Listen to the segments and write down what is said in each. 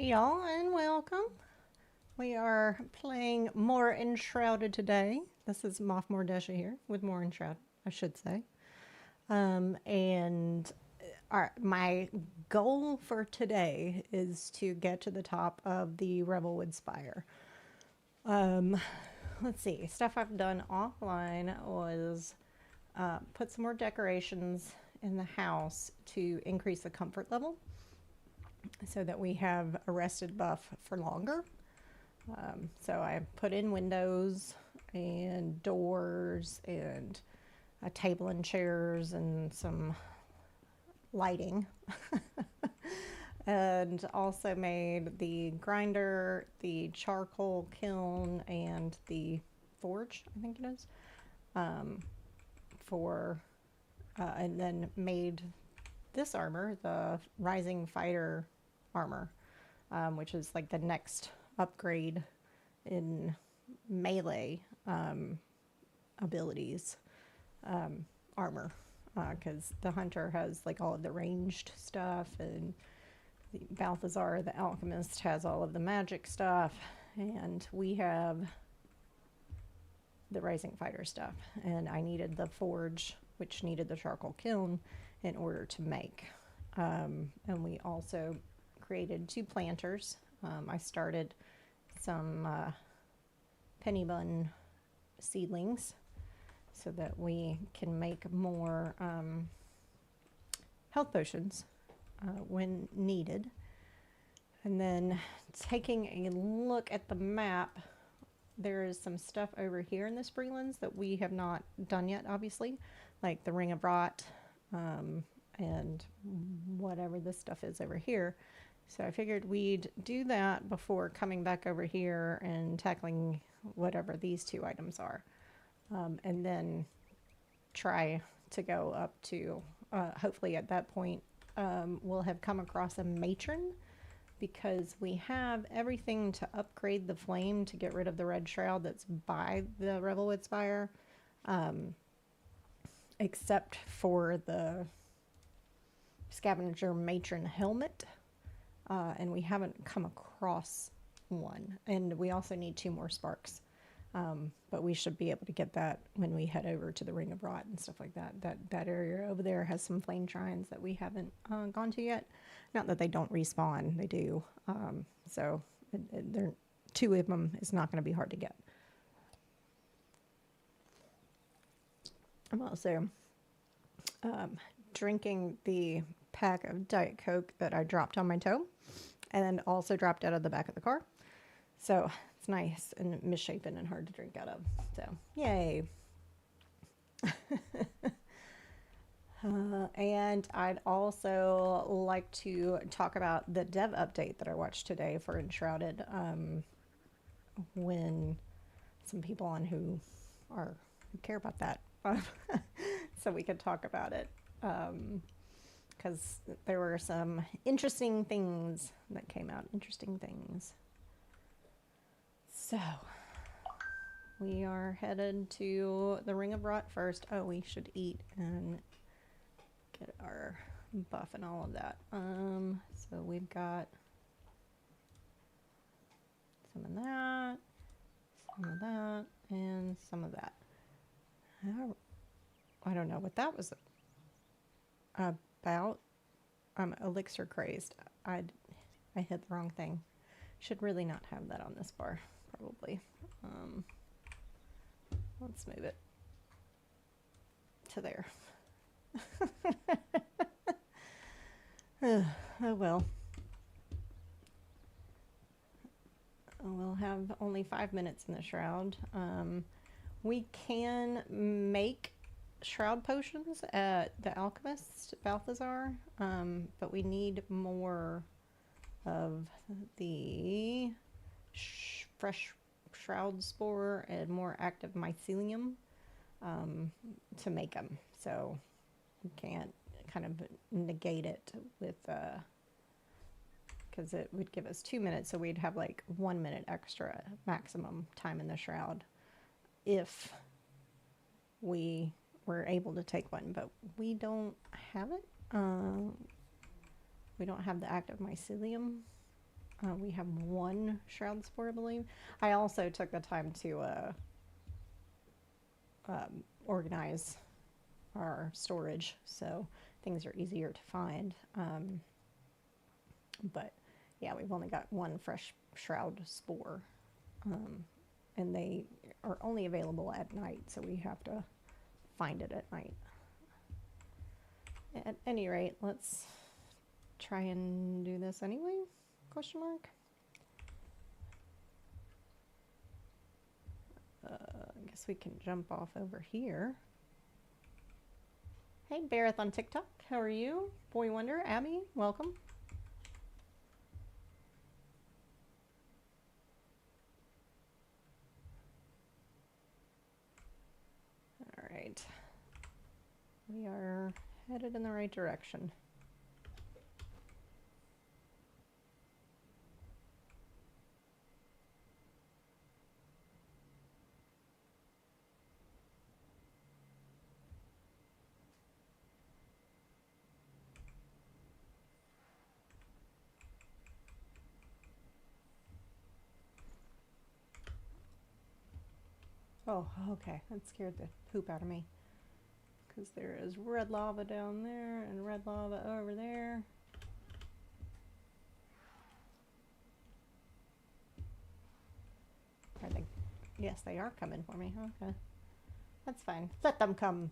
Hey y'all, and welcome. We are playing more Enshrouded today. This is Mothmore Desha here with more Enshrouded, I should say. And my goal for today is to get to the top of the Revelwood Spire. Let's see, stuff I've done offline was put some more decorations in the house to increase the comfort level so that we have a rested buff for longer. So I put in windows and doors and a table and chairs and some lighting. And also made the grinder, the charcoal kiln, and the forge, I think it is, and then made this armor, the Rising Fighter armor, which is like the next upgrade in melee abilities armor, because the hunter has like all of the ranged stuff, and the Balthazar the alchemist has all of the magic stuff, and we have the Rising Fighter stuff. And I needed the forge, which needed the charcoal kiln in order to make. And we also created 2 planters. I started some penny bun seedlings so that we can make more health potions when needed. And then taking a look at the map, there is some stuff over here in the Springlands that we have not done yet, obviously, like the Ring of Rot, and whatever this stuff is over here. So I figured we'd do that before coming back over here and tackling whatever these 2 items are. And then try to go up to, hopefully at that point, we'll have come across a matron, because we have everything to upgrade the flame to get rid of the red shroud that's by the Revelwood Spire, except for the scavenger matron helmet, and we haven't come across one. And we also need 2 more sparks, but we should be able to get that when we head over to the Ring of Rot and stuff like that. That area over there has some flame shrines that we haven't gone to yet. Not that they don't respawn, they do. So there, 2 of them is not going to be hard to get. I'm also drinking the pack of Diet Coke that I dropped on my toe and also dropped out of the back of the car. So it's nice and misshapen and hard to drink out of. So, yay. And I'd also like to talk about the dev update that I watched today for Enshrouded, when some people on who care about that, so we could talk about it, because there were some interesting things that came out. So we are headed to the Ring of Rot first. Oh, we should eat and get our buff and all of that. So we've got some of that, and some of that. I don't know what that was about. I'm elixir crazed. I hit the wrong thing. Should really not have that on this bar, probably. Let's move it to there. Oh well. We'll have only 5 minutes in the Shroud. We can make Shroud potions at the alchemist Balthazar, but we need more of the fresh Shroud spore and more active mycelium to make them. So we can't kind of negate it with, because it would give us 2 minutes, so we'd have like 1 minute extra maximum time in the Shroud if we were able to take one, but we don't have it. We don't have the active mycelium We have one Shroud Spore, I believe. I also took the time to organize our storage so things are easier to find. But yeah, we've only got one fresh Shroud Spore. And they are only available at night, so we have to find it at night. At any rate, let's try and do this anyway? Question mark. I guess we can jump off over here. Hey, Bareth on TikTok, how are you? Boy Wonder, Abby, welcome. All right, we are headed in the right direction. Oh, okay, that scared the poop out of me. Because there is red lava down there and red lava over there. Are they? Yes, they are coming for me. Okay. That's fine. Let them come.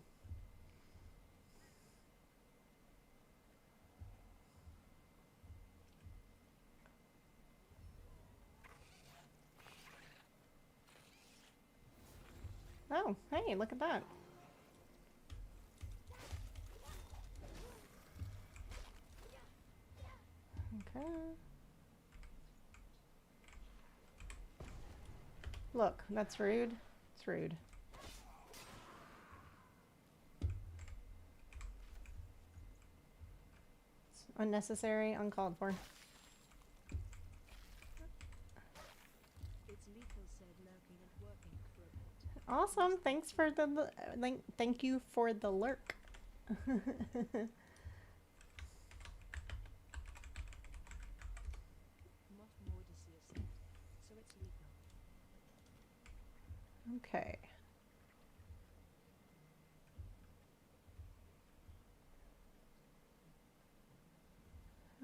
Oh, hey, look at that. Okay. Look, that's rude. It's rude. It's unnecessary, uncalled for. Awesome. Thanks for the thank you for the lurk. Okay.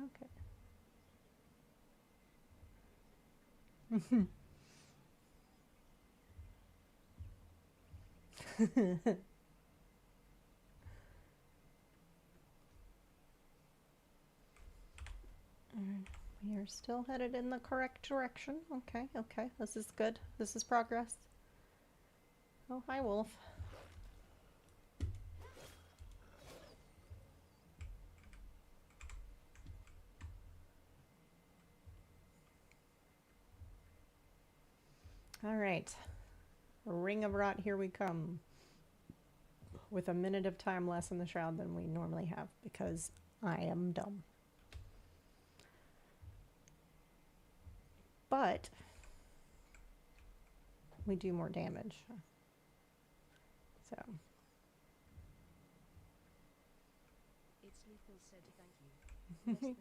Okay. We are still headed in the correct direction. Okay, okay. This is good. This is progress. Oh, hi, Wolf. All right. Ring of Rot, here we come. With a minute of time less in the Shroud than we normally have, because I am dumb. But we do more damage. So. It's lethal said thank you.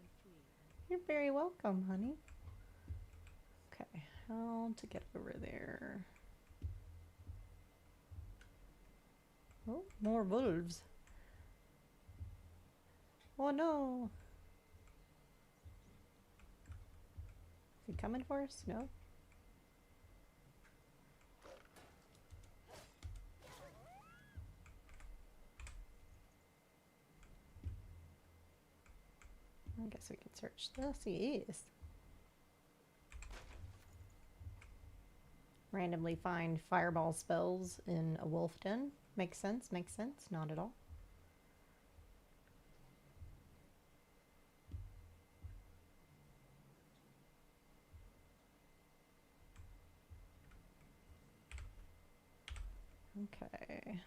You're very welcome, honey. Okay, how to get over there? Oh, more wolves. Oh no. Is he coming for us? No? I guess we can search this. He is. Randomly find fireball spells in a wolf den. Makes sense, makes sense. Not at all. Okay.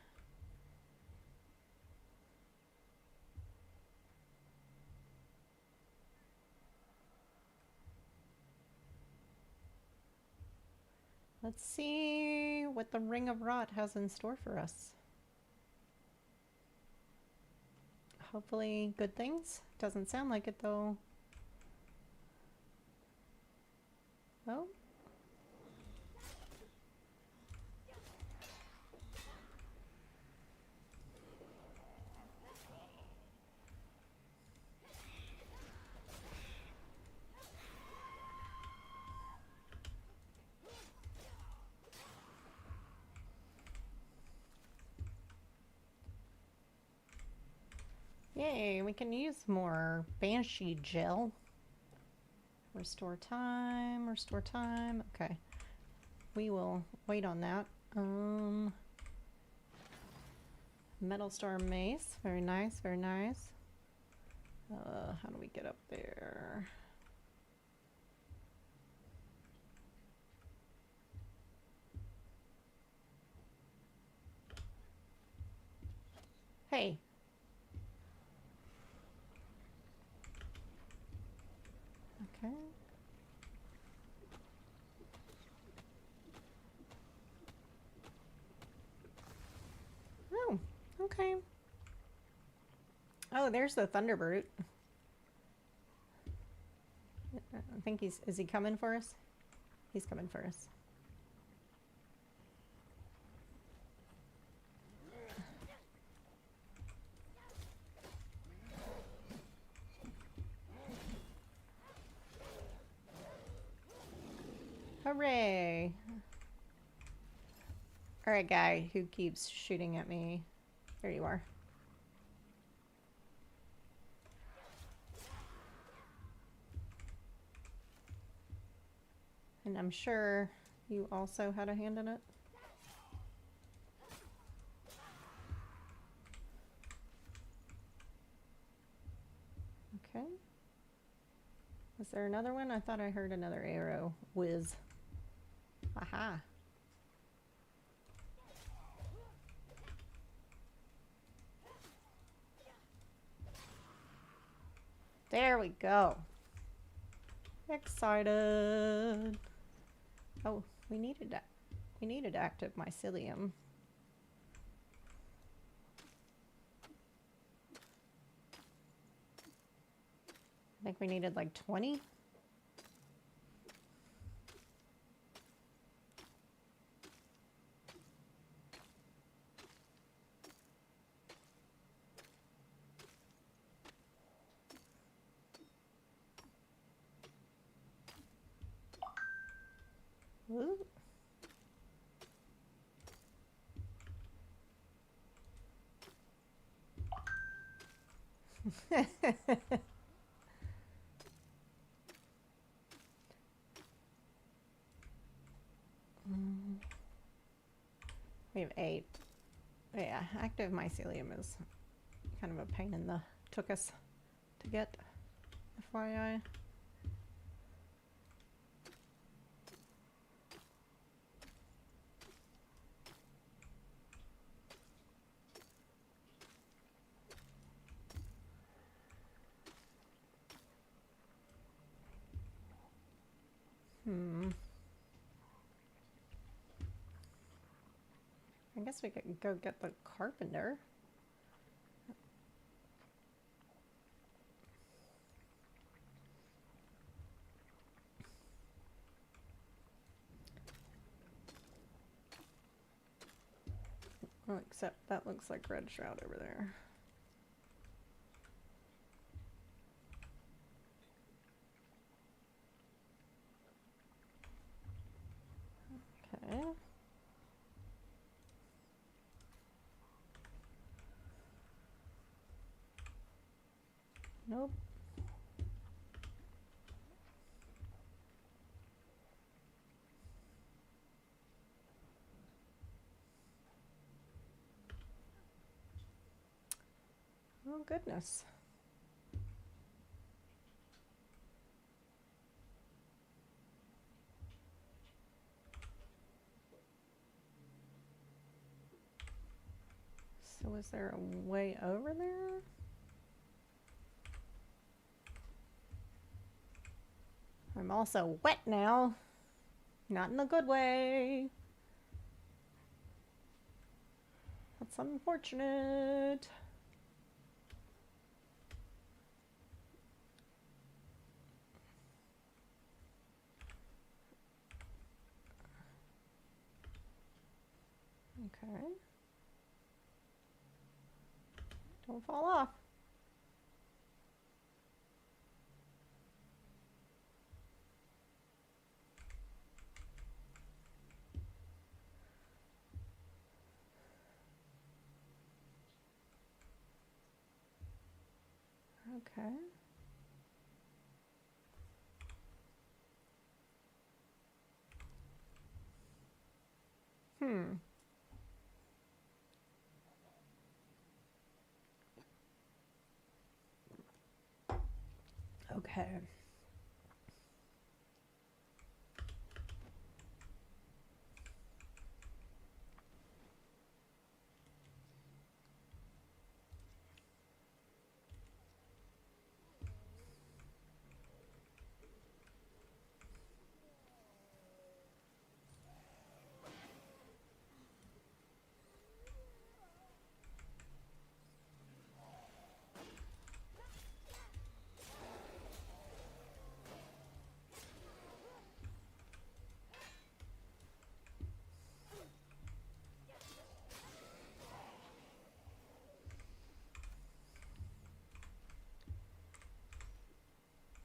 Let's see what the Ring of Rot has in store for us. Hopefully good things. Doesn't sound like it though. Oh. Yay, we can use more Banshee gel. Restore time, restore time. Okay. We will wait on that. Metal Star Mace. Very nice, very nice. How do we get up there? Hey. Okay. Oh, okay. Oh, there's the Thunderbrute. I think is he coming for us? He's coming for us. Hooray! Alright, guy who keeps shooting at me. There you are. And I'm sure you also had a hand in it. Okay. Is there another one? I thought I heard another arrow whiz. Aha. There we go. Excited. Oh, we needed active mycelium. I think we needed like 20. Ooh. We have 8. But yeah, active mycelium is kind of a pain in the tuchus to get, FYI. I guess we could go get the carpenter. Oh, except that looks like red shroud over there. Okay. Nope. Oh, goodness. So is there a way over there? I'm also wet now. Not in a good way. That's unfortunate. Okay. Don't fall off. Okay. Okay.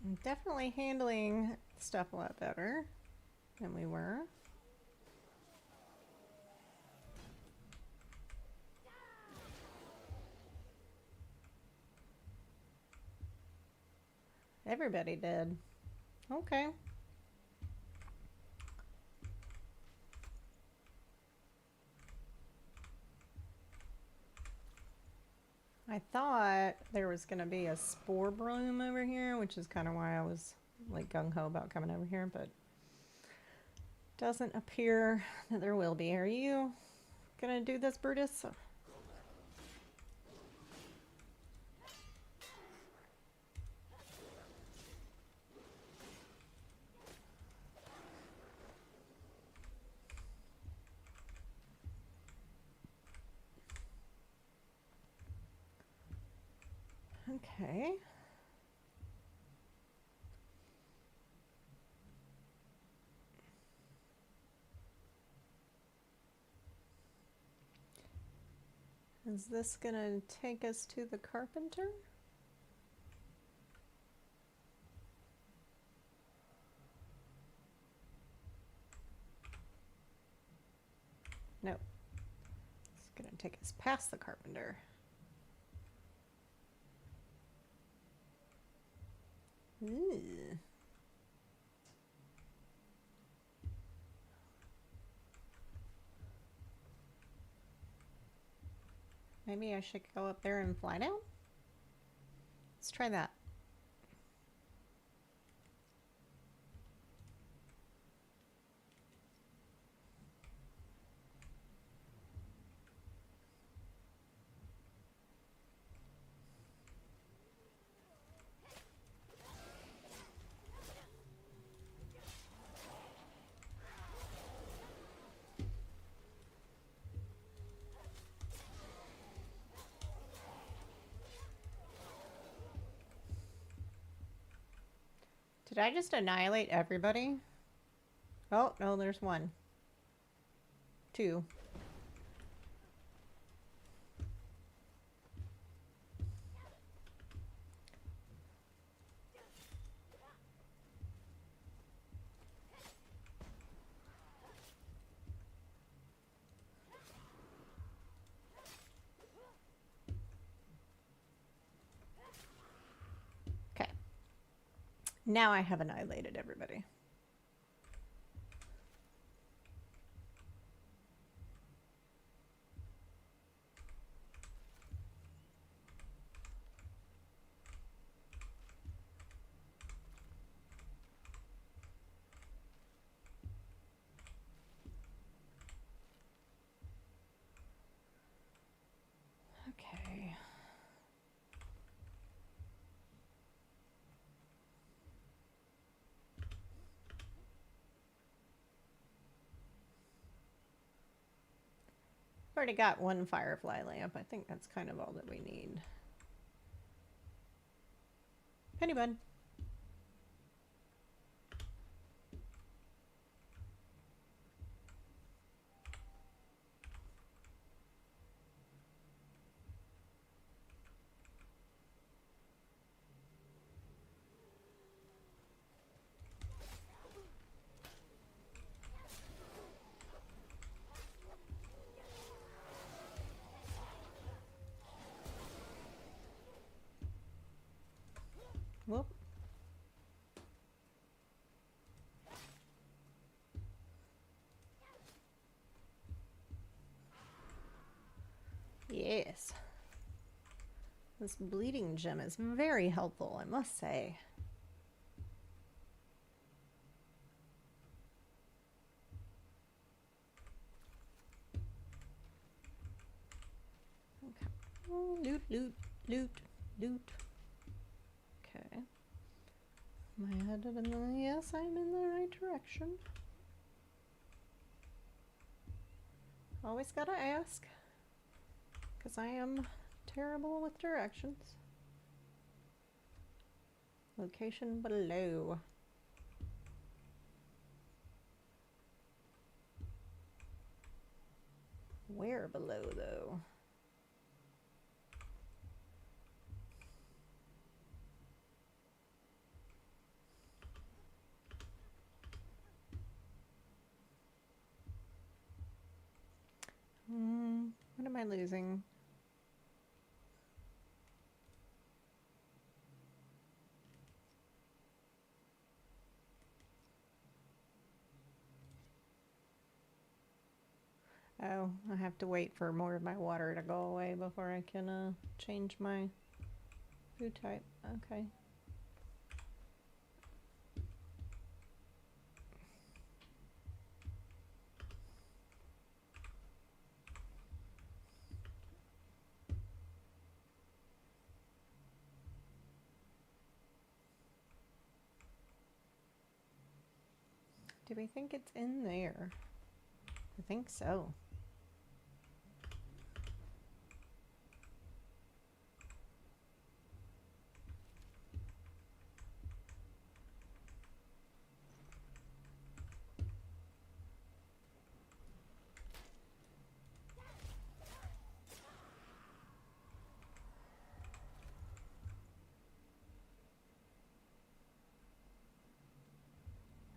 I'm definitely handling stuff a lot better than we were. Everybody did. Okay. I thought there was going to be a spore bloom over here, which is kind of why I was like gung-ho about coming over here, but doesn't appear that there will be. Are you going to do this, Brutus? Okay. Is this gonna take us to the carpenter? No. It's gonna take us past the carpenter. Ooh. Maybe I should go up there and fly down? Let's try that. Did I just annihilate everybody? Oh, no, there's one. Two. Okay. Now I have annihilated everybody. Okay. Already got one firefly lamp. I think that's kind of all that we need. Pennybud. Yes. This bleeding gem is very helpful, I must say. Okay. Oh, loot, loot, loot, loot. Okay. Am I headed in the... Yes, I'm in the right direction. Always gotta ask. Because I am terrible with directions. Location below. Where below, though? What am I losing? Oh, I have to wait for more of my water to go away before I can change my food type. Okay. Do we think it's in there? I think so.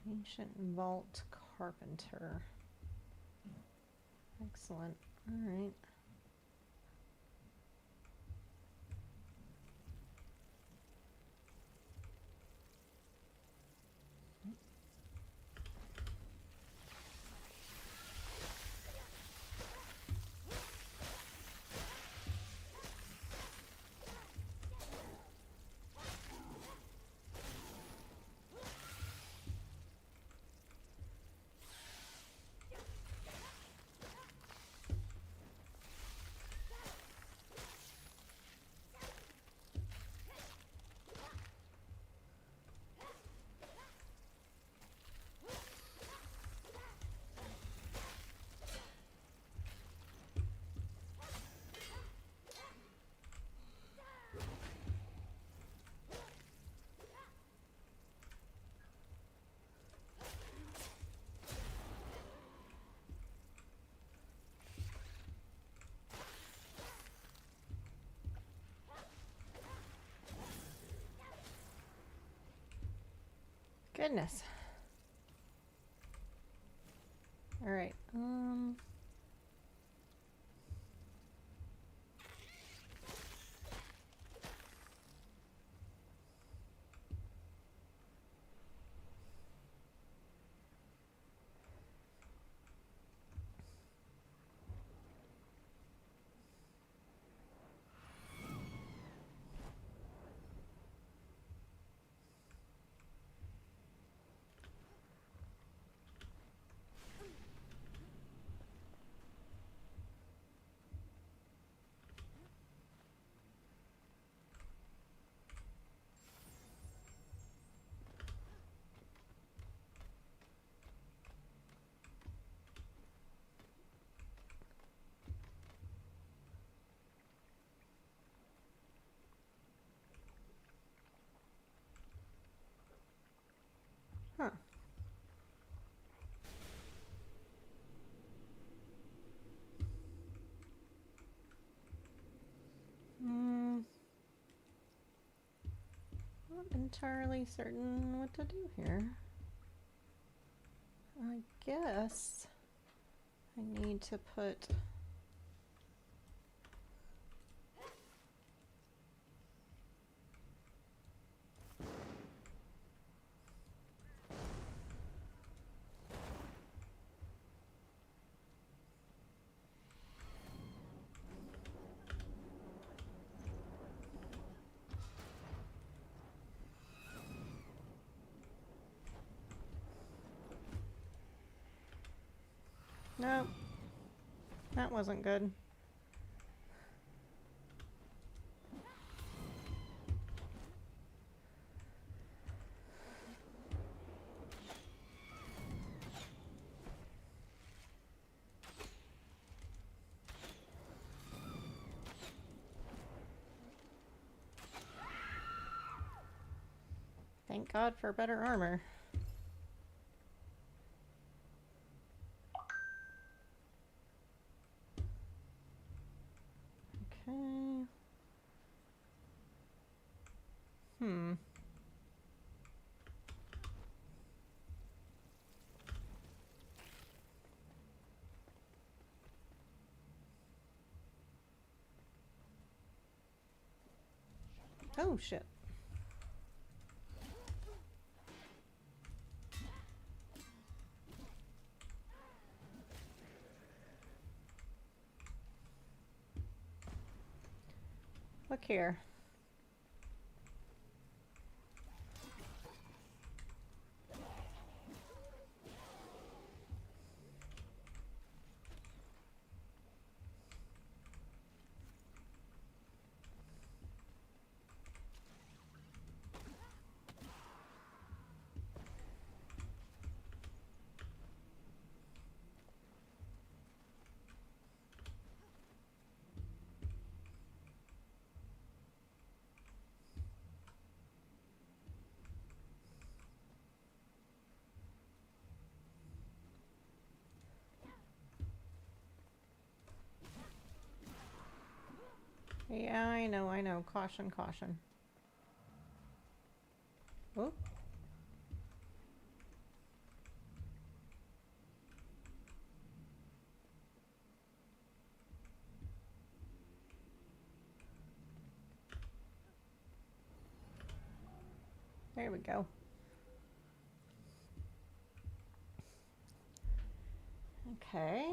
Ancient Vault Carpenter. Excellent. All right. Goodness. All right. Huh. Not entirely certain what to do here. I guess I need to put... Nope. That wasn't good. Thank God for better armor. Okay. Oh, shit. Look here. Yeah, I know, I know. Caution, caution. Oh. There we go. Okay.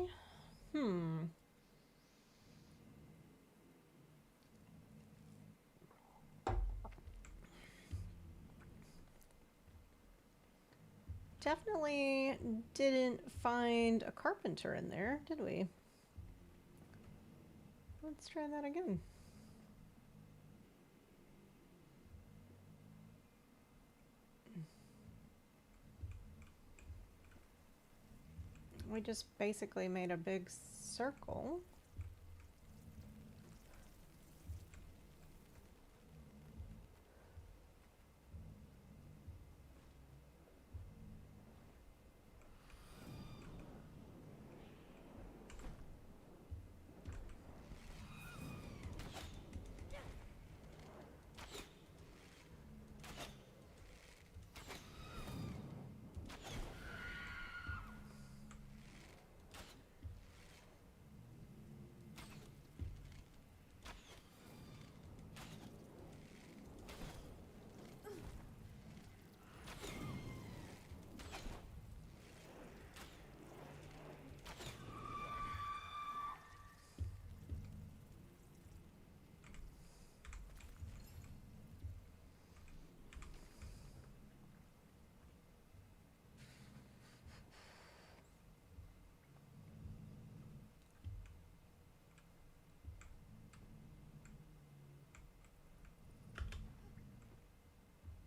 Definitely didn't find a carpenter in there, did we? Let's try that again. We just basically made a big circle.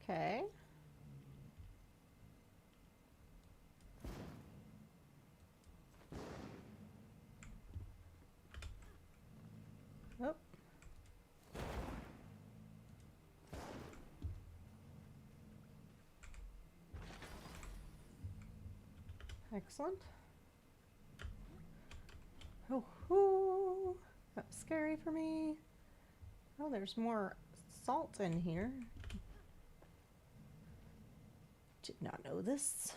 Okay. Oh. Excellent. Oh, that was scary for me. Oh, there's more salt in here. Did not know this.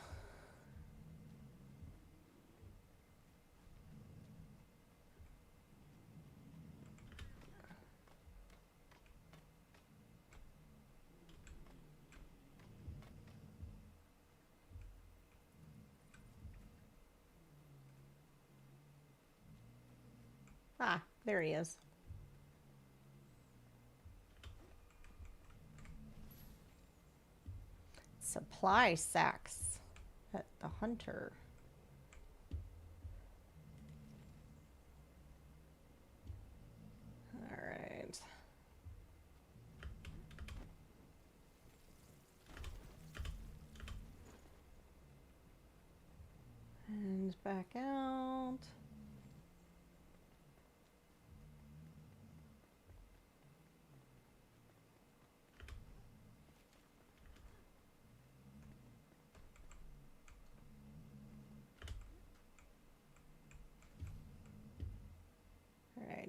Ah, there he is. Supply sacks at the hunter.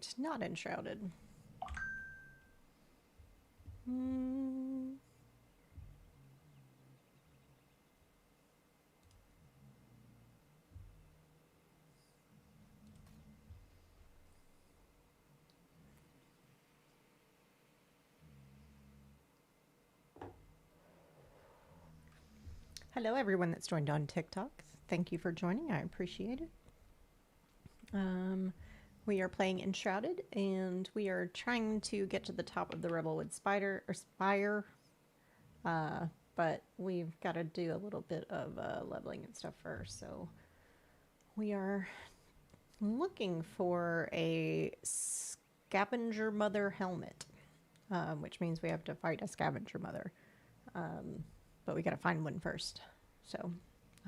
Alright, not enshrouded. Hello, everyone that's joined on TikTok. Thank you for joining. I appreciate it. We are playing Enshrouded, and we are trying to get to the top of the Revelwood Spire. But we've got to do a little bit of leveling and stuff first. So we are looking for a scavenger mother helmet, which means we have to fight a scavenger mother. But we got to find one first. So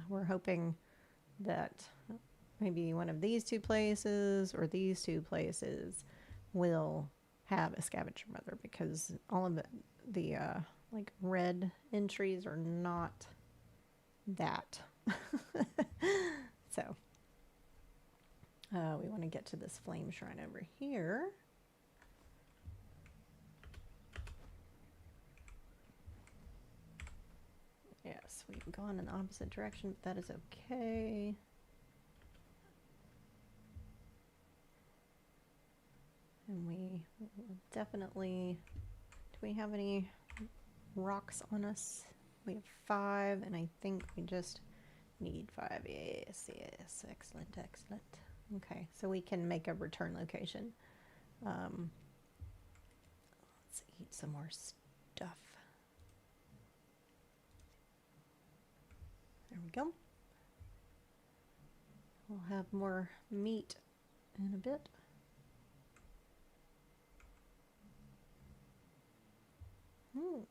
we're hoping that maybe one of these two places or these two places will have a scavenger mother, because all of the like red entries are not that. So we want to get to this flame shrine over here. Yes, we've gone in the opposite direction, but that is okay. And we will definitely... Do we have any rocks on us? We have 5, and I think we just need 5. Yes, yes. Excellent, excellent. Okay, so we can make a return location. Let's eat some more stuff. There we go. We'll have more meat in a bit. Oh.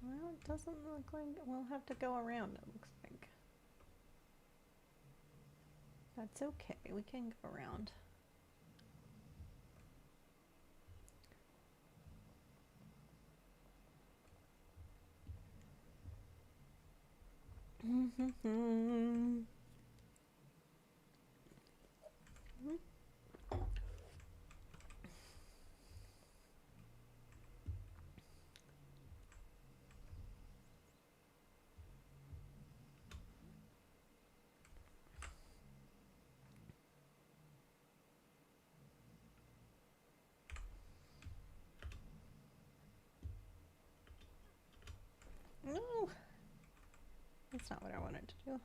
Well, it doesn't look like we'll have to go around, it looks like. That's okay, we can go around. No, that's not what I wanted to do.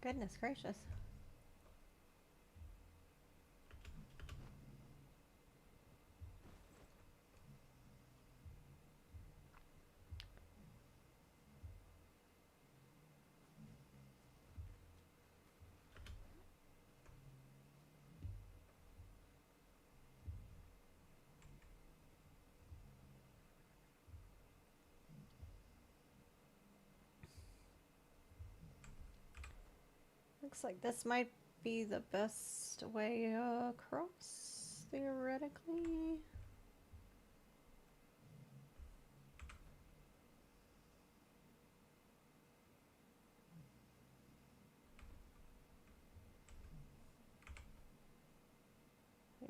Goodness gracious. Looks like this might be the best way across, theoretically.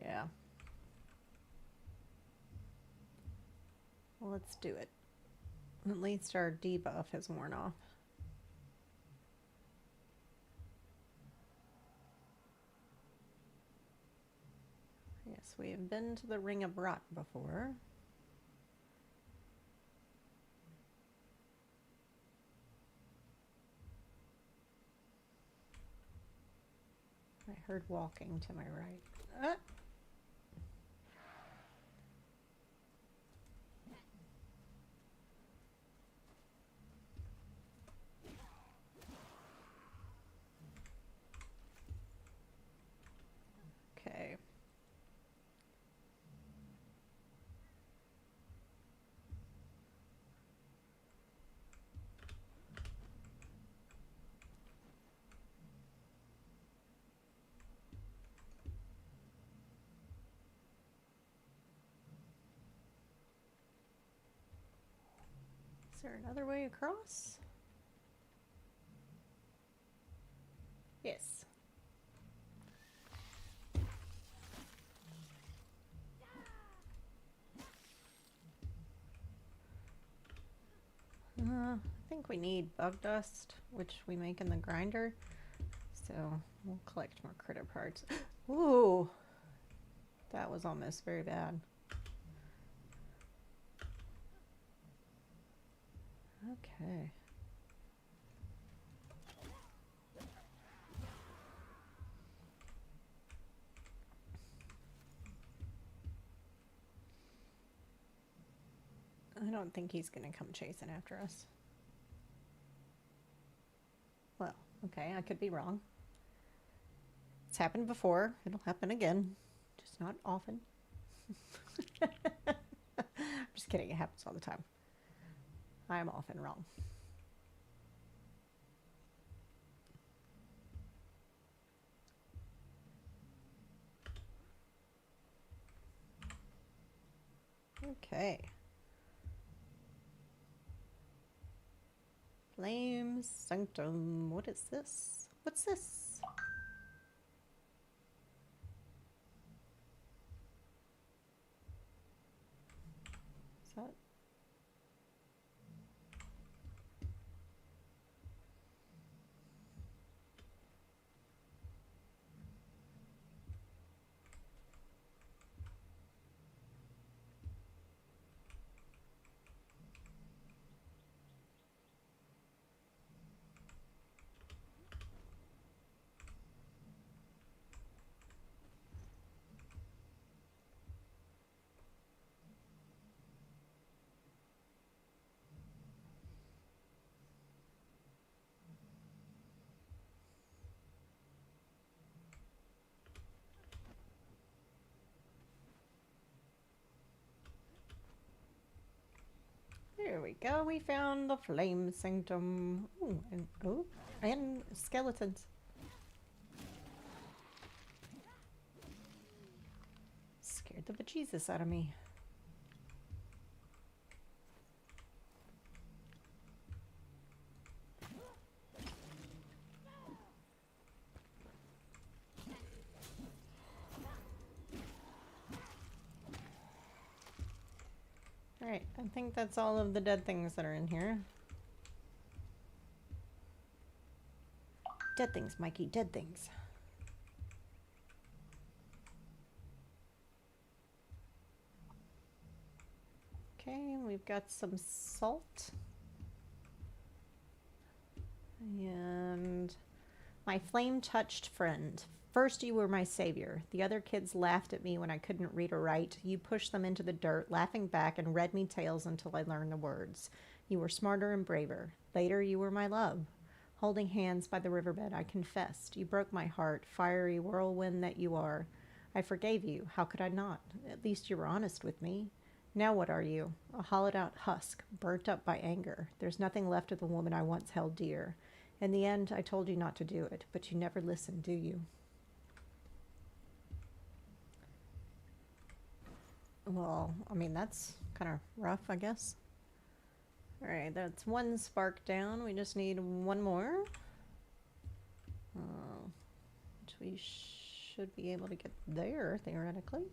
Yeah. Well, let's do it. At least our debuff has worn off. Yes, we have been to the Ring of Rot before. I heard walking to my right. Okay. Is there another way across? Yes. I think we need bug dust, which we make in the grinder. So we'll collect more critter parts. Ooh, that was almost very bad. Okay. I don't think he's gonna come chasing after us. Well, okay, I could be wrong. It's happened before. It'll happen again. Just not often. I'm just kidding. It happens all the time. I am often wrong. Okay. Flame Sanctum. What is this? What's this? Is that? There we go. We found the Flame Sanctum. Ooh, and skeletons. Scared the bejesus out of me. Alright, I think that's all of the dead things that are in here. Dead things, Mikey, dead things. Okay, we've got some salt. And my flame-touched friend. First you were my savior. The other kids laughed at me when I couldn't read or write. You pushed them into the dirt, laughing back, and read me tales until I learned the words. You were smarter and braver. Later you were my love. Holding hands by the riverbed, I confessed. You broke my heart, fiery whirlwind that you are. I forgave you. How could I not? At least you were honest with me. Now what are you? A hollowed-out husk, burnt up by anger. There's nothing left of the woman I once held dear. In the end, I told you not to do it, but you never listened, do you? Well, I mean, that's kind of rough, I guess. Alright, that's one spark down. We just need one more. Which we should be able to get there, theoretically.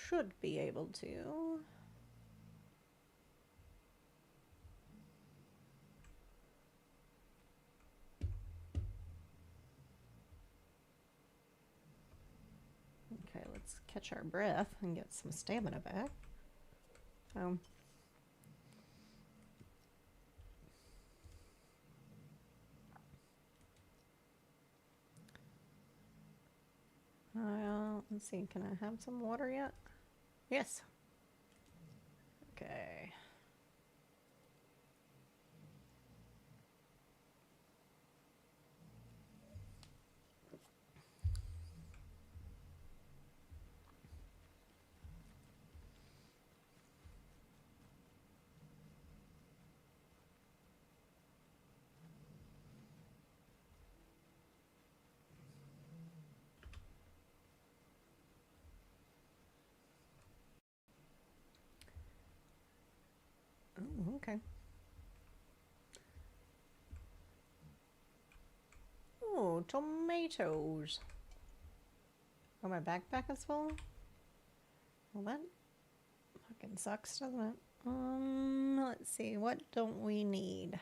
Should be able to. Okay, let's catch our breath and get some stamina back. let's see. Can I have some water yet? Yes. Okay. Oh, okay. Oh, tomatoes. Oh, my backpack is full? Well, that fucking sucks, doesn't it? Let's see. What don't we need?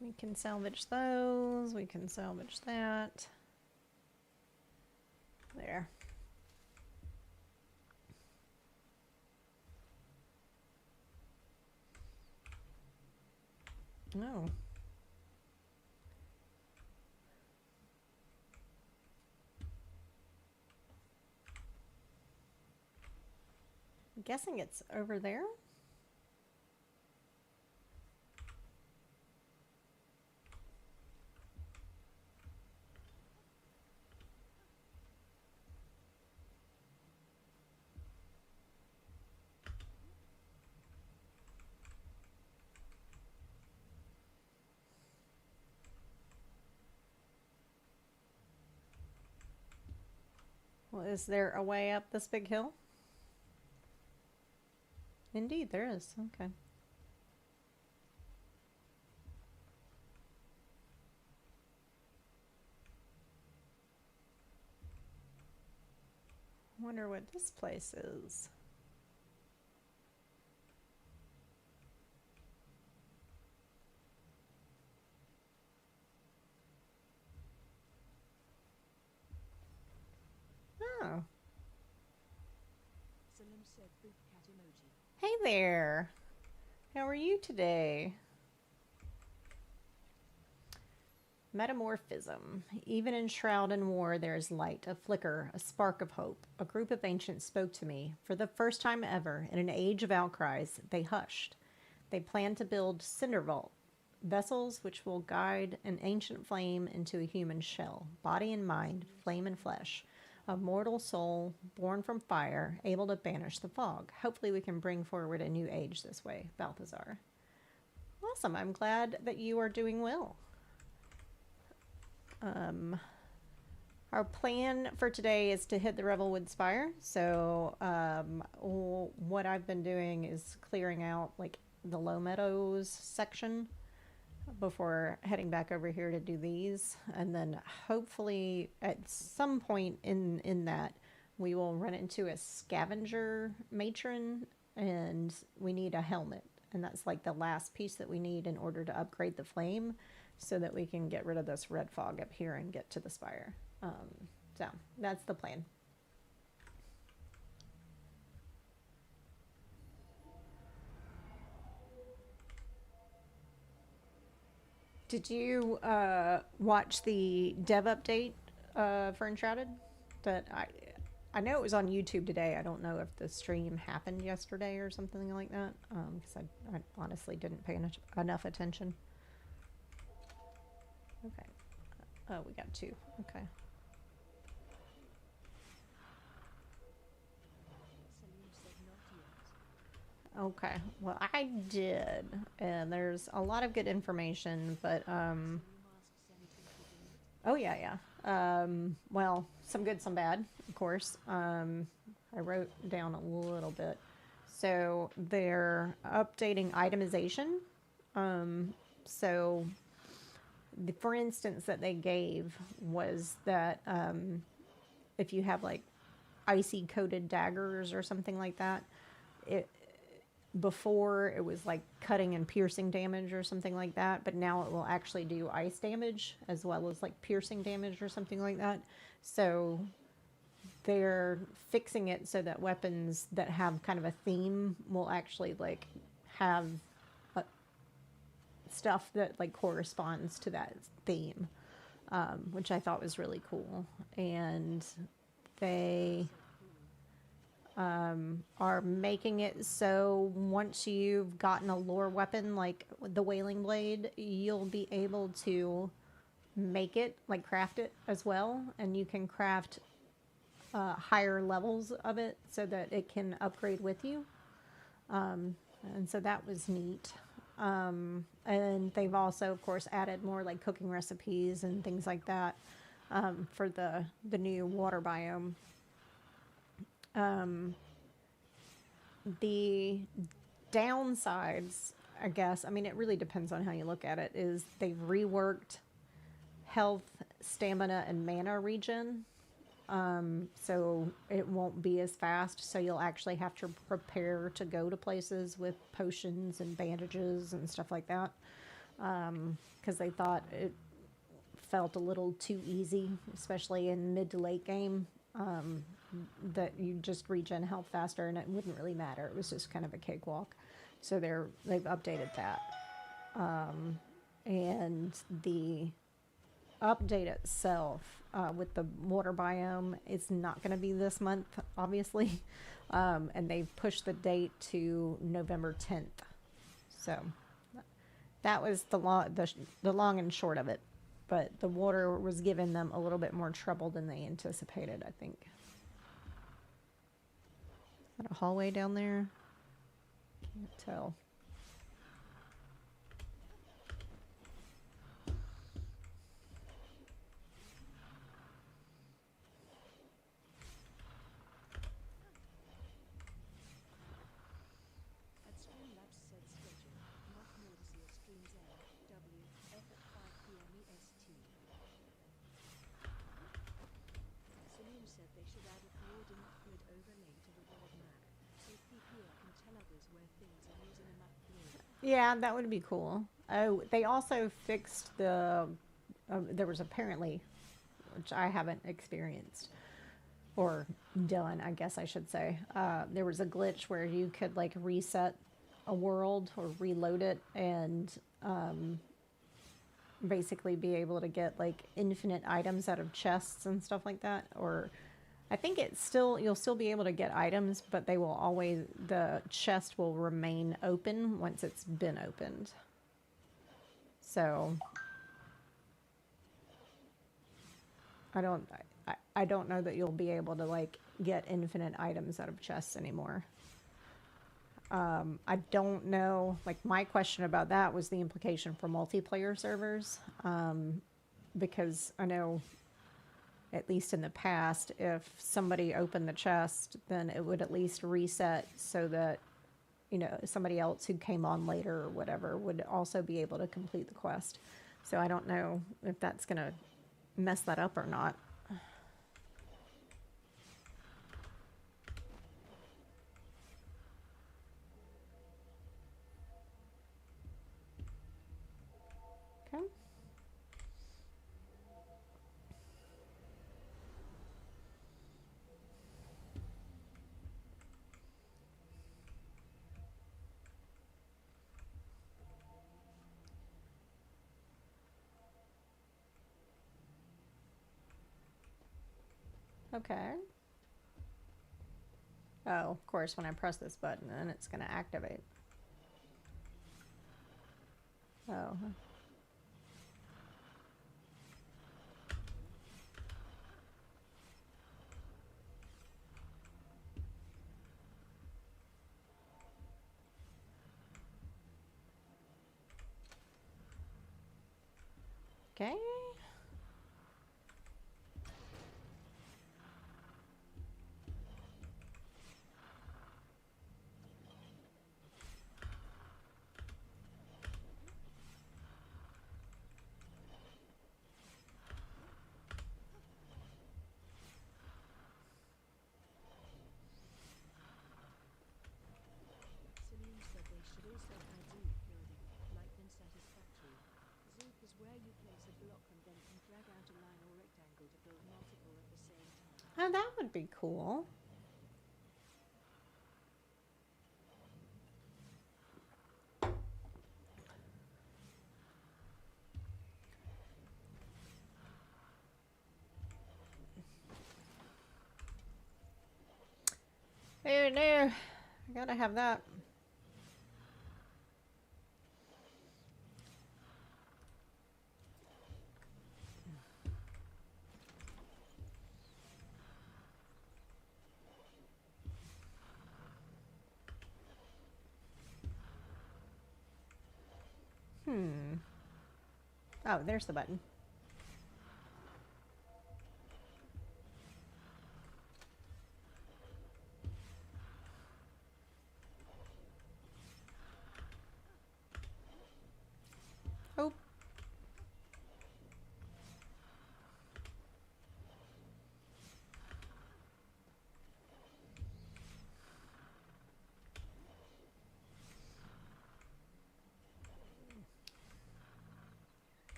We can salvage those. We can salvage that. There. No. I'm guessing it's over there. Well, is there a way up this big hill? Indeed, there is. Okay. Wonder what this place is. Oh. Salim said big cat emoji. Hey there. How are you today? Metamorphism. Even in shroud and war, there is light, a flicker, a spark of hope. A group of ancients spoke to me. For the first time ever, in an age of outcries, they hushed. They planned to build cinder vault, vessels which will guide an ancient flame into a human shell, body and mind, flame and flesh. A mortal soul, born from fire, able to banish the fog. Hopefully we can bring forward a new age this way, Balthazar. Awesome. I'm glad that you are doing well. Our plan for today is to hit the Revelwood Spire. So what I've been doing is clearing out like the Low Meadows section before heading back over here to do these. And then hopefully at some point in that we will run into a scavenger matron and we need a helmet. And that's like the last piece that we need in order to upgrade the flame so that we can get rid of this red fog up here and get to the spire. So that's the plan. Did you watch the dev update for Enshrouded? That I know it was on YouTube today. I don't know if the stream happened yesterday or something like that, because I honestly didn't pay enough attention. Okay. Oh, we got two. Okay. Salim said not yet. Okay. Well, I did, and there's a lot of good information, but Salim asked anything to do it. oh yeah, yeah. Well, some good, some bad, of course. I wrote down a little bit. So they're updating itemization. So the for instance that they gave was that if you have like icy coated daggers or something like that, it before it was like cutting and piercing damage or something like that, but now it will actually do ice damage as well as like piercing damage or something like that. So they're fixing it so that weapons that have kind of a theme will actually like have stuff that like corresponds to that theme, which I thought was really cool. And they are making it so once you've gotten a lore weapon like the Wailing Blade, you'll be able to make it, like craft it as well, and you can craft higher levels of it so that it can upgrade with you. And so that was neat. And they've also, of course, added more like cooking recipes and things like that for the new water biome. The downsides, I guess, I mean, it really depends on how you look at it, is they've reworked health, stamina, and mana regen. So it won't be as fast. So you'll actually have to prepare to go to places with potions and bandages and stuff like that. Because they thought it felt a little too easy, especially in mid to late game. That you just regen health faster and it wouldn't really matter. It was just kind of a cakewalk. So they've updated that. And the update itself with the water biome is not going to be this month, obviously. And they've pushed the date to November 10th. So that was the long and short of it. But the water was giving them a little bit more trouble than they anticipated, I think. Is that a hallway down there? Can't tell. At Springlands said schedule, not Nordicy at Stream's End, W, F at 5 p.m. EST. Celine said they should add a coordinate grid overlay to the world map, so PPA can tell others where things are using a map grid. Yeah, that would be cool. Oh, they also fixed the. There was apparently, which I haven't experienced or done, I guess I should say. There was a glitch where you could like reset a world or reload it and basically be able to get like infinite items out of chests and stuff like that. Or I think you'll still be able to get items, but the chest will remain open once it's been opened. So I don't know that you'll be able to like get infinite items out of chests anymore. I don't know, like my question about that was the implication for multiplayer servers. Because I know, at least in the past, if somebody opened the chest, then it would at least reset so that, somebody else who came on later or whatever would also be able to complete the quest. So I don't know if that's going to mess that up or not. Okay. Okay. Oh, of course, when I press this button, then it's going to activate. Oh. Okay. Celine said they should also add Zoop building, like in Satisfactory. Zoop is where you place a block and then can drag out a line or rectangle to build multiple at the same time. Oh, that would be cool. Oh no, I gotta have that. Oh, there's the button. Oh.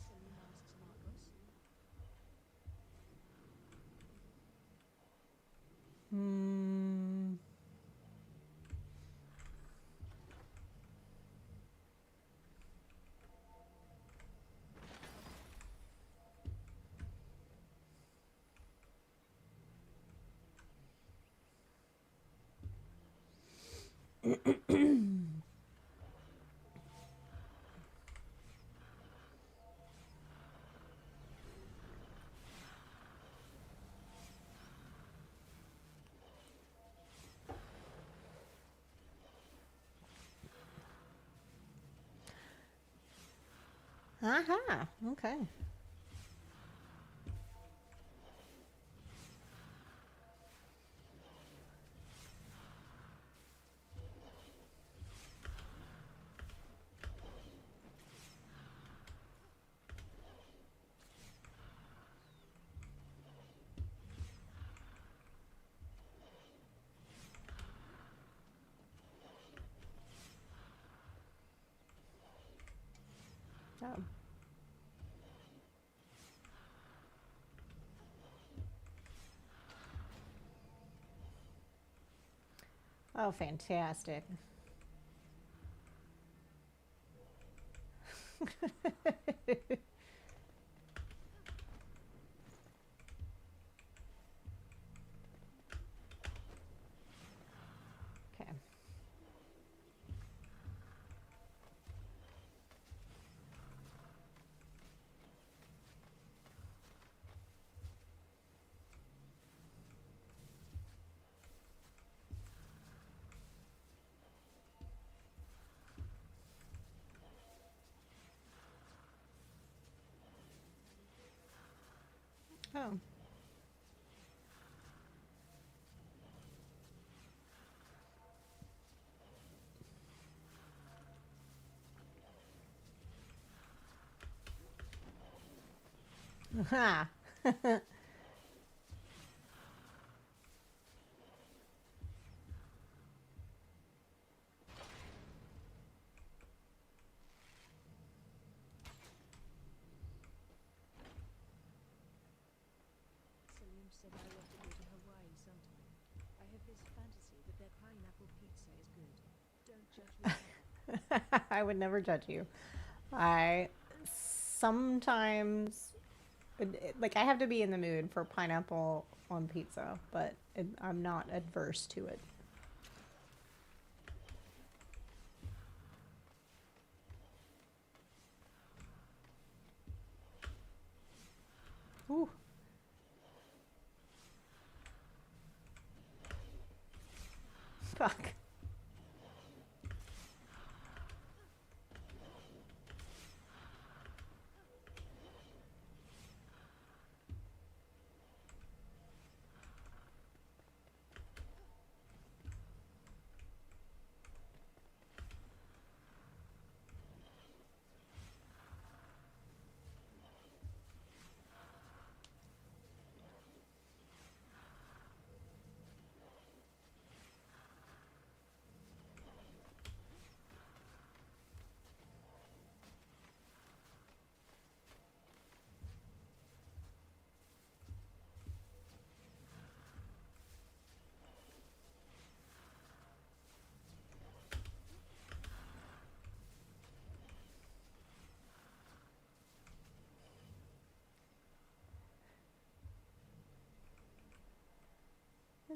Selim asks Marcos. Hmm. Aha. Okay. Oh. Oh, fantastic. Okay. Oh. Aha. Selim said I want to go to Hawaii sometime. I have this fantasy that their pineapple pizza is good. Don't judge me, Papa. I would never judge you. I sometimes like I have to be in the mood for pineapple on pizza, but I'm not adverse to it. Ooh. Fuck.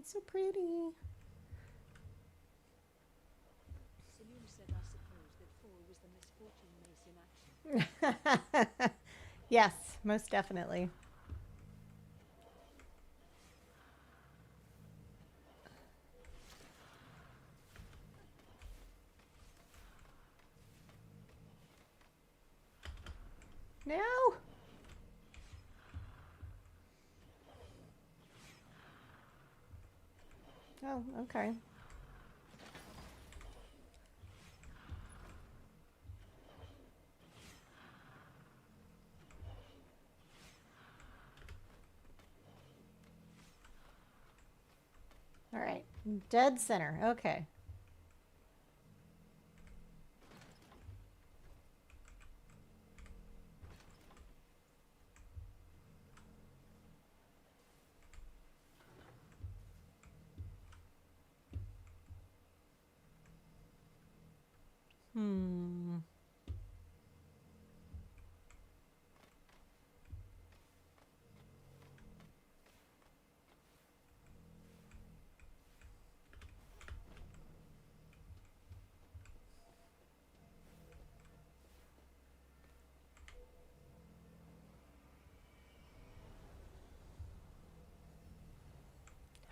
It's so pretty. Saloon said I suppose that 4 was the misfortune mace in action. Yes, most definitely. No. Oh, okay. All right. Dead center. Okay. Hmm.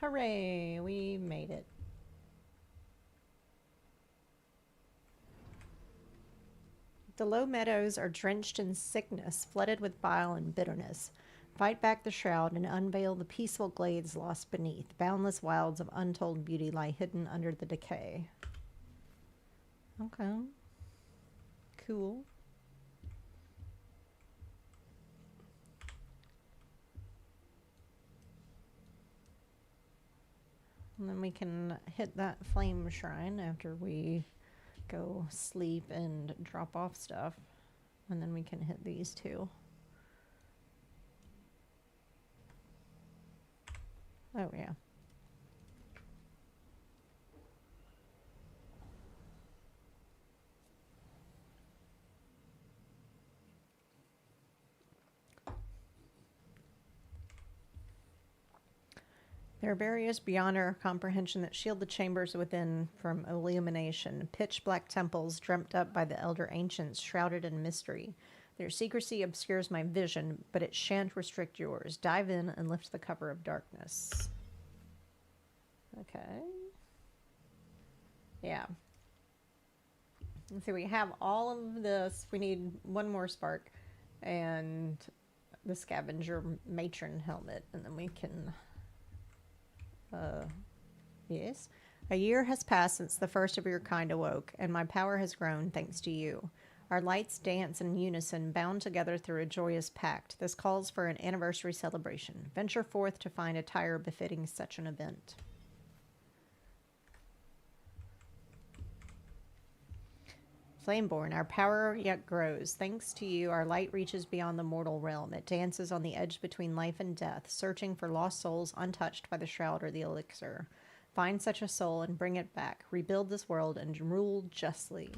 Hooray, we made it. The low meadows are drenched in sickness, flooded with bile and bitterness. Fight back the shroud and unveil the peaceful glades lost beneath. Boundless wilds of untold beauty lie hidden under the decay. Okay. Cool. And then we can hit that flame shrine after we go sleep and drop off stuff. And then we can hit these two. Oh, yeah. There are barriers beyond our comprehension that shield the chambers within from illumination, pitch black temples dreamt up by the elder ancients, shrouded in mystery. Their secrecy obscures my vision, but it shan't restrict yours. Dive in and lift the cover of darkness. Okay. Yeah. And so we have all of this. We need one more spark and the scavenger matron helmet, and then we can... yes. A year has passed since the first of your kind awoke, and my power has grown thanks to you. Our lights dance in unison, bound together through a joyous pact. This calls for an anniversary celebration. Venture forth to find attire befitting such an event. Flameborn, our power yet grows. Thanks to you, our light reaches beyond the mortal realm. It dances on the edge between life and death, searching for lost souls untouched by the shroud or the elixir. Find such a soul and bring it back. Rebuild this world and rule justly.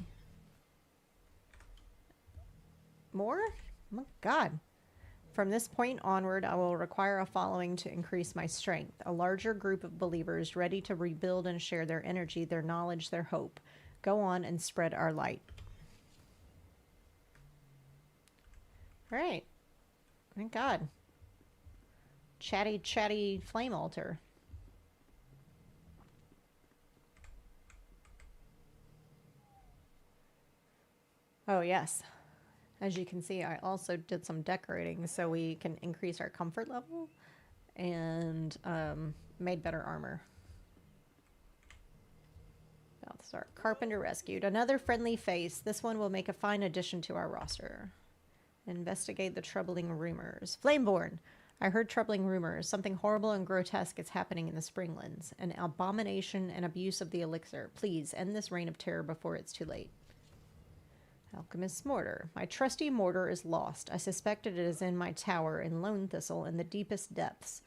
More? Oh my God. From this point onward, I will require a following to increase my strength. A larger group of believers ready to rebuild and share their energy, their knowledge, their hope. Go on and spread our light. All right. Thank God. Chatty, chatty flame altar. Oh, yes. As you can see, I also did some decorating so we can increase our comfort level and made better armor. Balthazar. Carpenter rescued. Another friendly face. This one will make a fine addition to our roster. Investigate the troubling rumors. Flameborn. I heard troubling rumors. Something horrible and grotesque is happening in the Springlands. An abomination and abuse of the elixir. Please end this reign of terror before it's too late. Alchemist's mortar. My trusty mortar is lost. I suspect it is in my tower in Lone Thistle in the deepest depths.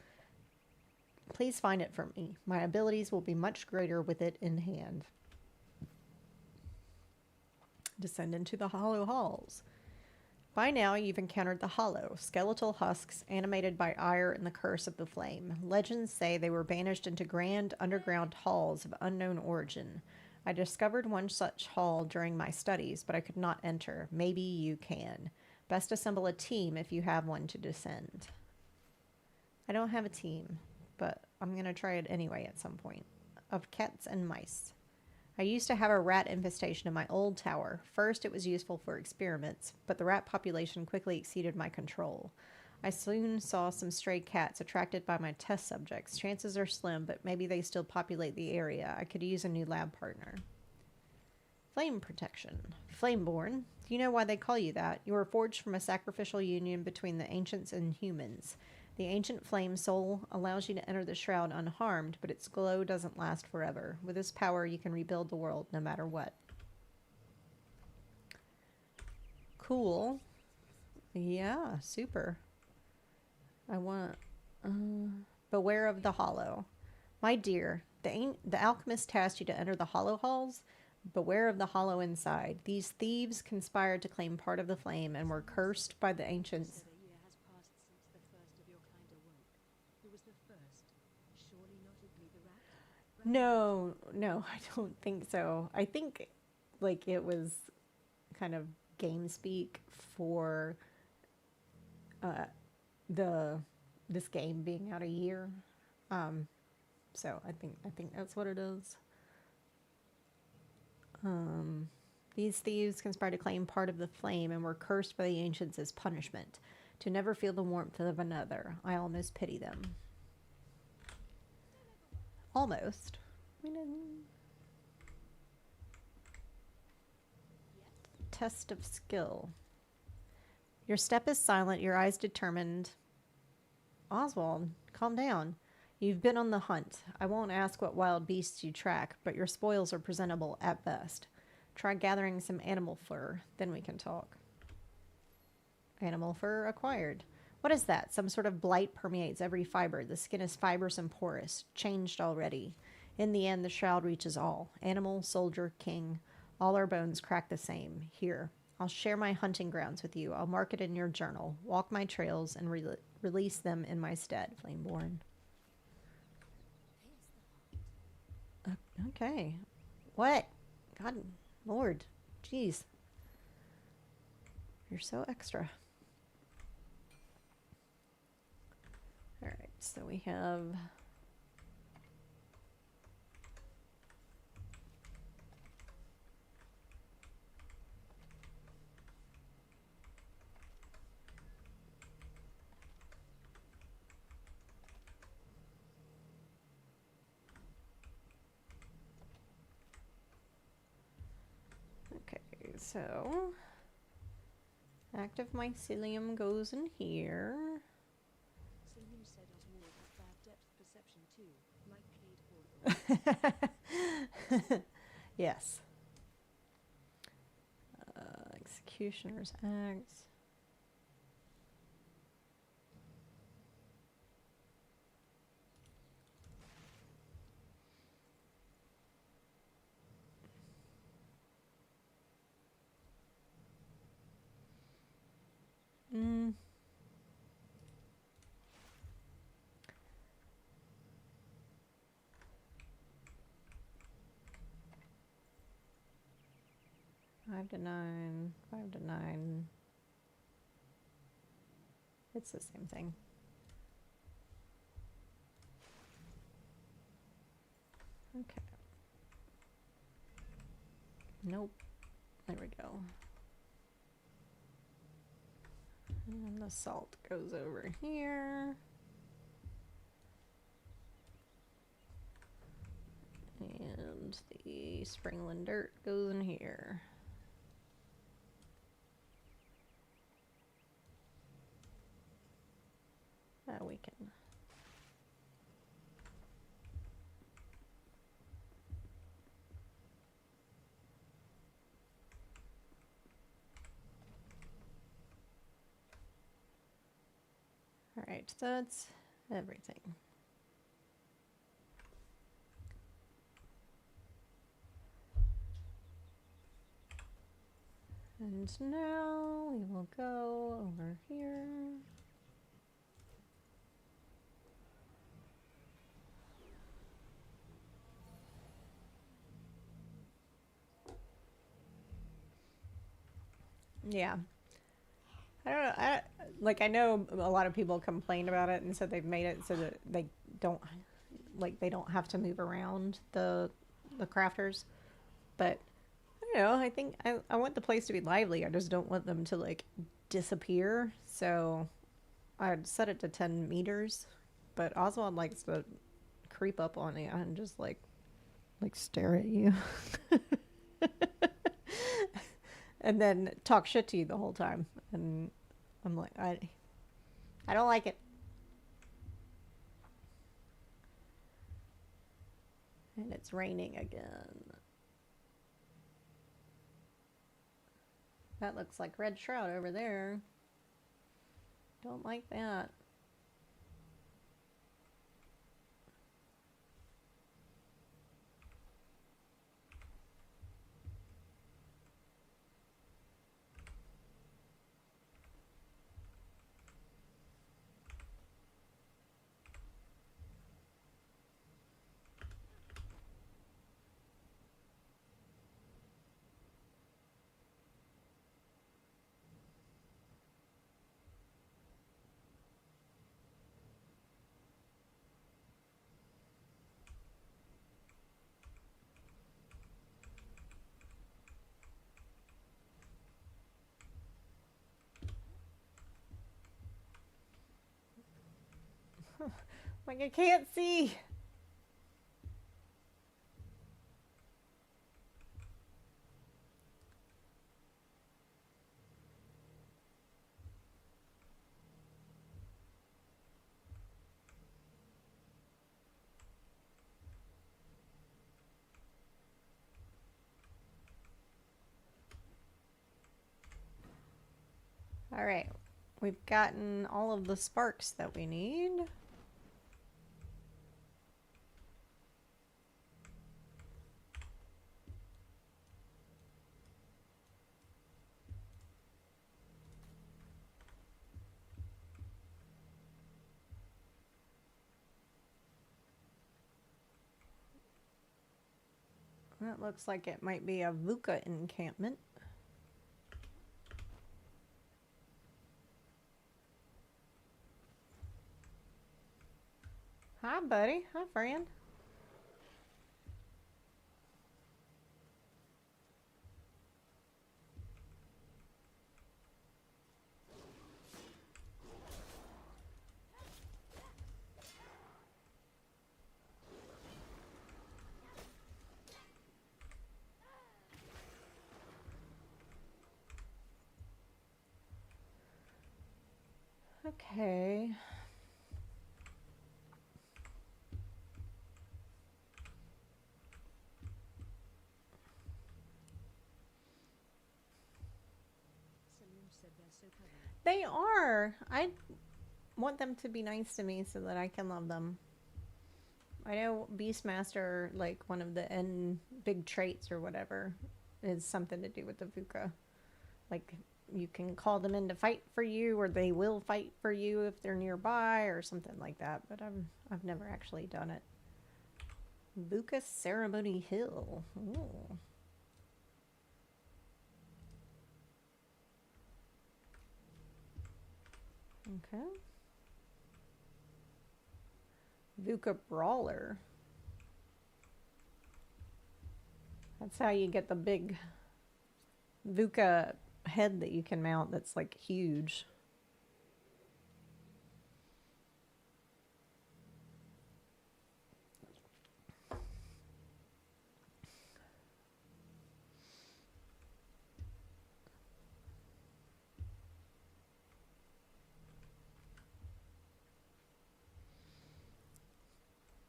Please find it for me. My abilities will be much greater with it in hand. Descend into the hollow halls. By now, you've encountered the Hollow, skeletal husks animated by ire and the curse of the flame. Legends say they were banished into grand underground halls of unknown origin. I discovered one such hall during my studies, but I could not enter. Maybe you can. Best assemble a team if you have one to descend. I don't have a team, but I'm going to try it anyway at some point. Of cats and mice. I used to have a rat infestation in my old tower. First, it was useful for experiments, but the rat population quickly exceeded my control. I soon saw some stray cats attracted by my test subjects. Chances are slim, but maybe they still populate the area. I could use a new lab partner. Flame protection. Flameborn. Do you know why they call you that? You were forged from a sacrificial union between the ancients and humans. The ancient flame soul allows you to enter the shroud unharmed, but its glow doesn't last forever. With this power, you can rebuild the world no matter what. Cool. Yeah, super. I want... beware of the hollow. My dear, the alchemist tasked you to enter the hollow halls. Beware of the hollow inside. These thieves conspired to claim part of the flame and were cursed by the ancients. A year has passed since the first of your kind awoke. Who was the first? Surely not Ugly the rat? No, I don't think so. I think, like, it was kind of game speak for this game being out a year. So I think that's what it is. These thieves conspired to claim part of the flame and were cursed by the ancients as punishment. To never feel the warmth of another. I almost pity them. Almost. I mean, test of skill. Your step is silent, your eyes determined. Oswald, calm down. You've been on the hunt. I won't ask what wild beasts you track, but your spoils are presentable at best. Try gathering some animal fur, then we can talk. Animal fur acquired. What is that? Some sort of blight permeates every fiber. The skin is fibrous and porous, changed already. In the end, the shroud reaches all. Animal, soldier, king. All our bones crack the same. Here, I'll share my hunting grounds with you. I'll mark it in your journal. Walk my trails and release them in my stead, Flameborn. Okay. What? God, Lord. Jeez. You're so extra. Alright, so we have... Okay, so... active mycelium goes in here. Someone said Oswald had bad depth perception too, like Cade Hawthorne. Yes. Executioner's axe. Mm. 5 to 9, 5 to 9. It's the same thing. Okay. Nope. There we go. And the salt goes over here. And the Springland dirt goes in here. Now we can... Alright, that's everything. And now we will go over here. Yeah. I don't know. I know a lot of people complained about it and said they've made it so that don't they don't have to move around the crafters. But I don't know. I think I want the place to be lively. I just don't want them to like disappear. So I'd set it to 10 meters. But Oswald likes to creep up on you and just like stare at you. And then talk shit to you the whole time. And I'm like, I don't like it. And it's raining again. That looks like red shroud over there. Don't like that. Like I can't see. All right. We've gotten all of the sparks that we need. That looks like it might be a VUCA encampment. Hi, buddy. Hi, friend. Okay. Saloon said they're so cuddly. They are. I want them to be nice to me so that I can love them. I know Beastmaster, like one of the big traits or whatever, is something to do with the VUCA. Like you can call them in to fight for you, or they will fight for you if they're nearby, or something like that. But I've never actually done it. VUCA Ceremony Hill. Ooh. Okay. VUCA Brawler. That's how you get the big VUCA head that you can mount that's like huge.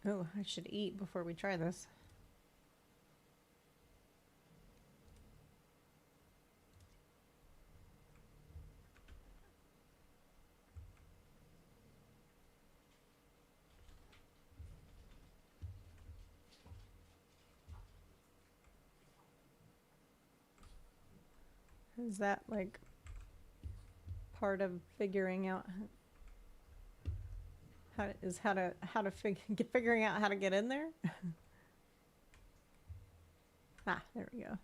Oh, I should eat before we try this. Is that like part of figuring out figuring out how to get in there? Ah, there we go.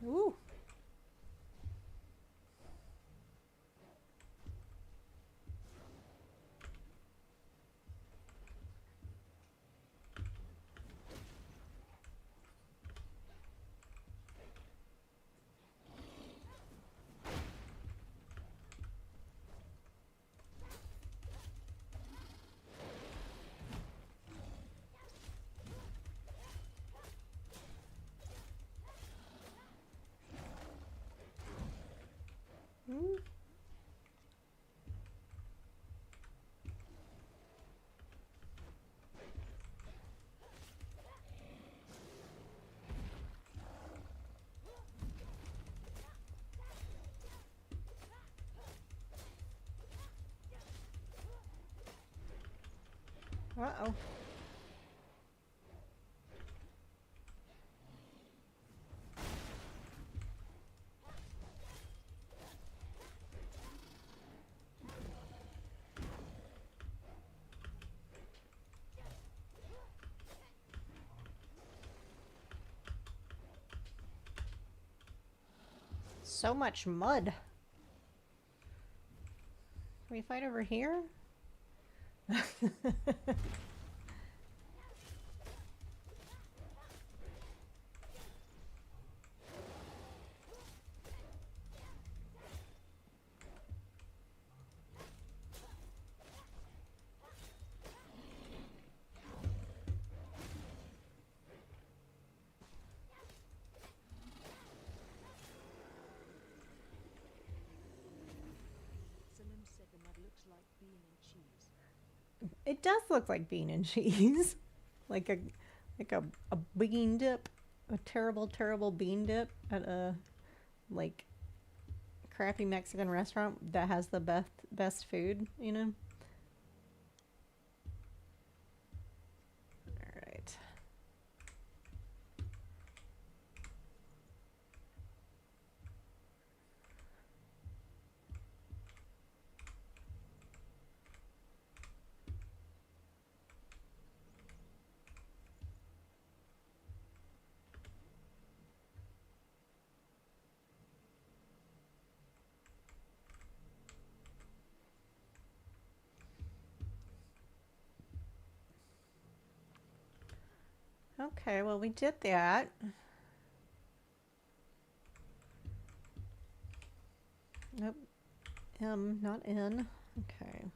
Ooh. Mm. Uh-oh. So much mud. Can we fight over here? Salim said the mud looks like bean and cheese. It does look like bean and cheese. like a bean dip. A terrible, terrible bean dip at a like crappy Mexican restaurant that has the best food, you know? Alright. Okay, well, we did that. Nope. M, not N. Okay.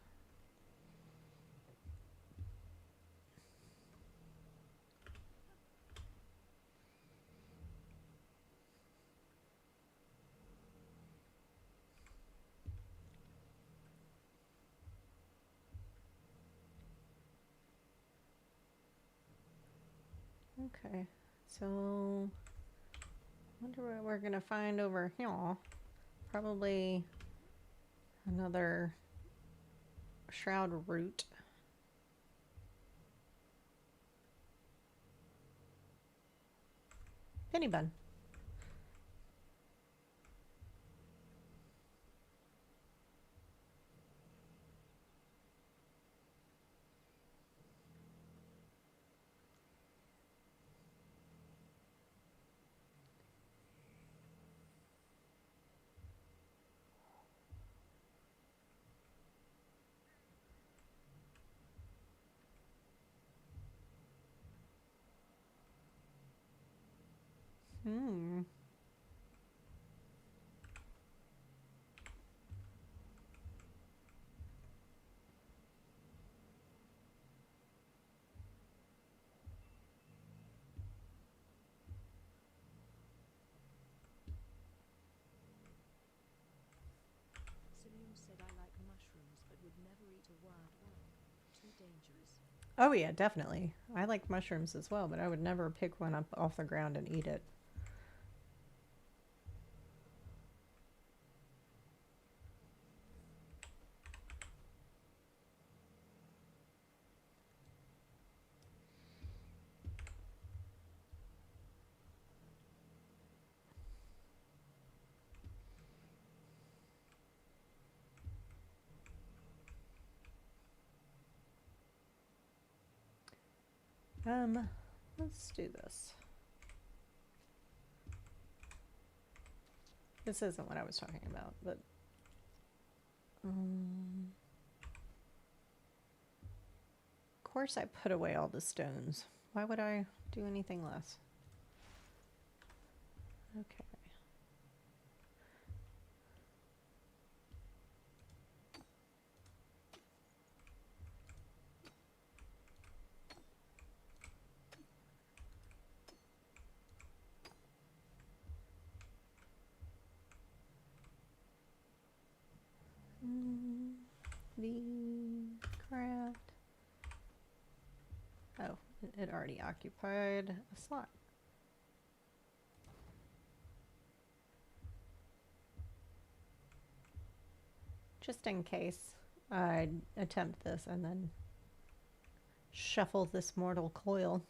Okay, so wonder what we're gonna find over here. Probably another shroud root. Penny bun. Hmm. Saloon said I like mushrooms but would never eat a wild one. Too dangerous. Oh yeah, definitely. I like mushrooms as well, but I would never pick one up off the ground and eat it. Let's do this. This isn't what I was talking about, but of course I put away all the stones. Why would I do anything less? Okay. The craft. Oh, it already occupied a slot. Just in case I attempt this and then shuffle this mortal coil.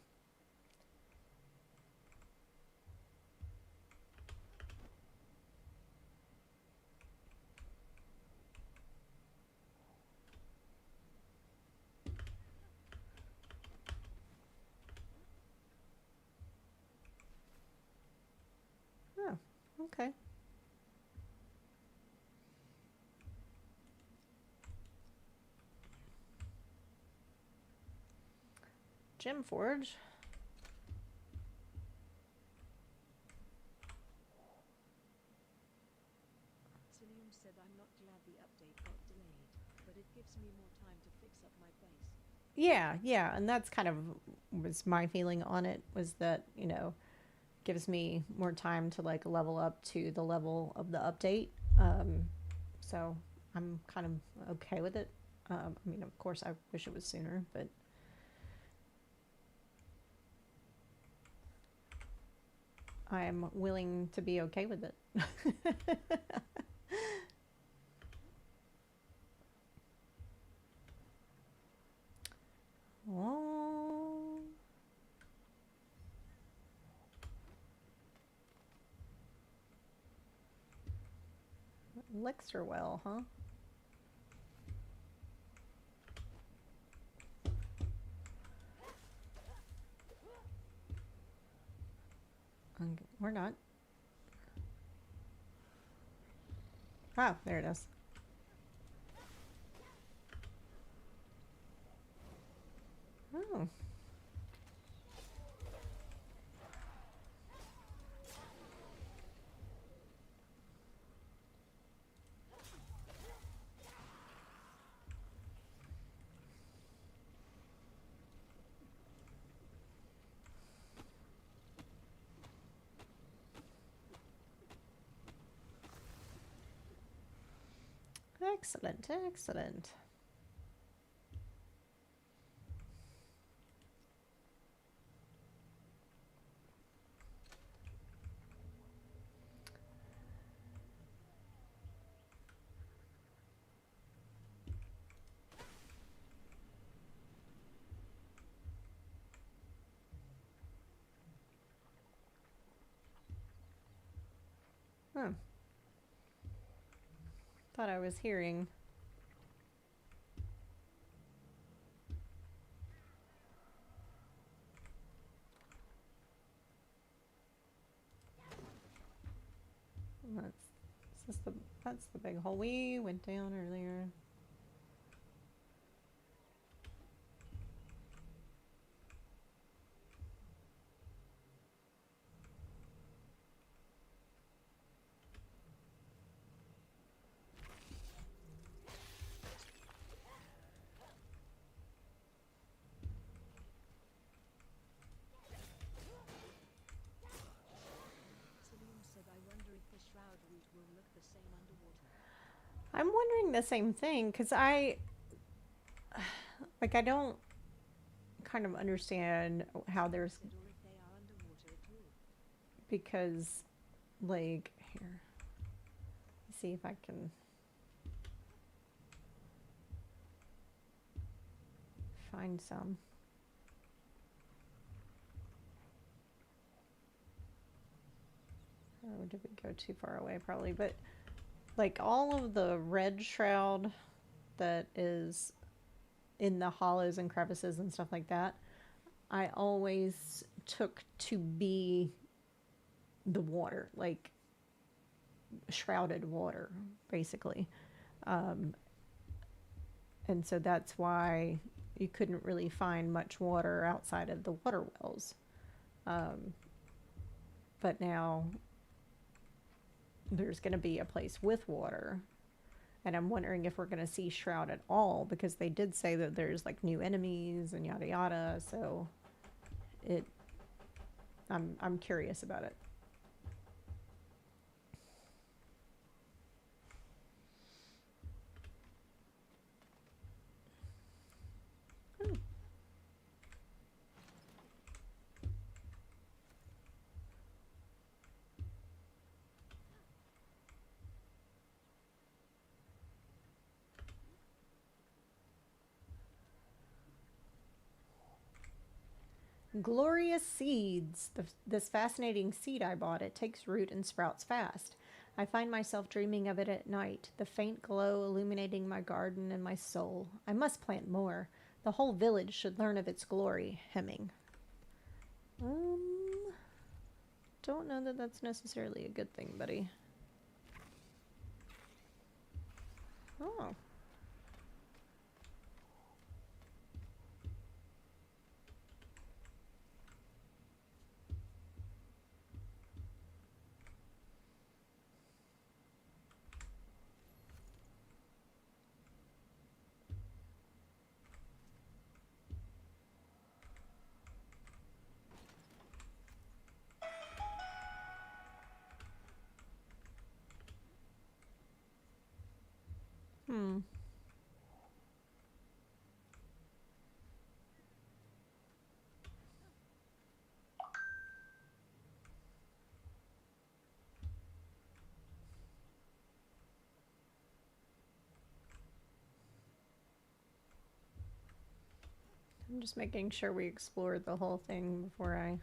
Oh, okay. Gem Forge. Saloon said I'm not glad the update got delayed, but it gives me more time to fix up my base. Yeah, and that's kind of was my feeling on it, was that, you know, gives me more time to like level up to the level of the update. So I'm kind of okay with it. I mean, of course, I wish it was sooner, but I'm willing to be okay with it. Oh. Elixir well, huh? We're not. Oh, there it is. Oh. Excellent, excellent. Huh. Thought I was hearing. That's the big hole we went down earlier. the Shroud route will look the same underwater. I'm wondering the same thing because I don't kind of understand how there's, Or if they are underwater at all. because like here, let's see if I can find some. Or did we go too far away? Probably, but like all of the red shroud that is in the hollows and crevices and stuff like that, I always took to be the water, like shrouded water, basically. Um, and so that's why you couldn't really find much water outside of the water wells. But now there's going to be a place with water. And I'm wondering if we're going to see Shroud at all, because they did say that there's like new enemies and yada yada. So I'm curious about it. Glorious seeds. This fascinating seed I bought. It takes root and sprouts fast. I find myself dreaming of it at night, the faint glow illuminating my garden and my soul. I must plant more. The whole village should learn of its glory. Hemming. Don't know that that's necessarily a good thing, buddy. Oh. Hmm. I'm just making sure we explore the whole thing before I...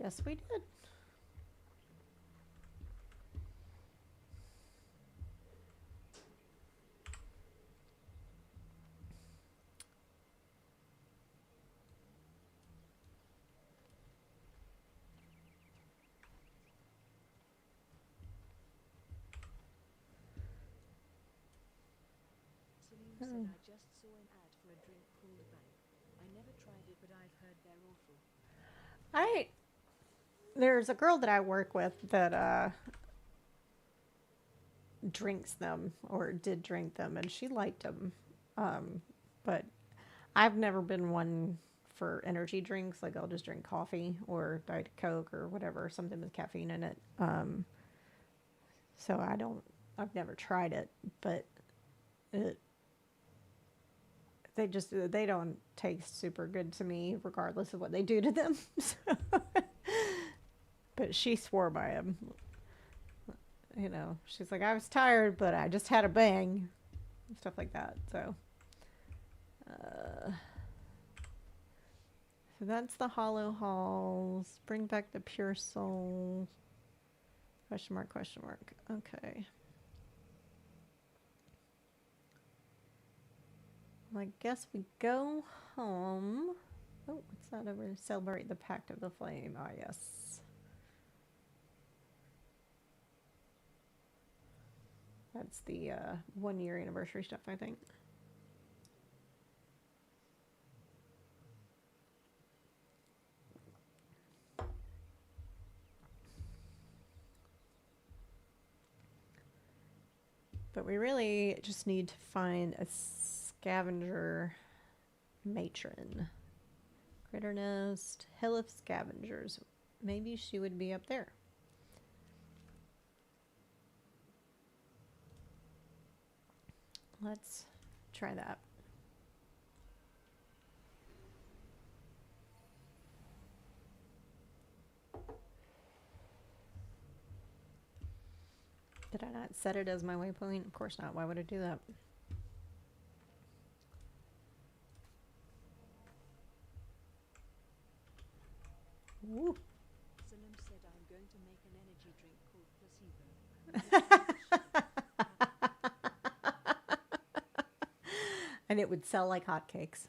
Guess we did. Salim said I just saw an ad for a drink called Bang. I never tried it, but I've heard they're awful. There's a girl that I work with that drinks them, or did drink them, and she liked them. But I've never been one for energy drinks. Like I'll just drink coffee or Diet Coke or whatever, something with caffeine in it. So I've never tried it, but it, they don't taste super good to me, regardless of what they do to them. But she swore by them. You know, she's like, I was tired, but I just had a bang, stuff like that. So that's the Hollow Halls. Bring back the pure soul. Question mark, question mark. Okay. Well, I guess we go home. Oh, what's that over? Celebrate the Pact of the Flame. Ah, yes. That's the 1 year anniversary stuff, I think. But we really just need to find a scavenger matron. Critter Nest, Hill of Scavengers. Maybe she would be up there. Let's try that. Did I not set it as my waypoint? Of course not. Why would I do that? Woo. Salim said I'm going to make an energy drink called placebo. And it would sell like hotcakes.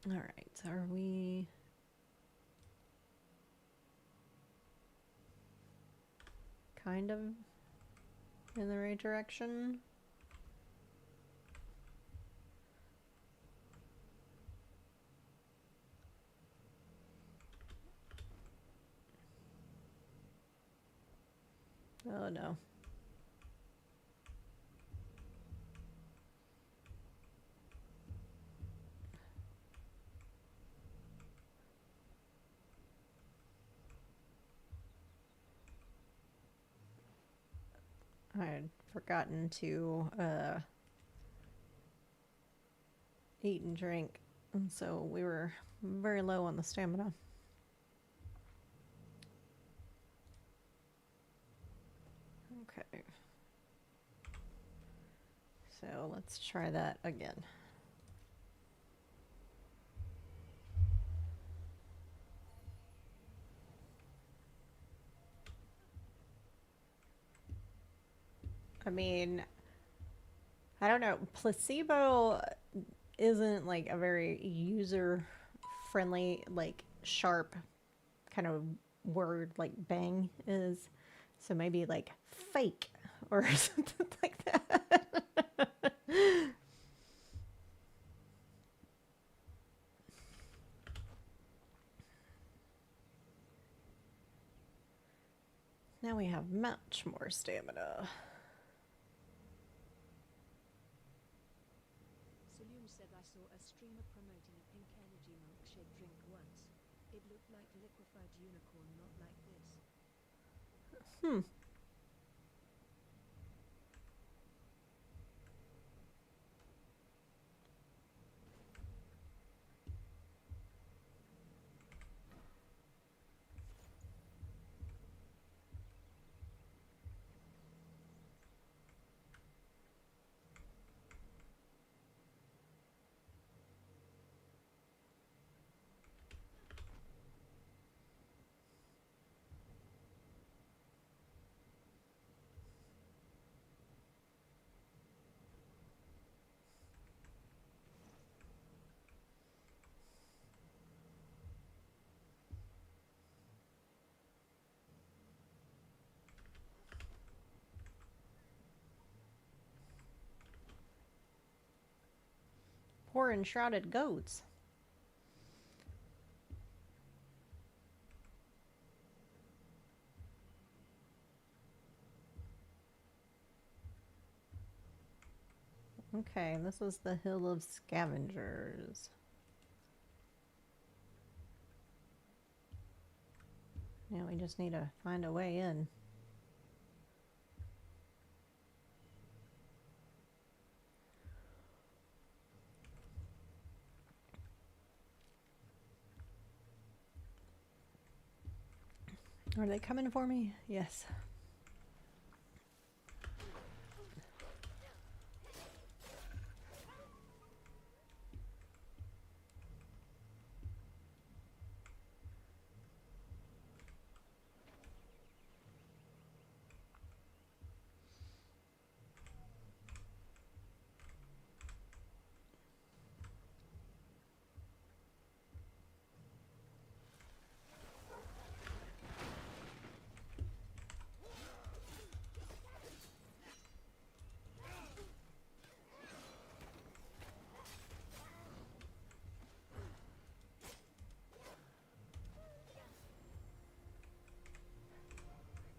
All right, so are we... kind of in the right direction? Oh no. I had forgotten to eat and drink, and so we were very low on the stamina. Okay. So let's try that again. I mean, I don't know. Placebo isn't like a very user-friendly, like sharp kind of word like bang is. So maybe like fake or something like that. Now we have much more stamina. Salim said I saw a streamer promoting a pink energy milkshake drink once. It looked like liquefied unicorn, not like this. Poor enshrouded goats. Okay, this is the Hill of Scavengers. Now we just need to find a way in. Are they coming for me? Yes.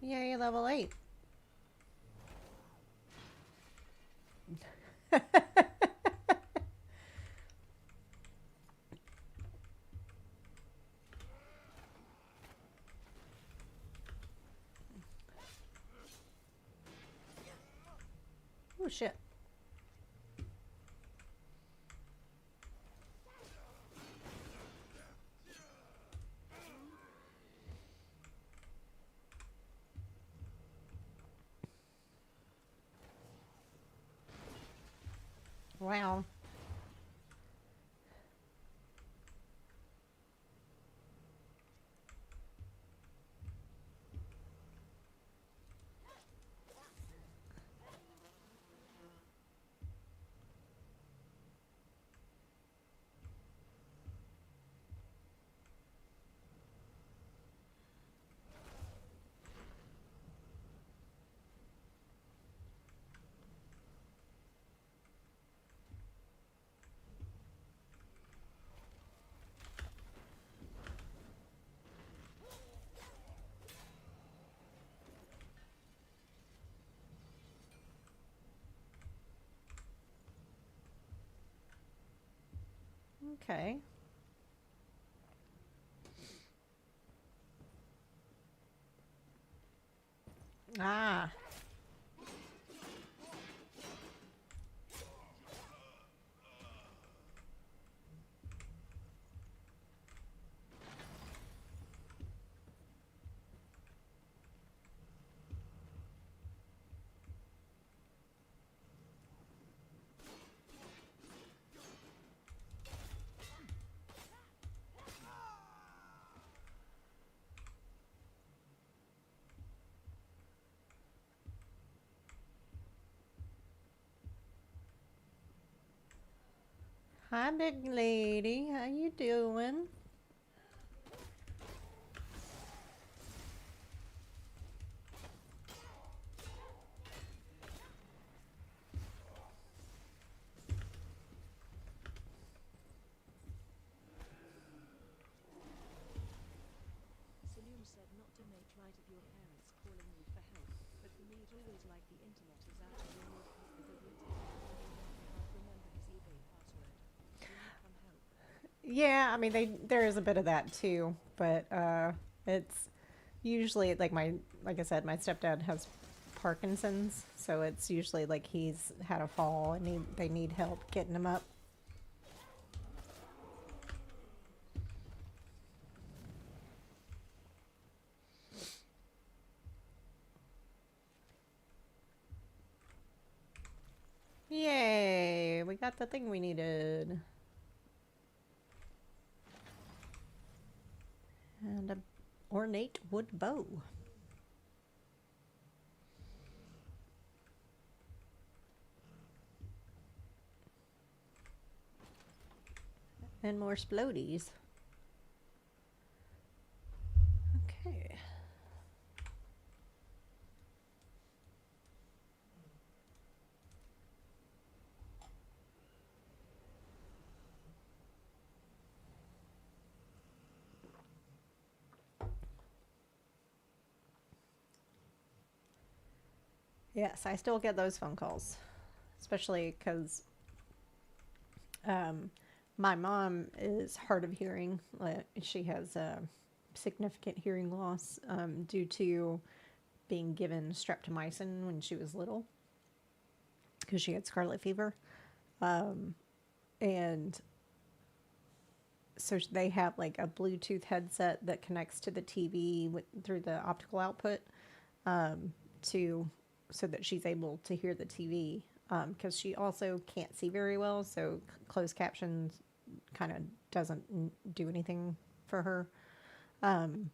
Yay, level 8. Oh, shit. Wow. Okay. Ah. Hi, big lady. How you doing? Saloon said not to make light of your parents calling you for help, but for me it always like the internet is out of your notebook with a retake and can't remember his eBay password. Can you come help? Yeah, I mean there is a bit of that too, but it's usually like I said, my stepdad has Parkinson's, so it's usually like he's had a fall and they need help getting him up. Yay, we got the thing we needed. And a ornate wood bow. And more splodies. Okay. Yes, I still get those phone calls, especially because my mom is hard of hearing. She has significant hearing loss due to being given streptomycin when she was little because she had scarlet fever. And so they have like a Bluetooth headset that connects to the TV through the optical output to so that she's able to hear the TV because she also can't see very well, so closed captions kind of doesn't do anything for her. And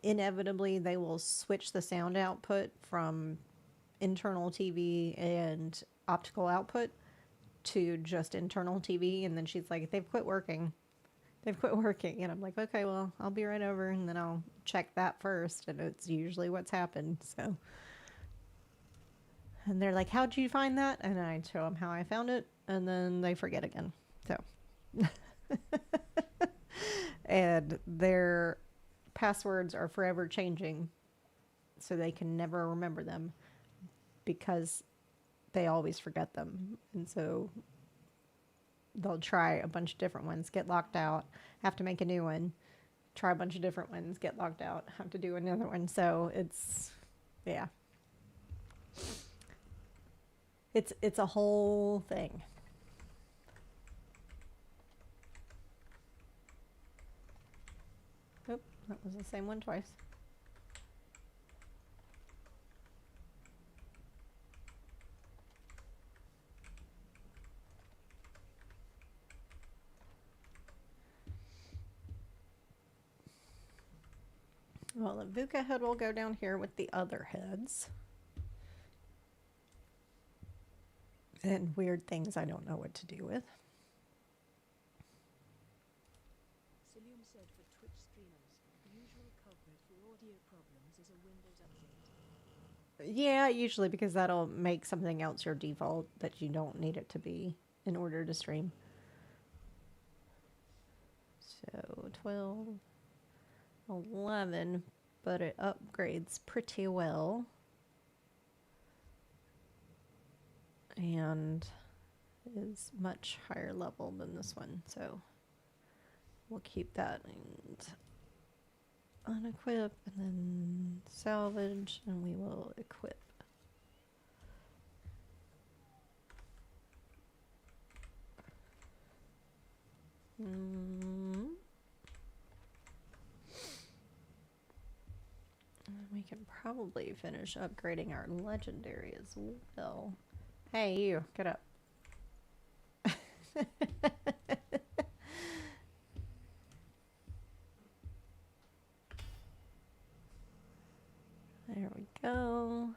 inevitably, they will switch the sound output from internal TV and optical output to just internal TV. And then she's like, they've quit working. They've quit working. And I'm like, okay, well, I'll be right over. And then I'll check that first. And it's usually what's happened. So, and they're like, how'd you find that? And I show them how I found it. And then they forget again. So, and their passwords are forever changing so they can never remember them because they always forget them. And so they'll try a bunch of different ones, get locked out, have to make a new one, try a bunch of different ones, get locked out, have to do another one. So yeah. It's a whole thing. Oop, that was the same one twice. Well, the Vuka head will go down here with the other heads. And weird things I don't know what to do with. Saloon said for Twitch streamers, the usual culprit for audio problems is a Windows update. Yeah, usually because that'll make something else your default that you don't need it to be in order to stream. So 12, 11, but it upgrades pretty well. And is much higher level than this one, so we'll keep that and unequip and then salvage, and we will equip. We can probably finish upgrading our legendary as well. Hey, you, get up. There we go.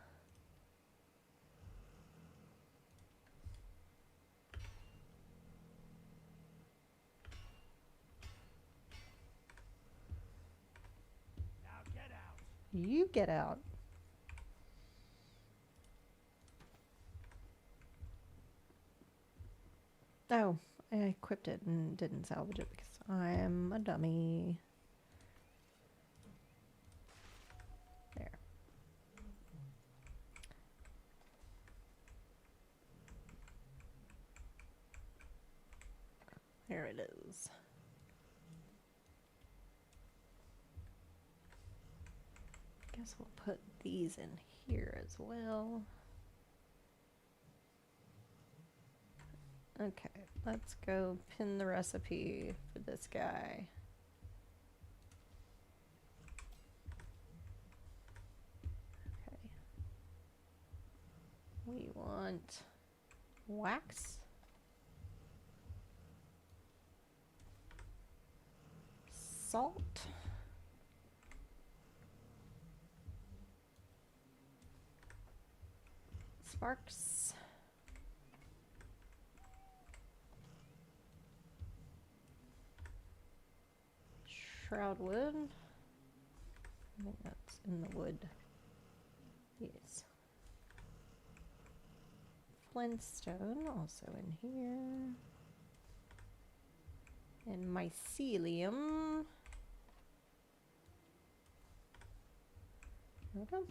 Now get out. You get out. Oh, I equipped it and didn't salvage it because I am a dummy. There. There it is. Guess we'll put these in here as well. Okay, let's go pin the recipe for this guy. Okay. We want wax, salt, sparks, shroud wood. I think that's in the wood. Yes. Flintstone also in here. And mycelium. There we go.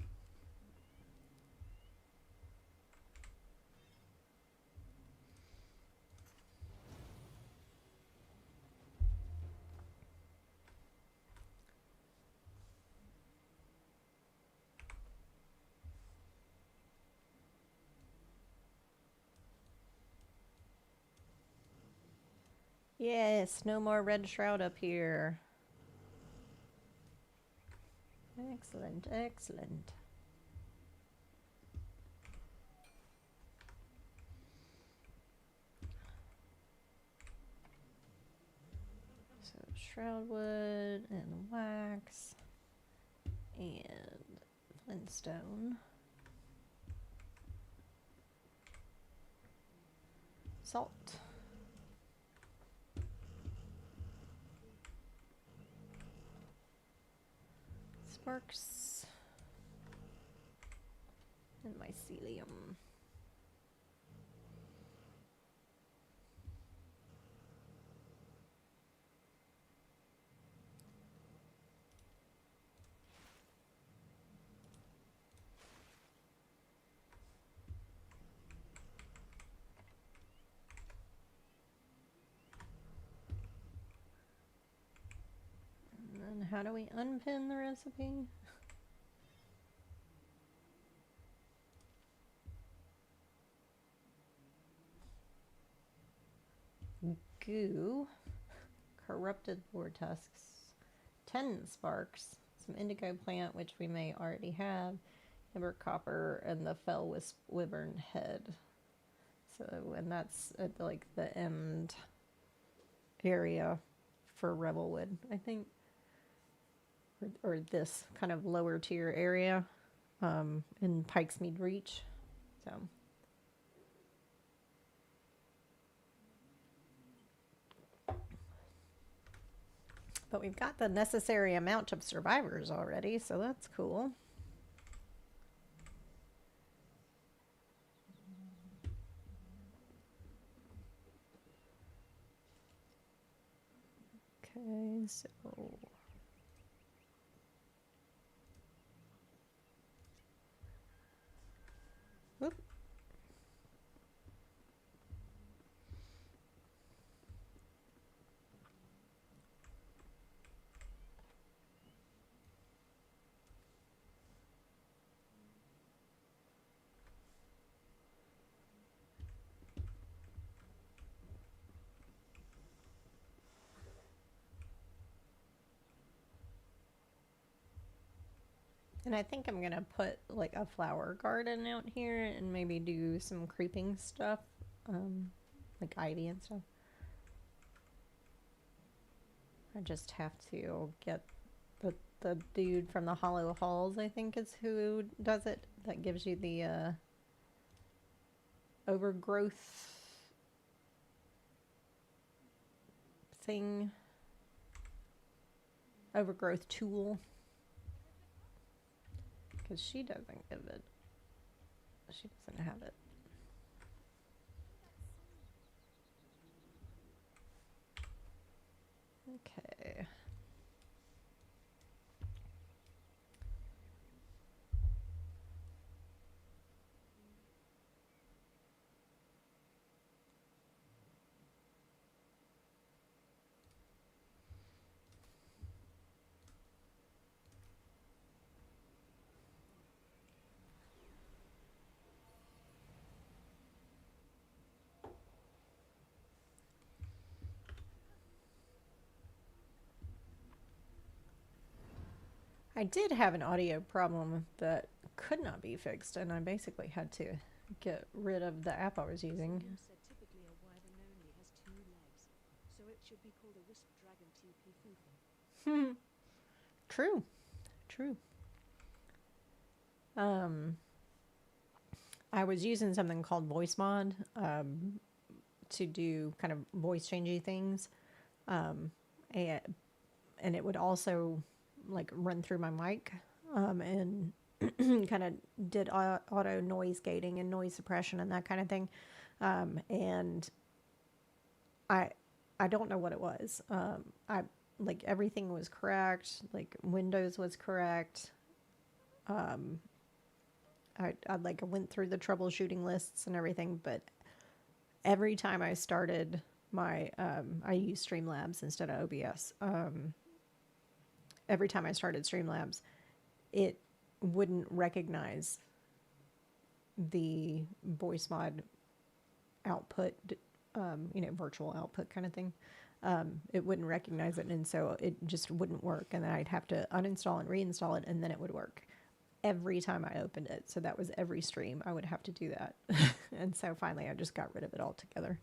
Yes, no more red shroud up here. Excellent, excellent. So shroud wood and wax and flintstone. Salt. Sparks. And mycelium. how do we unpin the recipe? Goo, corrupted boar tusks, 10 sparks, some indigo plant, which we may already have, amber copper, and the fell wyvern head. So, and that's at like the end area for Revelwood, I think, or this kind of lower tier area in Pikesmead Reach. So. But we've got the necessary amount of survivors already, so that's cool. Okay, so... Whoop. And I think I'm gonna put like a flower garden out here and maybe do some creeping stuff, like ivy and stuff. I just have to get the dude from the Hollow Halls, I think is who does it. That gives you the overgrowth thing. Overgrowth tool. Because she doesn't give it. She doesn't have it. Okay. I did have an audio problem that could not be fixed, and I basically had to get rid of the app I was using. Someone said typically a wyvern only has 2 legs, so it should be called a wisp dragon TP foofing. True. True. I was using something called Voice Mod to do kind of voice changey things, and it would also like run through my mic and kind of did auto noise gating and noise suppression and that kind of thing, and I don't know what it was. I like everything was correct, like Windows was correct. I like went through the troubleshooting lists and everything, but every time I started my I use Streamlabs instead of OBS. Every time I started Streamlabs, it wouldn't recognize the voice mod output, virtual output kind of thing. It wouldn't recognize it, and so it just wouldn't work, and then I'd have to uninstall and reinstall it, and then it would work every time I opened it. So that was every stream I would have to do that. And so finally I just got rid of it altogether.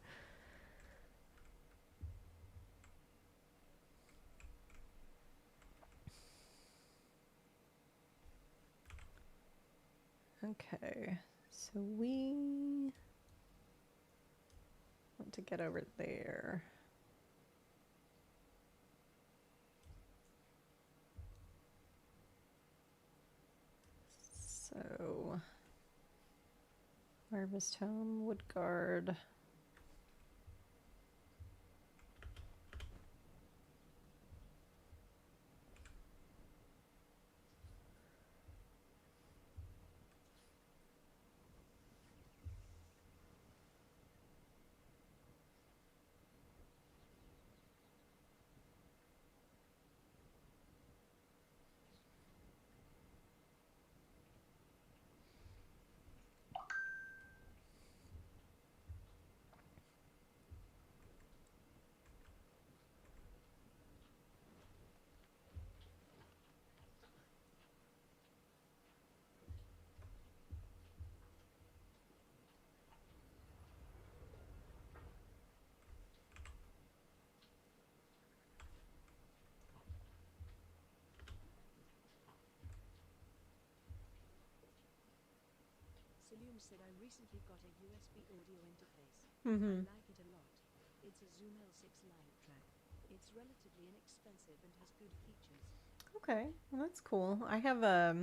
Okay, so we want to get over there. So, Harvest Home, Woodguard. Saloon said I recently got a USB audio interface. Mm-hmm. I like it a lot. It's a Zoom L6 live track. It's relatively inexpensive and has good features. Okay, well, that's cool. I have I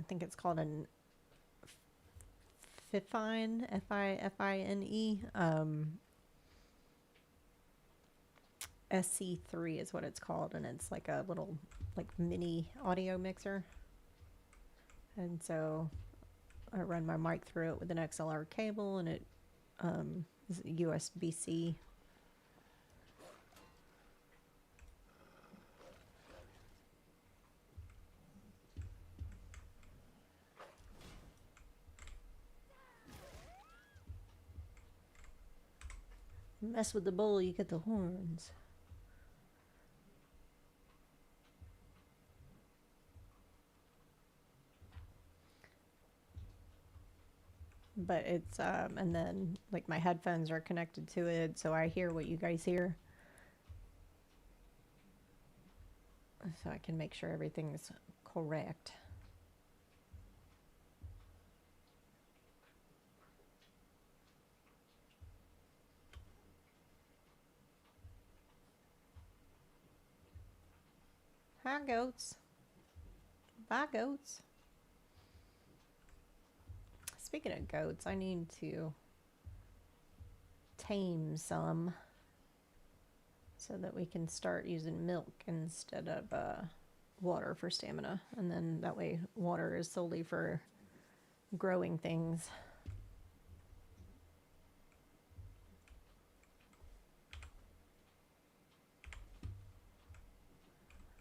think it's called an Fifine, Fine, SC3 is what it's called, and it's like a little like mini audio mixer. And so I run my mic through it with an XLR cable, and it is USB-C. Mess with the bull, you get the horns. But it's and then like my headphones are connected to it, so I hear what you guys hear, so I can make sure everything's correct. Hi, goats. Bye, goats. Speaking of goats, I need to tame some so that we can start using milk instead of water for stamina. And then that way water is solely for growing things.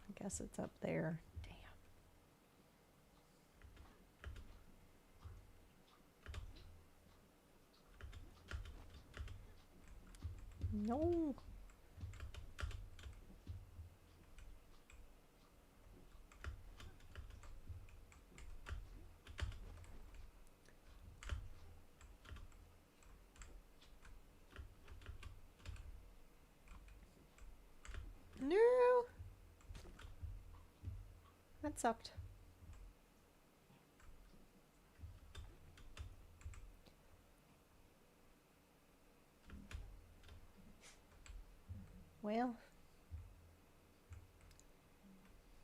I guess it's up there. Damn. No. No. That sucked. Well.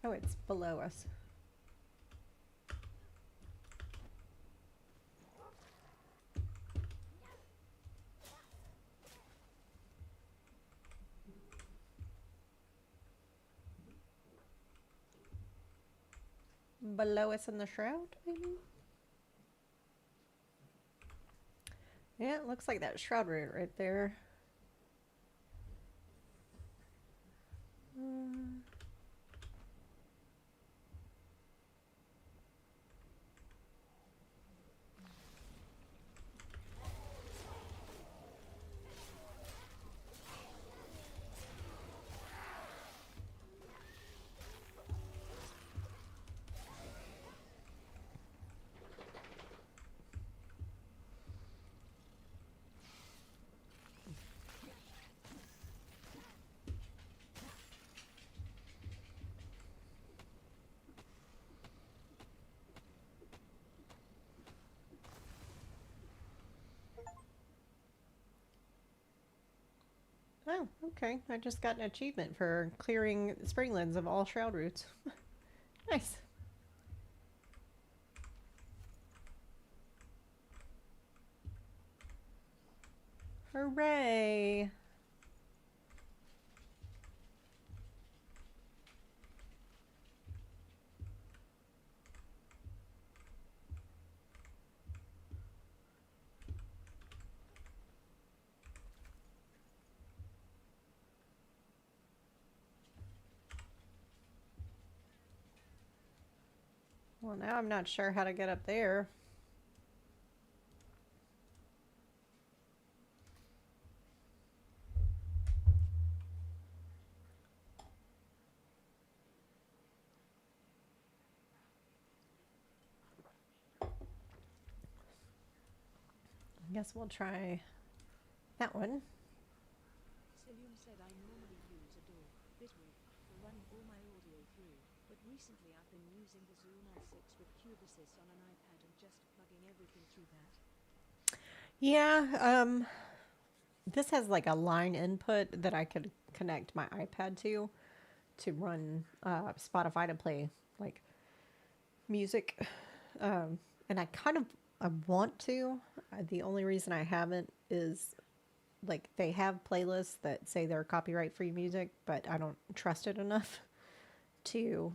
Oh, it's below us. Below us in the shroud, maybe? Yeah, it looks like that shroud right there. Oh, okay. I just got an achievement for clearing Springlands of all shroud roots. Nice. Hooray! Well, now I'm not sure how to get up there. I guess we'll try that one. Saloon said I normally use a door, Bitwig, for running all my audio through, but Recently I've been using the Zoom L6 with Cubasys on an iPad and just plugging everything through that. Yeah, this has like a line input that I could connect my iPad to run Spotify to play like music. And I want to. The only reason I haven't is like they have playlists that say they're copyright free music, but I don't trust it enough to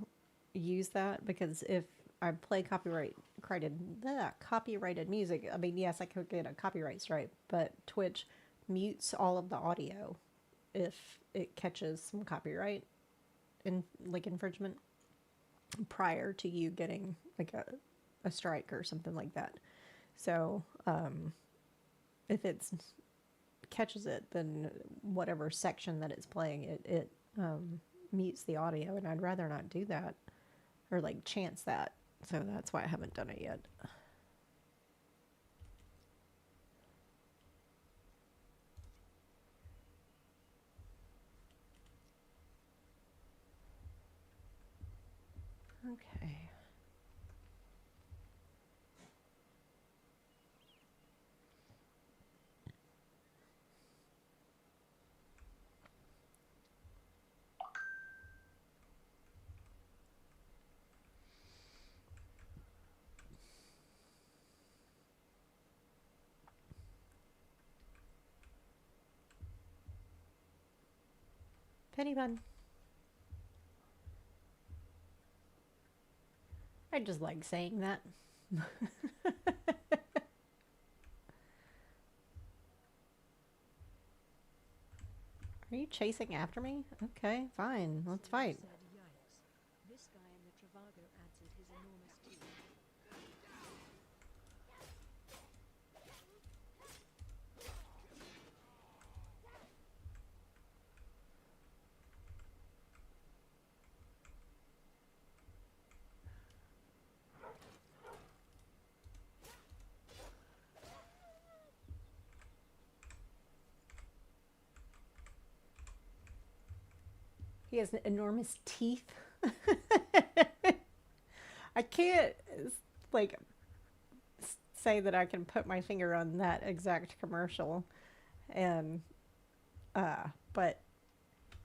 use that, because if I play copyrighted music, I mean, yes, I could get a copyright strike, but Twitch mutes all of the audio if it catches some copyright infringement prior to you getting like a strike or something like that. So if it catches it, then whatever section that it's playing, it mutes the audio, and I'd rather not do that or like chance that. So that's why I haven't done it yet. Okay. Penny bun. I just like saying that. Are you chasing after me? Okay, fine. Let's fight. Said, yikes. This guy in the Travago adds it his enormous teeth. He has enormous teeth. I can't like say that I can put my finger on that exact commercial, and but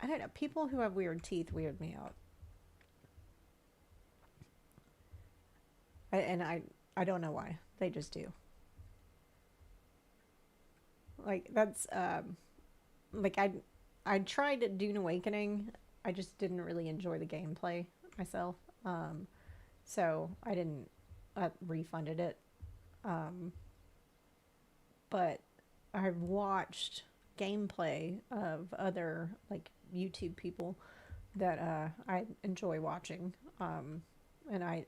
I don't know. People who have weird teeth weird me out. I don't know why. They just do. Like that's like I tried Dune Awakening. I just didn't really enjoy the gameplay myself. So I didn't refunded it. But I've watched gameplay of other like YouTube people that I enjoy watching. And I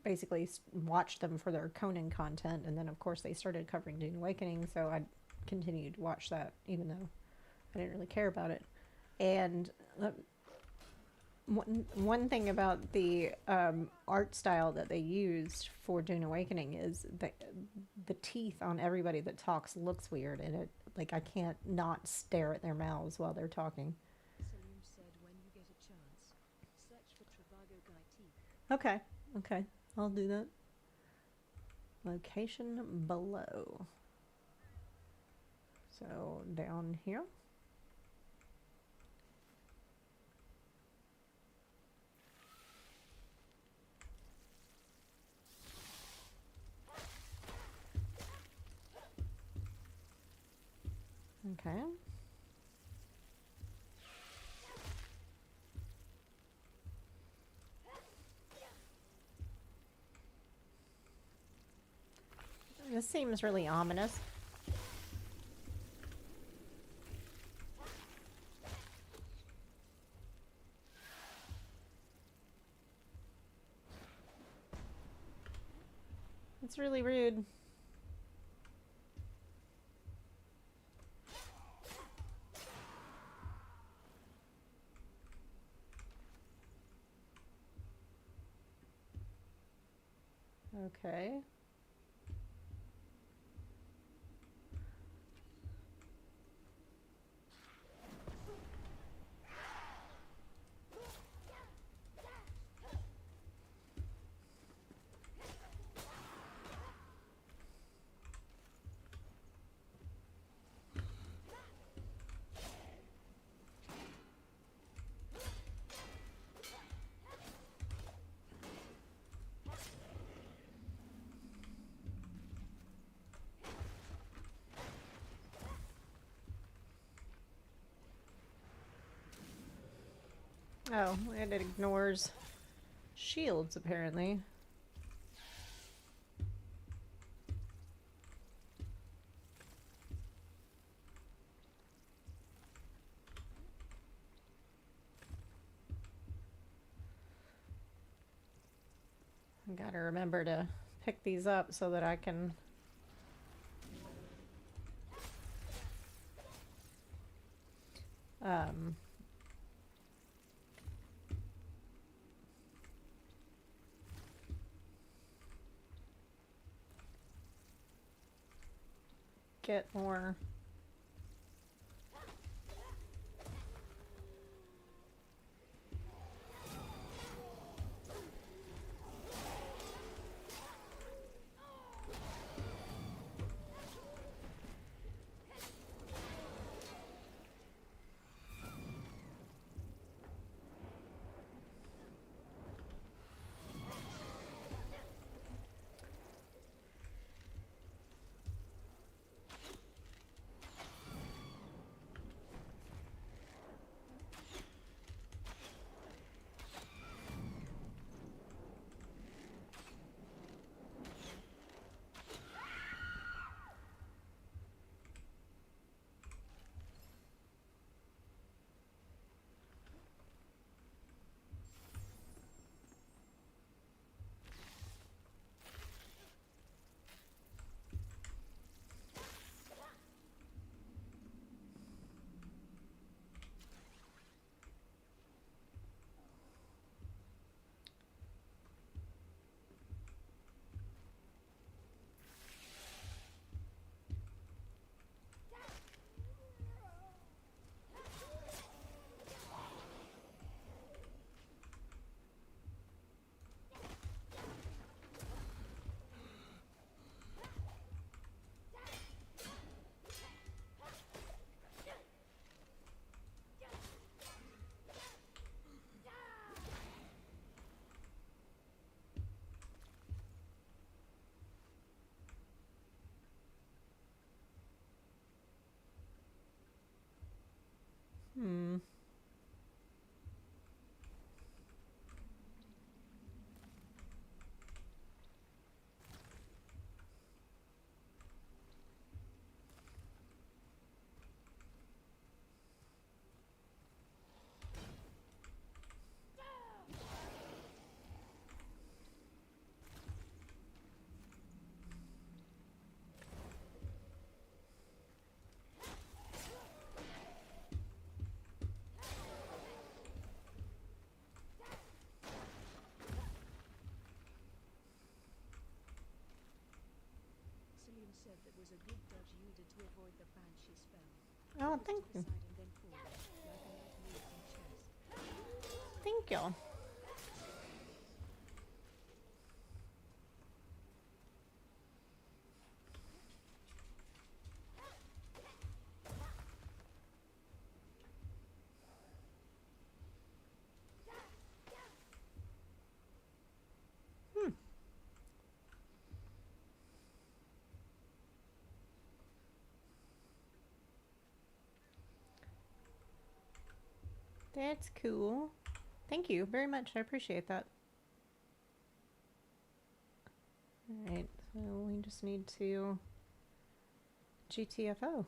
basically watched them for their Conan content, and then of course they started covering Dune Awakening, so I continued to watch that even though I didn't really care about it. And one thing about the art style that they used for Dune Awakening is that the teeth on everybody that talks looks weird, and it like I can't not stare at their mouths while they're talking. Saloon said, when you get a chance, search for Travago guy teeth. Okay, okay, I'll do that. Location below. So down here. Okay. This seems really ominous. It's really rude. Okay. Oh, and it ignores shields, apparently. I gotta remember to pick these up so that I can get more. Hmm. Selim said that was a good dodge you did to avoid the banshee spell. Oh, It was thank to you. the side and then forward, like a knight moves in chess. Thank you. Hmm. That's cool. Thank you very much. I appreciate that. Alright, so we just need to GTFO.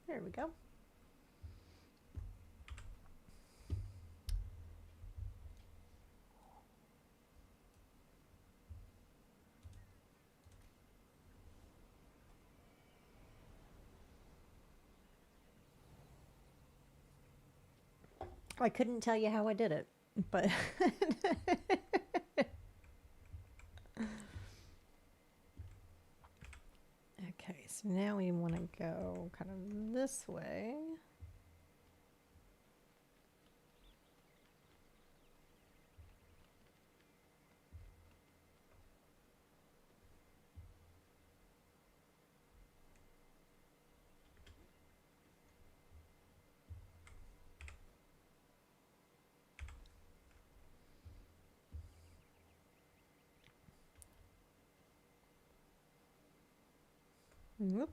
There we go. I couldn't tell you how I did it, but okay, so now we want to go kind of this way. Whoop.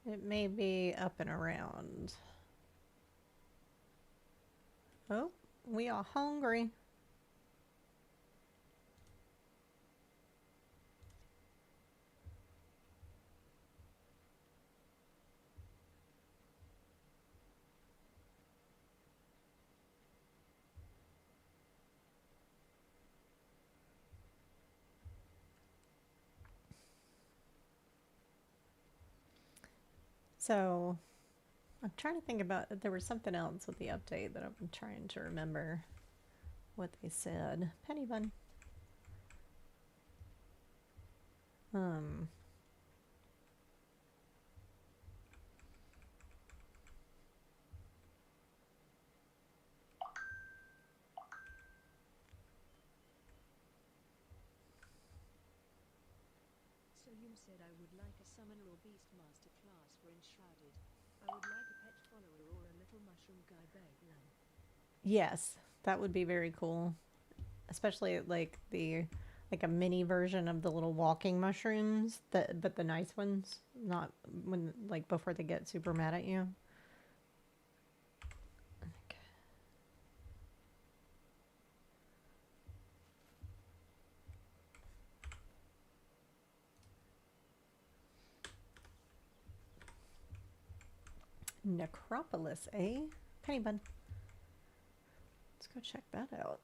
It may be up and around. Oh, we are hungry. So, I'm trying to think about, there was something else with the update that I'm trying to remember what they said. Penny bun. Salim said I would like a summoner or beastmaster class for Enshrouded. I would like a pet follower or a little mushroom guy beglan. Yes, that would be very cool. Especially like a mini version of the little walking mushrooms, but the nice ones, not when like before they get super mad at you. Necropolis, eh? Penny bun. Let's go check that out.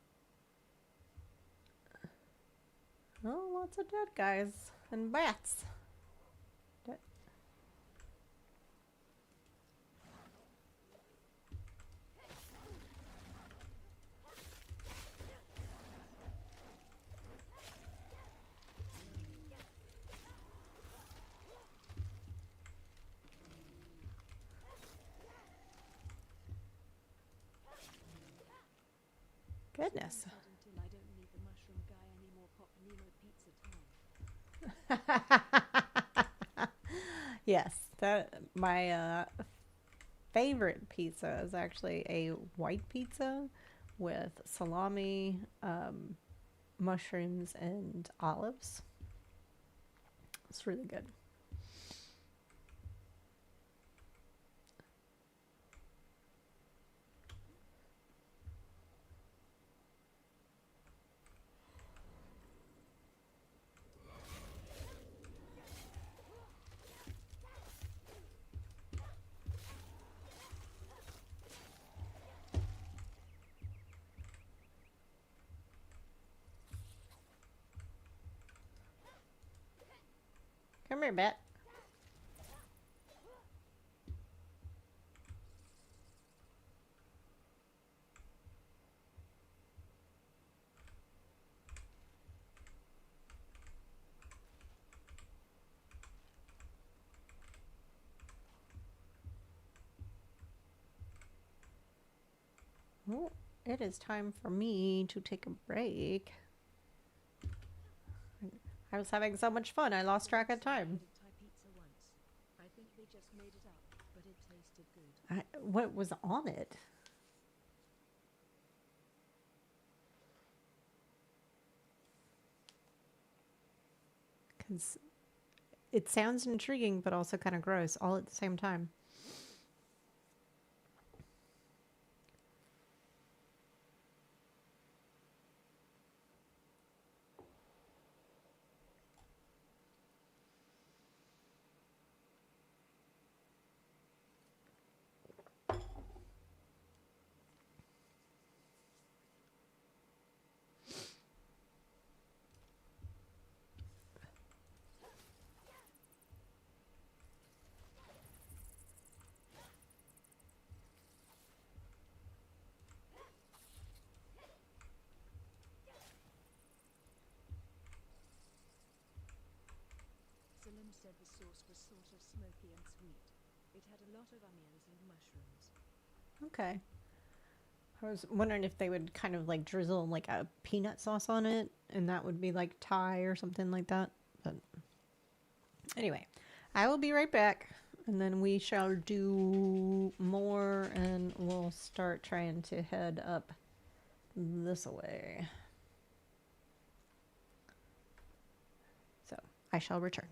Oh, lots of dead guys and bats. Dead. Goodness. Said until I don't need the mushroom guy anymore, pop Nemo pizza time. Yes, that my favorite pizza is actually a white pizza with salami, mushrooms, and olives. It's really good. Come here, bat. Oh, it is time for me to take a break. I was having so much fun, I lost track of time. Thai pizza once. I think they just made it up, but it tasted good. What was on it? Because it sounds intriguing, but also kind of gross all at the same time. Salim said the sauce was sort of smoky and sweet. It had a lot of onions and mushrooms. Okay. I was wondering if they would kind of like drizzle like a peanut sauce on it, and that would be like Thai or something like that. But anyway, I will be right back. And then we shall do more, and we'll start trying to head up this way. So I shall return.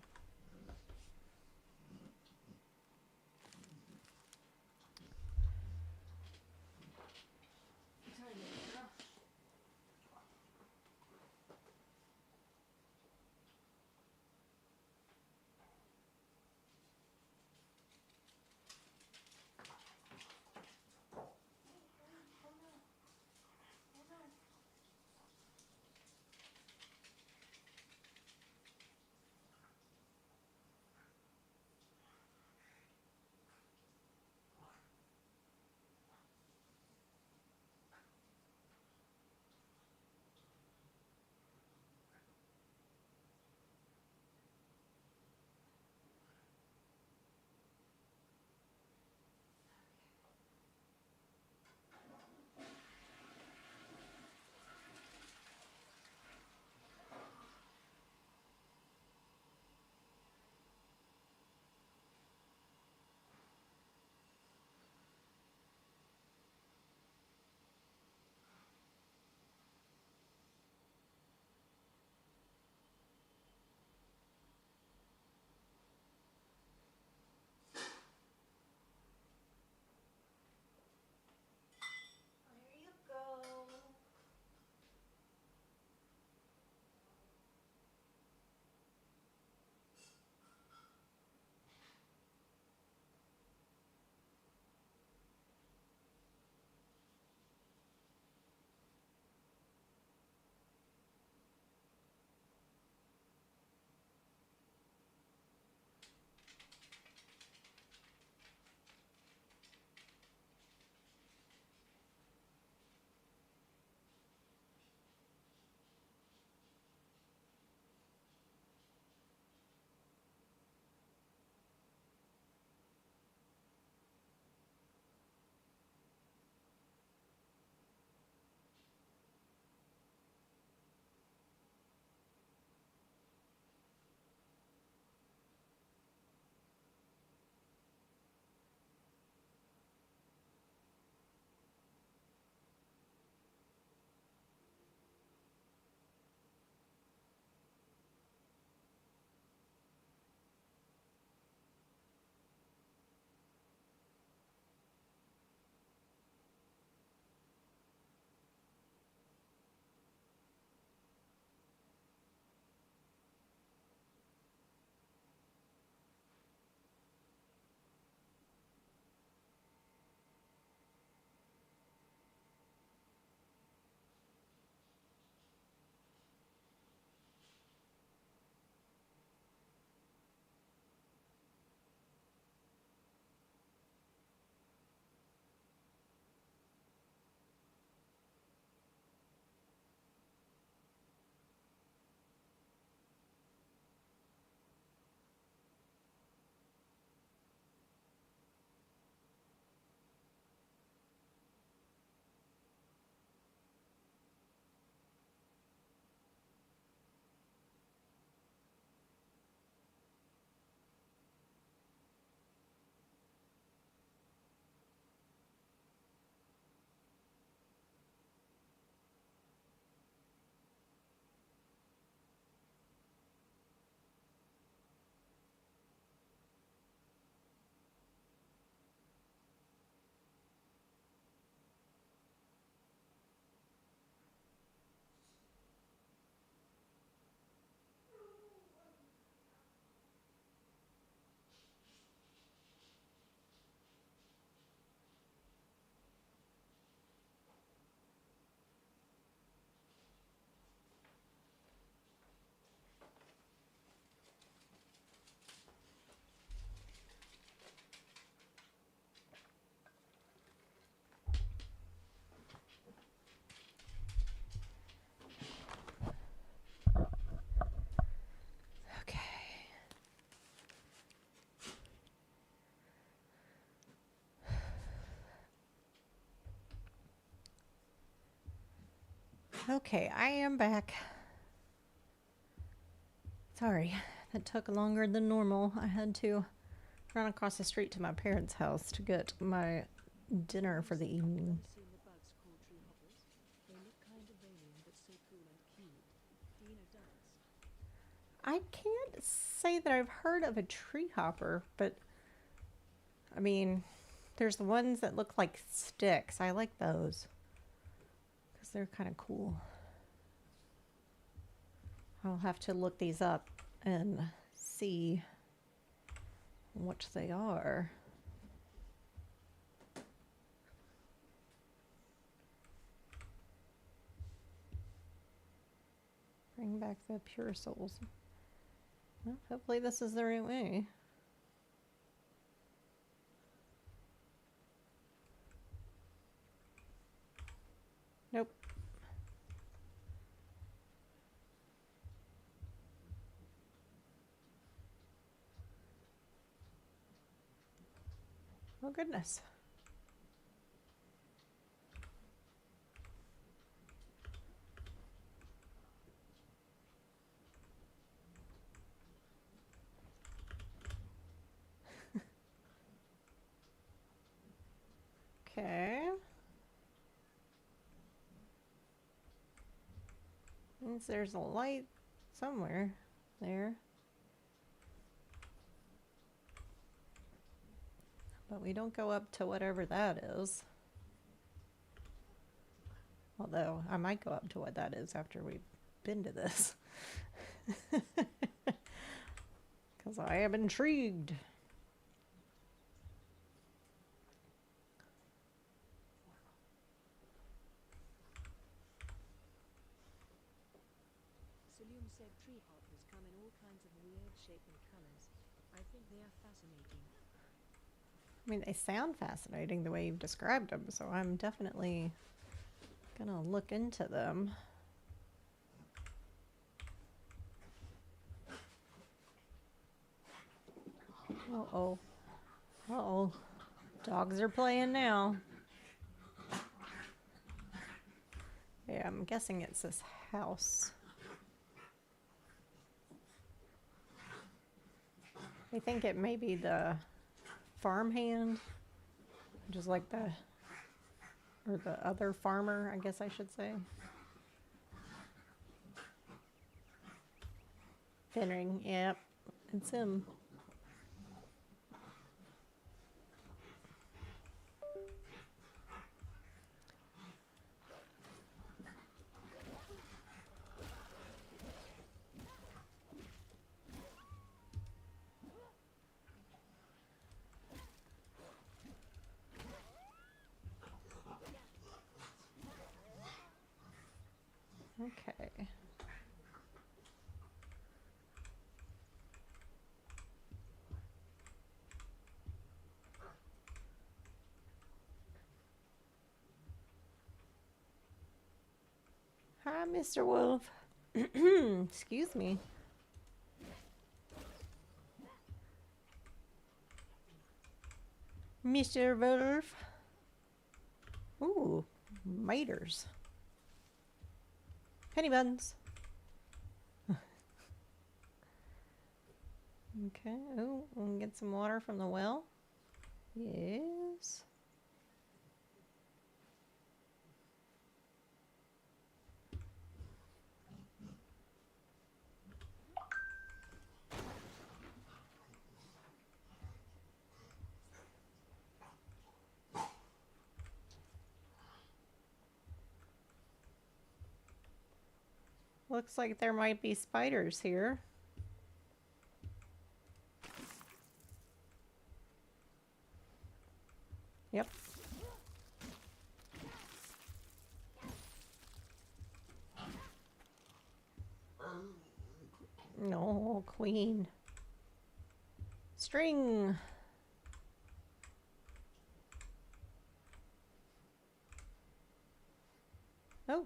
There you go. Okay. Okay, I am back. Sorry, that took longer than normal. I had to run across the street to my parents' house to get my dinner for the evening. Seen the bugs called tree hoppers? They look kind of alien, but so cool and cute. Dina does. I can't say that I've heard of a tree hopper, but I mean, there's the ones that look like sticks. I like those because they're kind of cool. I'll have to look these up and see what they are. Bring back the pure souls. Well, hopefully this is the right way. Nope. Oh goodness. Okay. Means there's a light somewhere there. But we don't go up to whatever that is. Although, I might go up to what that is after we've been to this. Because I am intrigued. Saloon said tree hoppers come in all kinds of weird shapes and colors. I think they are fascinating. I mean, they sound fascinating the way you've described them, so I'm definitely gonna look into them. Uh-oh. Uh-oh. Dogs are playing now. Yeah, I'm guessing it's this house. I think it may be the farmhand, just like the, or the other farmer, I guess I should say. Fenring, yep, it's him. Okay. Hi, Mr. Wolf. Excuse me. Mr. Wolf. Ooh, miters. Penny buns. Okay. Oh, we'll get some water from the well. Yes. Looks like there might be spiders here. Yep. No, queen. String. Oh.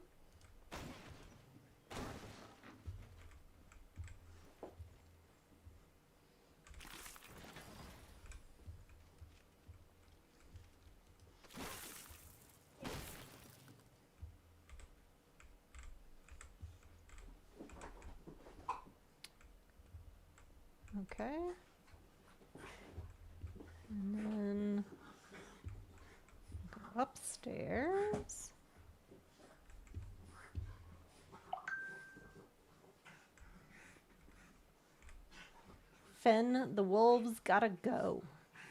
Okay. And then go upstairs. Finn, the wolves gotta go.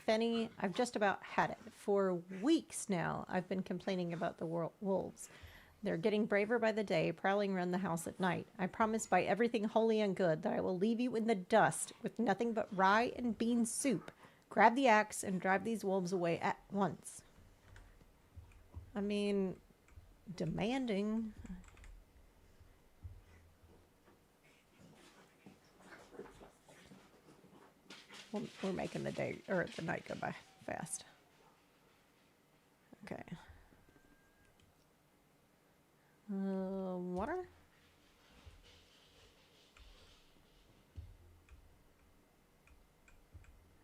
Fenny, I've just about had it. For weeks now, I've been complaining about the wolves. They're getting braver by the day, prowling around the house at night. I promise by everything holy and good that I will leave you in the dust with nothing but rye and bean soup. Grab the axe and drive these wolves away at once. I mean, demanding. We're making the day or the night go by fast. Okay. Water?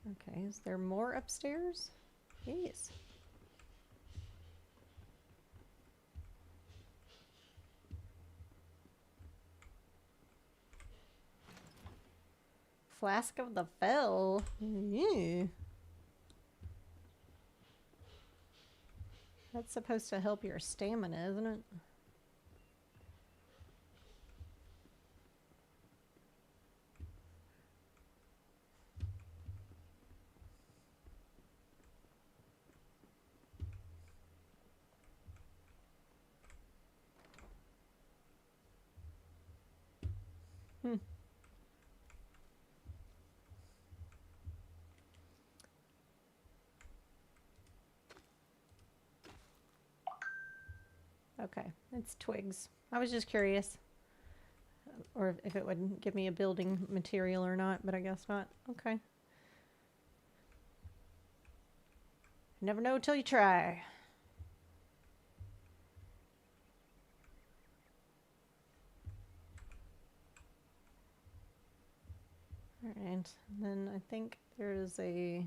Okay, is there more upstairs? Yes. Flask of the Fell. Yeah. That's supposed to help your stamina, isn't it? Hmm. Okay, it's twigs. I was just curious. Or if it would give me a building material or not, but I guess not. Okay. You never know till you try. Alright, then I think there's a...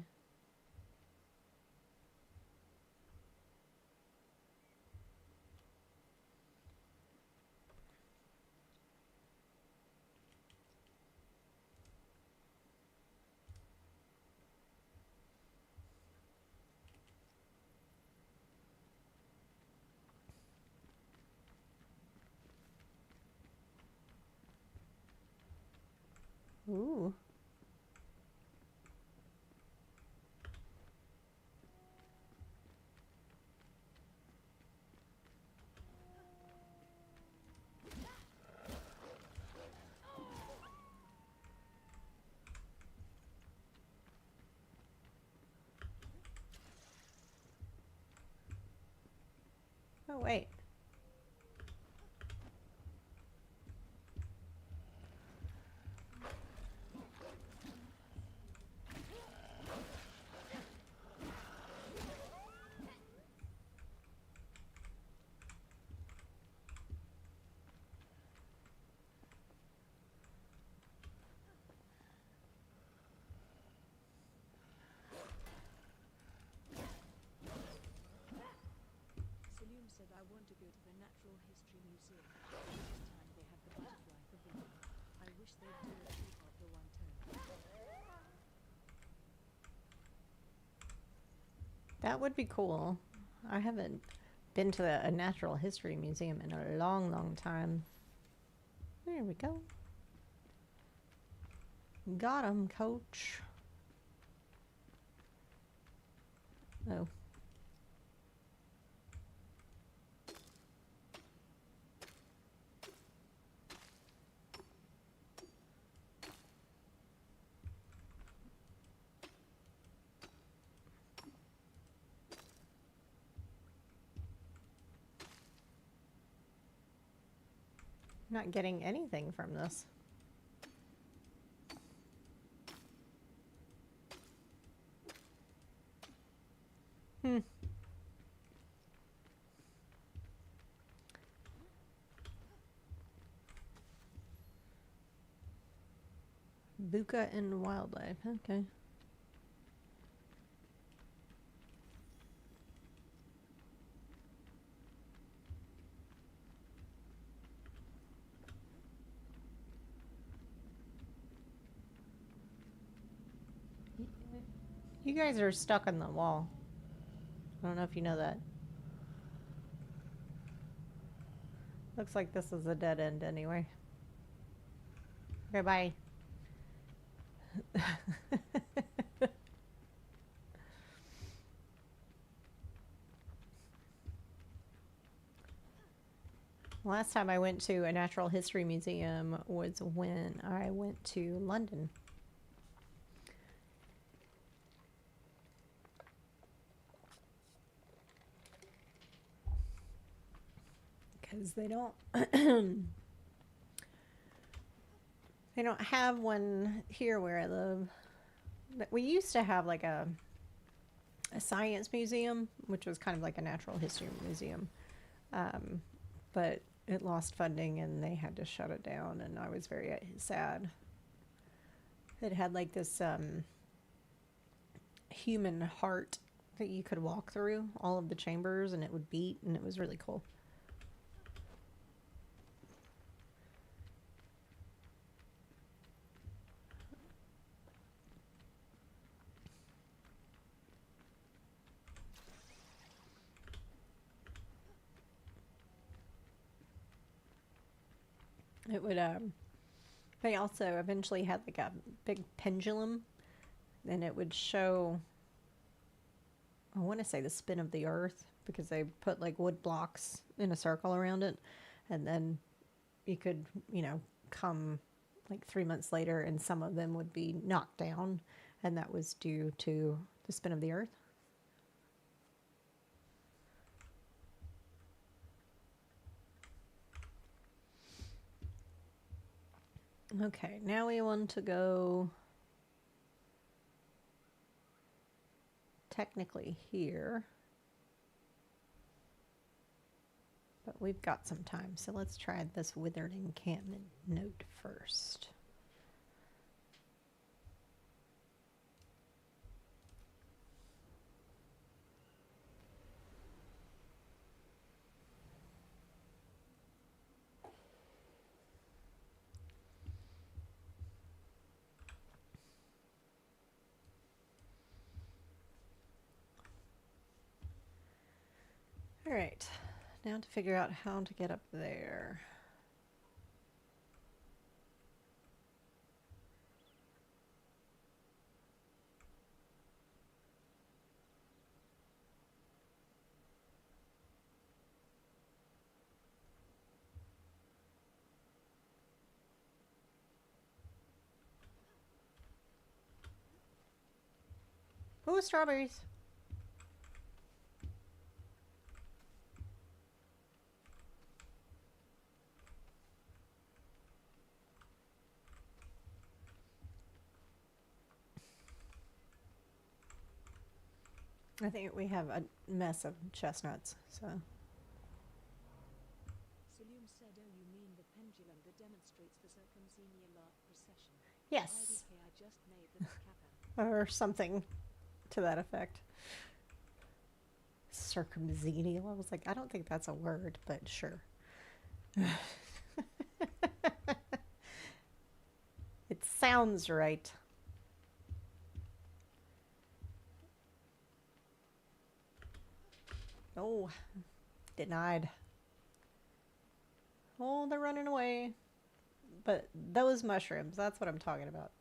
Ooh. Oh, wait. Saloon said I want to go to the Natural History Museum. This time they have the butterfly pavilion. I wish they'd do a tour of the one turn. That would be cool. I haven't been to a natural history museum in a long, long time. There we go. Got him, coach. Oh. Not getting anything from this. Hmm. Buka and wildlife. Okay. You guys are stuck on the wall. I don't know if you know that. Looks like this is a dead end anyway. Okay, bye. Last time I went to a natural history museum was when I went to London. Because they don't they don't have one here where I live. But we used to have like a science museum, which was kind of like a natural history museum. But it lost funding and they had to shut it down, and I was very sad. It had like this human heart that you could walk through all of the chambers and it would beat, and it was really cool. It would they also eventually had like a big pendulum, and it would show, I want to say, the spin of the earth, because they put like wood blocks in a circle around it, and then you could, come like 3 months later and some of them would be knocked down, and that was due to the spin of the earth. Okay, now we want to go technically here, but we've got some time, so let's try this withered encampment note first. All right, now to figure out how to get up there. Ooh, strawberries. I think we have a mess of chestnuts, so. Saloom said, oh, you mean the pendulum that demonstrates the circumzennial precession? Yes. IDK, I just made the kappa. Or something to that effect. Circumzennial. I was like, I don't think that's a word, but sure. It sounds right. Oh, denied. Oh, they're running away. But those mushrooms, that's what I'm talking about.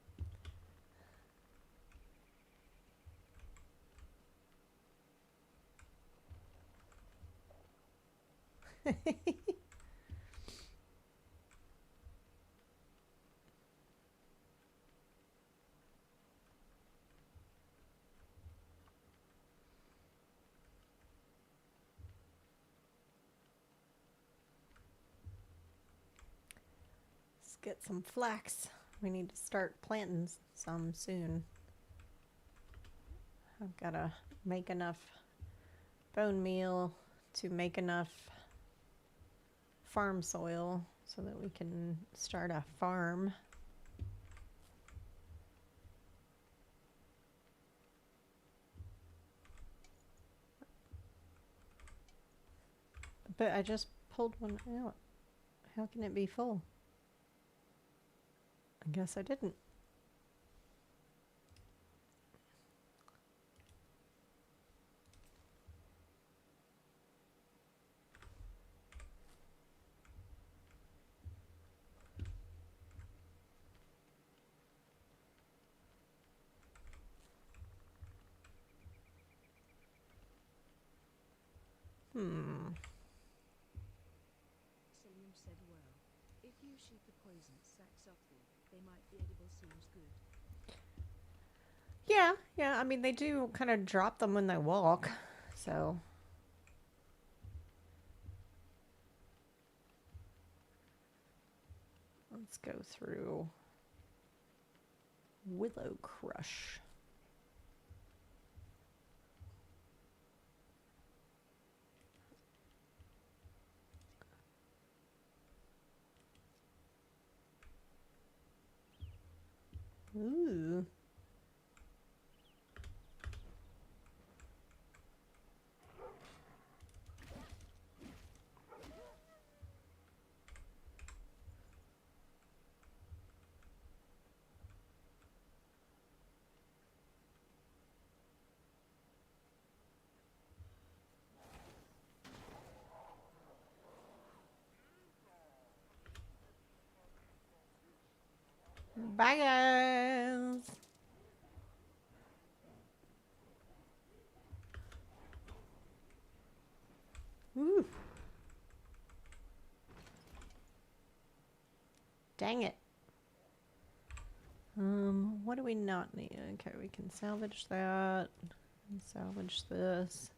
Let's get some flax. We need to start planting some soon. I've got to make enough bone meal to make enough farm soil so that we can start a farm. But I just pulled one out. How can it be full? I guess I didn't. Selim said, well, if you shoot the poison sacks off them, they might be edible. Seems good. Yeah, yeah. I mean, they do kind of drop them when they walk, so. Let's go through Willow Crush. Ooh. Bye, guys. Ooh. Dang it. What do we not need? Okay, we can salvage that. Salvage this.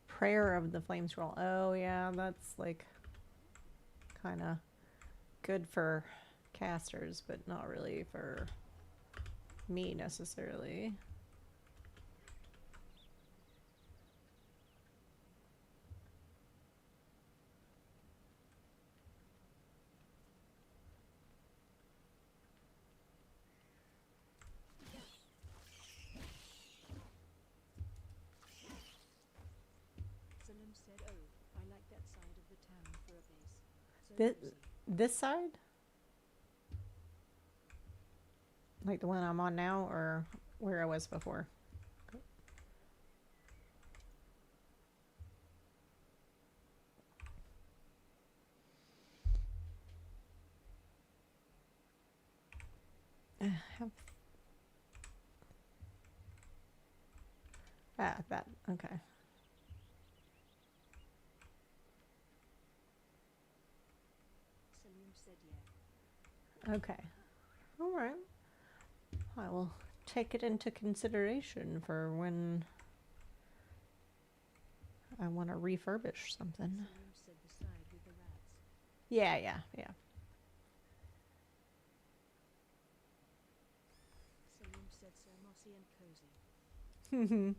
Prayer of the Flame Scroll. Oh, yeah, that's like kind of good for casters, but not really for me necessarily. Selim said, oh, I like that side of the town for a base. So This, cozy. this side? Like the one I'm on now, or where I was before? That. Okay. Selim said, yeah. Okay. All right. I will take it into consideration for when I want to refurbish something. Selim said the side with the rats. Yeah, yeah, yeah. Selim said so mossy and cozy.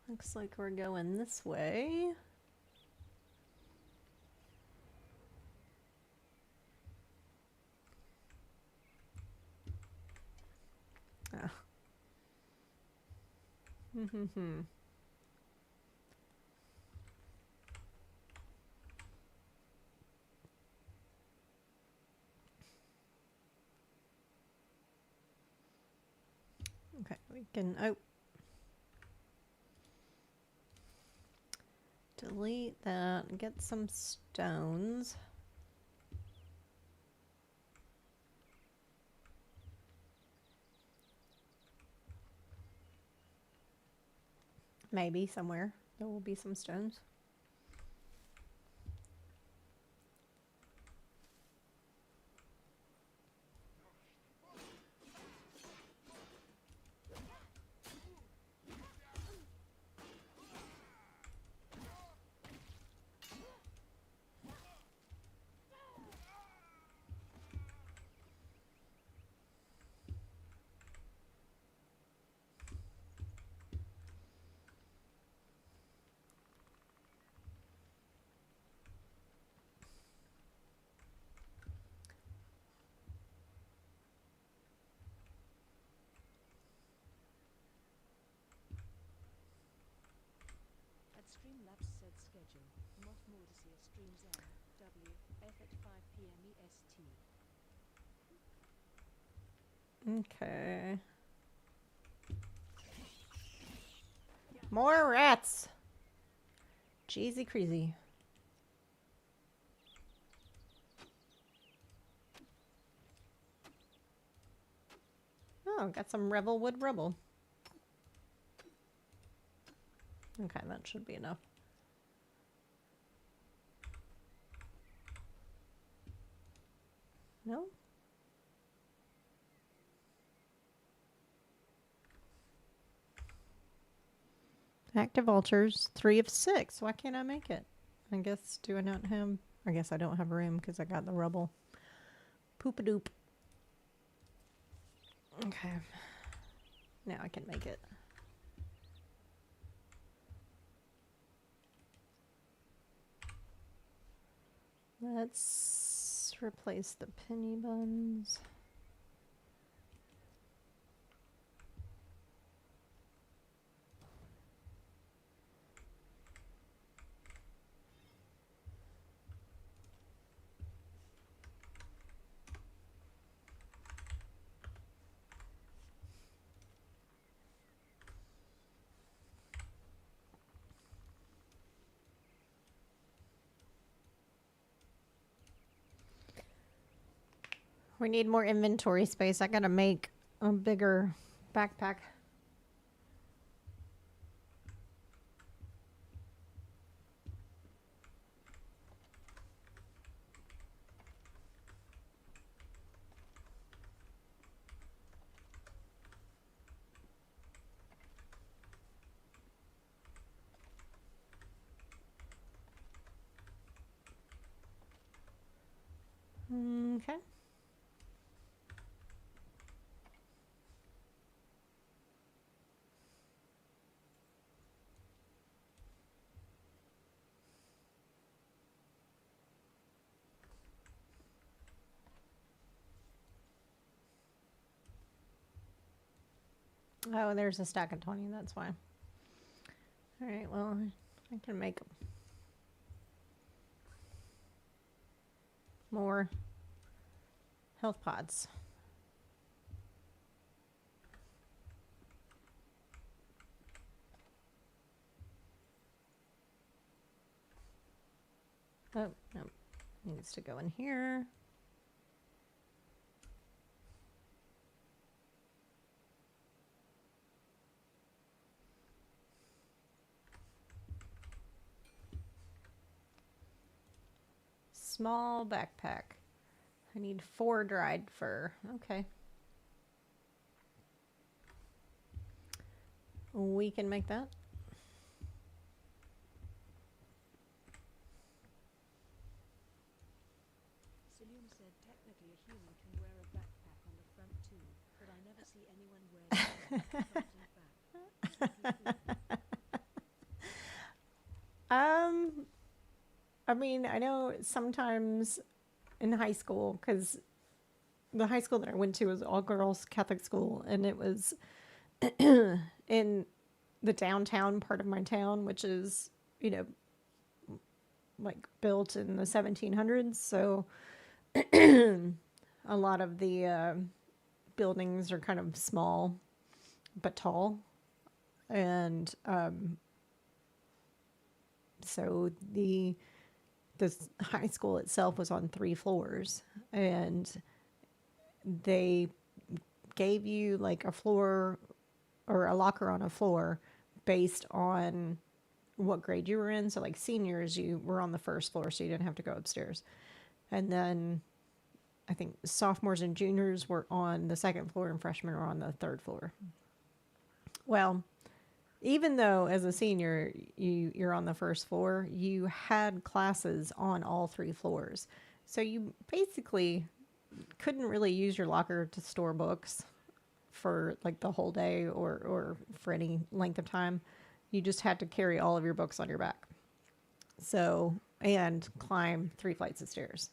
Looks like we're going this way. Oh. Okay, we can, oh. Delete that and get some stones. Maybe somewhere there will be some stones. At Streamlabs said schedule. Moth Morticia streams M.W.F at 5 p.m. EST. Okay. More rats. Jeezy crazy. Oh, got some Revelwood rubble. Okay, that should be enough. No? Active altars, 3 of 6. Why can't I make it? I guess, do I not have... I guess I don't have room because I got the rubble. Poop-a-doop. Okay. Now I can make it. Let's replace the penny buns. We need more inventory space. I gotta make a bigger backpack. Okay. Oh, there's a stack of 20, that's why. Alright, well, I can make more health pods. Oh, no. Needs to go in here. Small backpack. I need 4 dried fur. Okay. We can make that. Saloon said technically a human can wear a backpack on the front too, but I never see anyone wear it front and back. I mean, I know sometimes in high school, because the high school that I went to was all girls Catholic school, and it was in the downtown part of my town, which is, you know, like built in the 1700s. So a lot of the buildings are kind of small but tall, and so the high school itself was on 3 floors, and they gave you like a floor or a locker on a floor based on what grade you were in. So like seniors, you were on the first floor, so you didn't have to go upstairs. And then I think sophomores and juniors were on the second floor and freshmen were on the third floor. Well, even though as a senior you're on the first floor, you had classes on all 3 floors. So you basically couldn't really use your locker to store books for like the whole day or for any length of time. You just had to carry all of your books on your back. So, and climb 3 flights of stairs.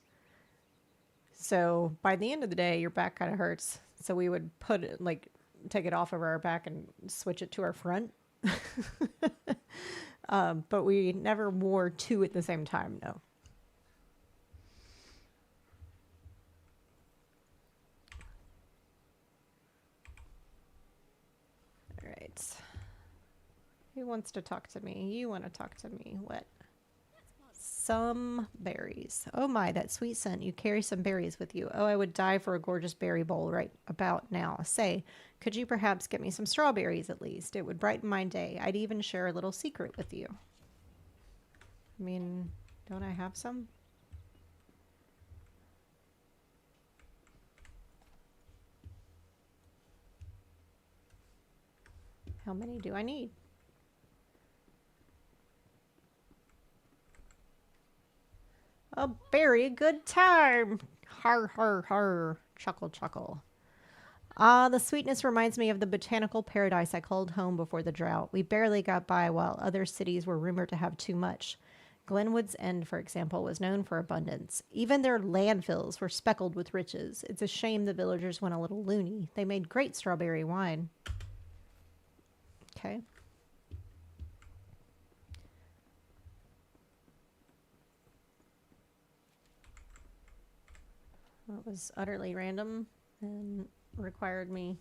So by the end of the day, your back kind of hurts. So we would put it, like, take it off of our back and switch it to our front. But we never wore 2 at the same time, no. All right. Who wants to talk to me? You want to talk to me. What? some berries. Oh my, that sweet scent. You carry some berries with you. Oh, I would die for a gorgeous berry bowl right about now. Say, could you perhaps get me some strawberries at least? It would brighten my day. I'd even share a little secret with you. I mean, don't I have some? How many do I need? A very good time. Har, har, har. Chuckle, chuckle. Ah, the sweetness reminds me of the botanical paradise I called home before the drought. We barely got by while other cities were rumored to have too much. Glenwood's End, for example, was known for abundance. Even their landfills were speckled with riches. It's a shame the villagers went a little loony. They made great strawberry wine. Okay. That was utterly random and required me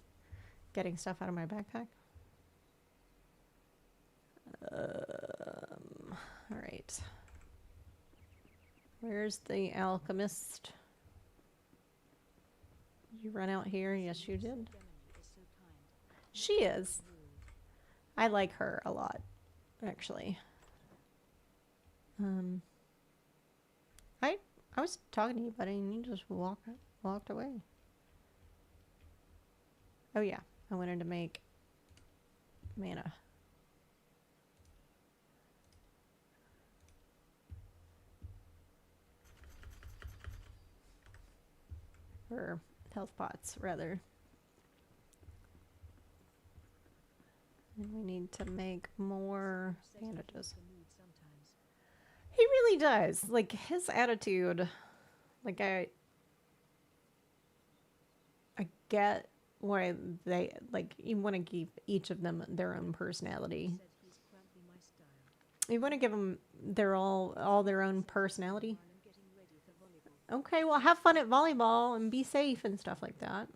getting stuff out of my backpack. All right. Where's the alchemist? Did you run out here? Yes, you did. She is. I like her a lot, actually. I was talking to you, buddy, and you just walked away. Oh yeah, I wanted to make mana. Or health pots, rather. And we need to make more bandages. He really does. Like, his attitude, like, I get why they, like, you want to give each of them their own personality. You want to give them all their own personality. Okay, well, have fun at volleyball and be safe and stuff like that.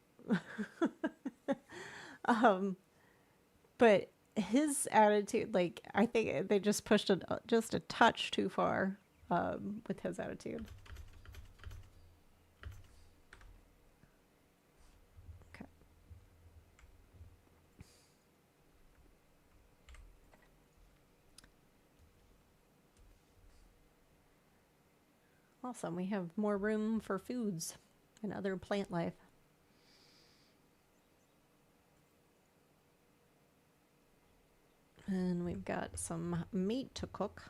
But his attitude, like, I think they just pushed it just a touch too far with his attitude. Okay. Awesome. We have more room for foods and other plant life. And we've got some meat to cook.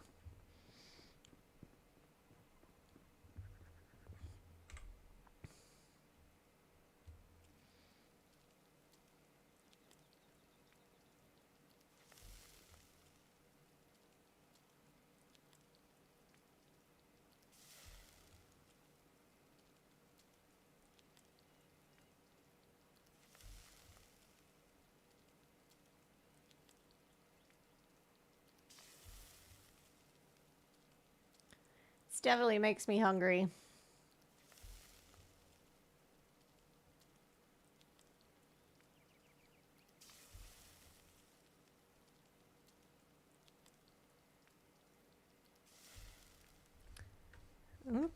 This definitely makes me hungry. Oop.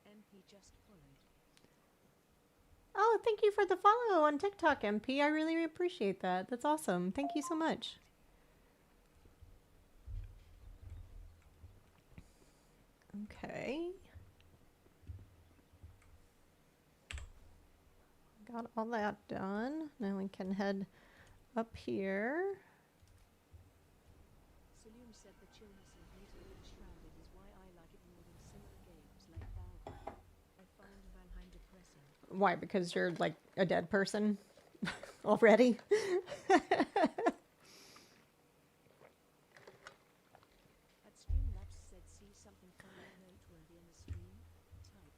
MP just followed. Oh, thank you for the follow on TikTok, MP. I really appreciate that. That's awesome. Thank you so much. Okay. Got all that done. Now we can head up here. Saloon said the chillness and beauty of Enshrouded is why I like it more than similar games like Valheim. I find Valheim depressing. Why? Because you're like a dead person already? At Streamlabs said see something funny or noteworthy in the stream? Type.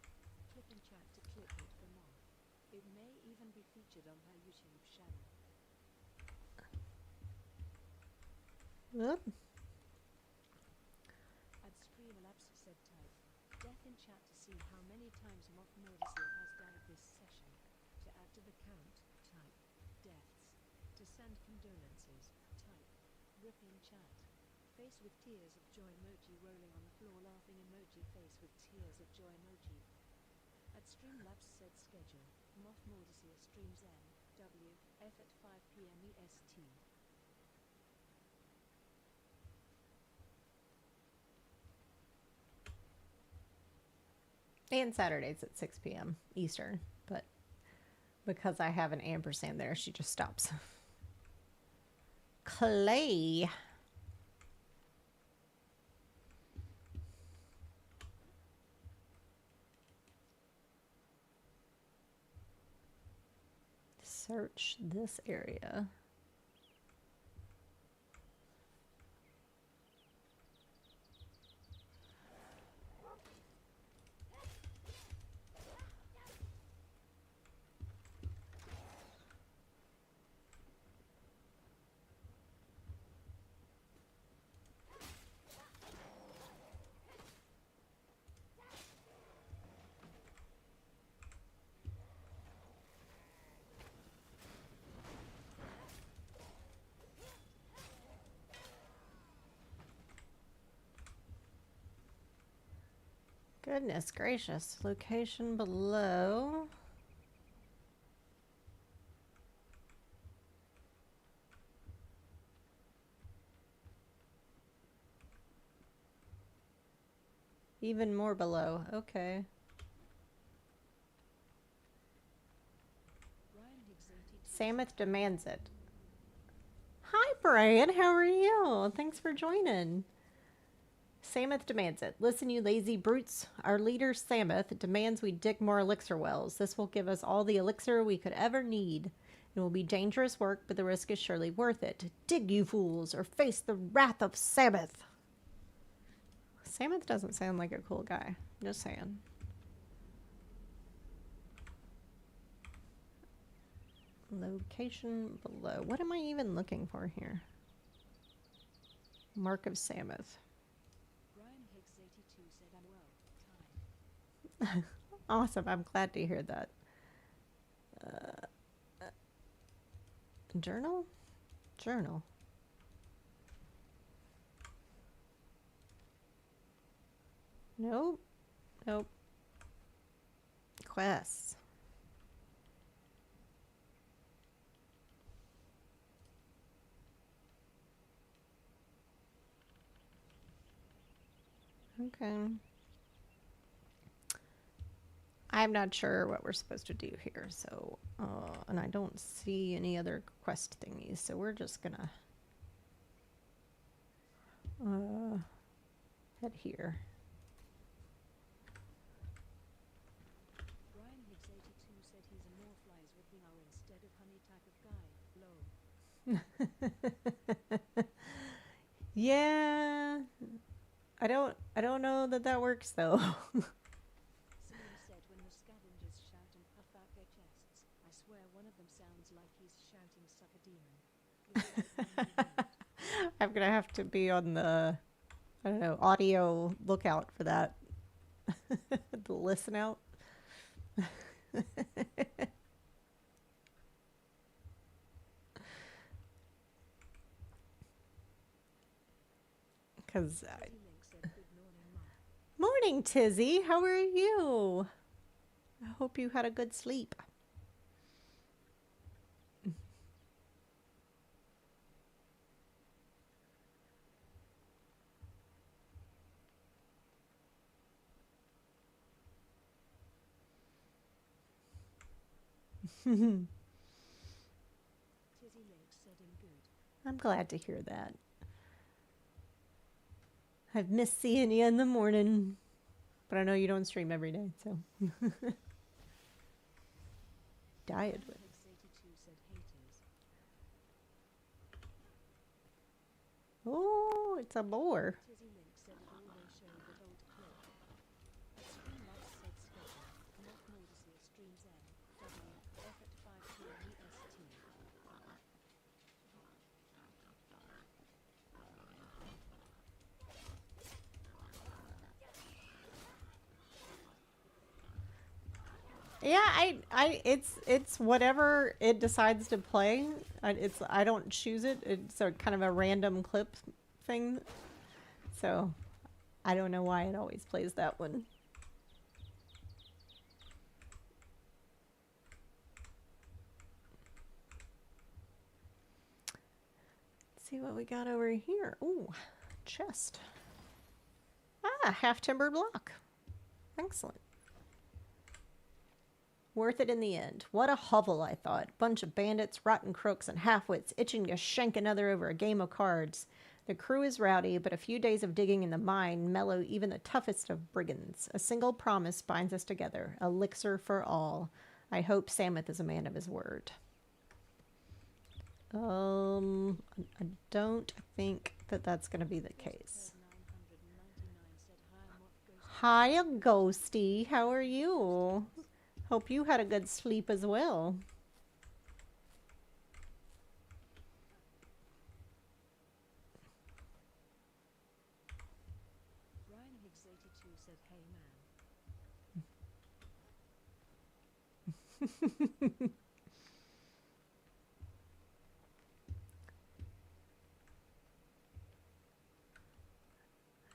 Click in chat to click it for more. It may even be featured on her YouTube channel. Oop. At Streamlabs said chat to see how many times Moth Mordisil has died this session. To add to the count, type deaths. To send condolences, type rip in chat. Face with tears of joy emoji rolling on the floor laughing emoji face with tears of joy emoji. At Streamlabs said schedule, Moth Mordisil streams F at 5 p.m. EST. And Saturdays at 6 p.m. Eastern, but because I have an ampersand there, she just stops. Clay. Search this area. Goodness gracious. Location below. Even more below. Okay. Samoth demands it. Hi, Brian. How are you? Thanks for joining. Samoth demands it. Listen, you lazy brutes. Our leader, Samoth, demands we dig more elixir wells. This will give us all the elixir we could ever need. It will be dangerous work, but the risk is surely worth it. Dig, you fools, or face the wrath of Samoth. Samoth doesn't sound like a cool guy. Just saying. Location below. What am I even looking for here? Mark of Samoth. Awesome. I'm glad to hear that. Journal? Journal. Nope. Nope. Quests. Okay. I'm not sure what we're supposed to do here, so, and I don't see any other quest thingies, so we're just gonna, head here. Brian Higgs 82 said he's a more flies with the R instead of honey type of guy. Lol. Yeah. I don't know that works though. Someone said when the scavengers shout and puff out their chests, I swear one of them sounds like he's shouting suck a demon. I'm gonna have to be on the, I don't know, audio lookout for that. The listen out. Because morning, Tizzy. How are you? I hope you had a good sleep. I'm glad to hear that. I've missed seeing you in the morning, but I know you don't stream every day, so. Diet with. Oh, it's a boar. Yeah, it's whatever it decides to play. I don't choose it. It's a kind of a random clip thing. So I don't know why it always plays that one. Let's see what we got over here. Ooh, chest. Ah, half timbered block. Excellent. Worth it in the end. What a hovel, I thought. Bunch of bandits, rotten crooks, and halfwits itching to shank another over a game of cards. The crew is rowdy, but a few days of digging in the mine mellow even the toughest of brigands. A single promise binds us together. Elixir for all. I hope Samuth is a man of his word. I don't think that that's going to be the case. Hiya, Ghosty. How are you? Hope you had a good sleep as well. Brian Higgs 82 said, "Hey man."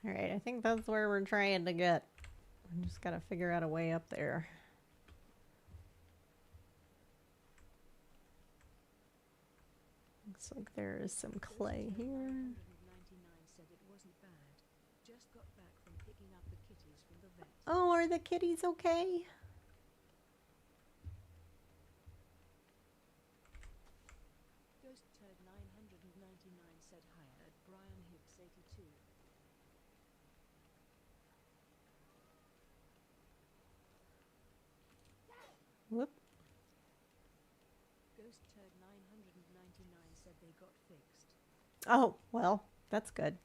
Alright, I think that's where we're trying to get. I just gotta figure out a way up there. Looks like there is some clay here. 999 said it wasn't bad. Just got back from picking up the kitties from the vet. Oh, are the kitties okay? Ghost Turd 999 said hi at Brian Higgs 82. Whoop. Ghost Turd 999 said they got fixed. Oh, well, that's good.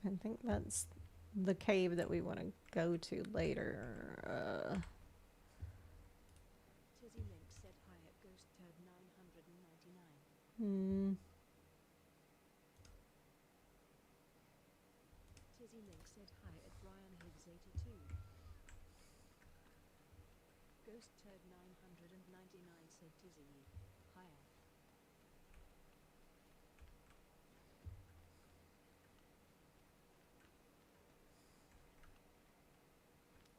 I think that's the cave that we want to go to later. Tizzy Link said hi at Ghost Turd 999. Tizzy Link said hi at Brian Higgs 82. Ghost Turd 999 said Tizzy, hi.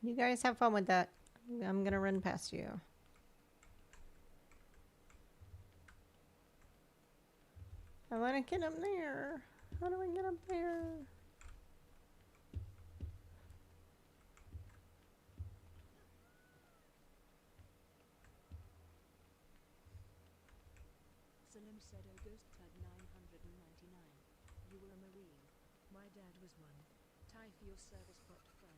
You guys have fun with that. I'm gonna run past you. I want to get up there. How do I get up there? Salim said, "Oh, Ghost Turd 999. You were a Marine. My dad was one. Tie for your service, bot friend."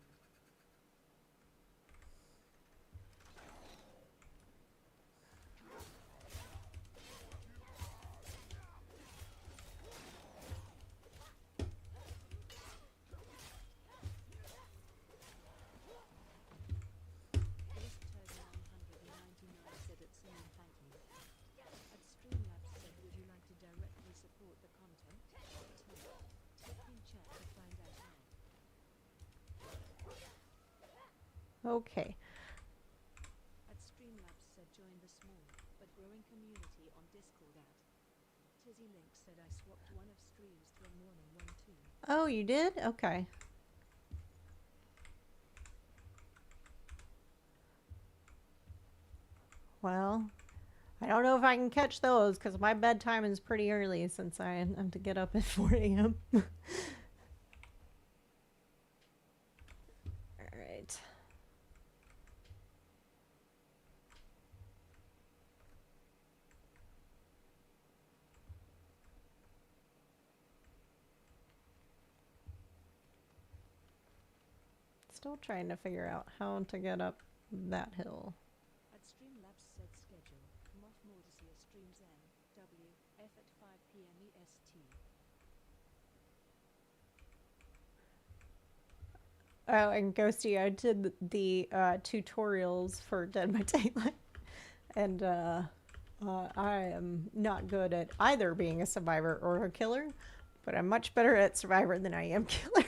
Ghost Turd 999 said it's saying thank you. At Streamlabs said, "Would you like to directly support the content? Type in chat to find out how." Okay. At Streamlabs said, "Join the small but growing community on Discord at." Tizzy Link said, "I swapped one of streams to a morning one too." Oh, you did? Okay. Well, I don't know if I can catch those because my bedtime is pretty early since I have to get up at 4 a.m. Alright. Still trying to figure out how to get up that hill. At Streamlabs said, "Schedule. Come off more to see a streams NWF at 5 p.m. EST." Oh, and Ghosty, I did the tutorials for Dead by Daylight. And I am not good at either being a survivor or a killer, but I'm much better at survivor than I am killer.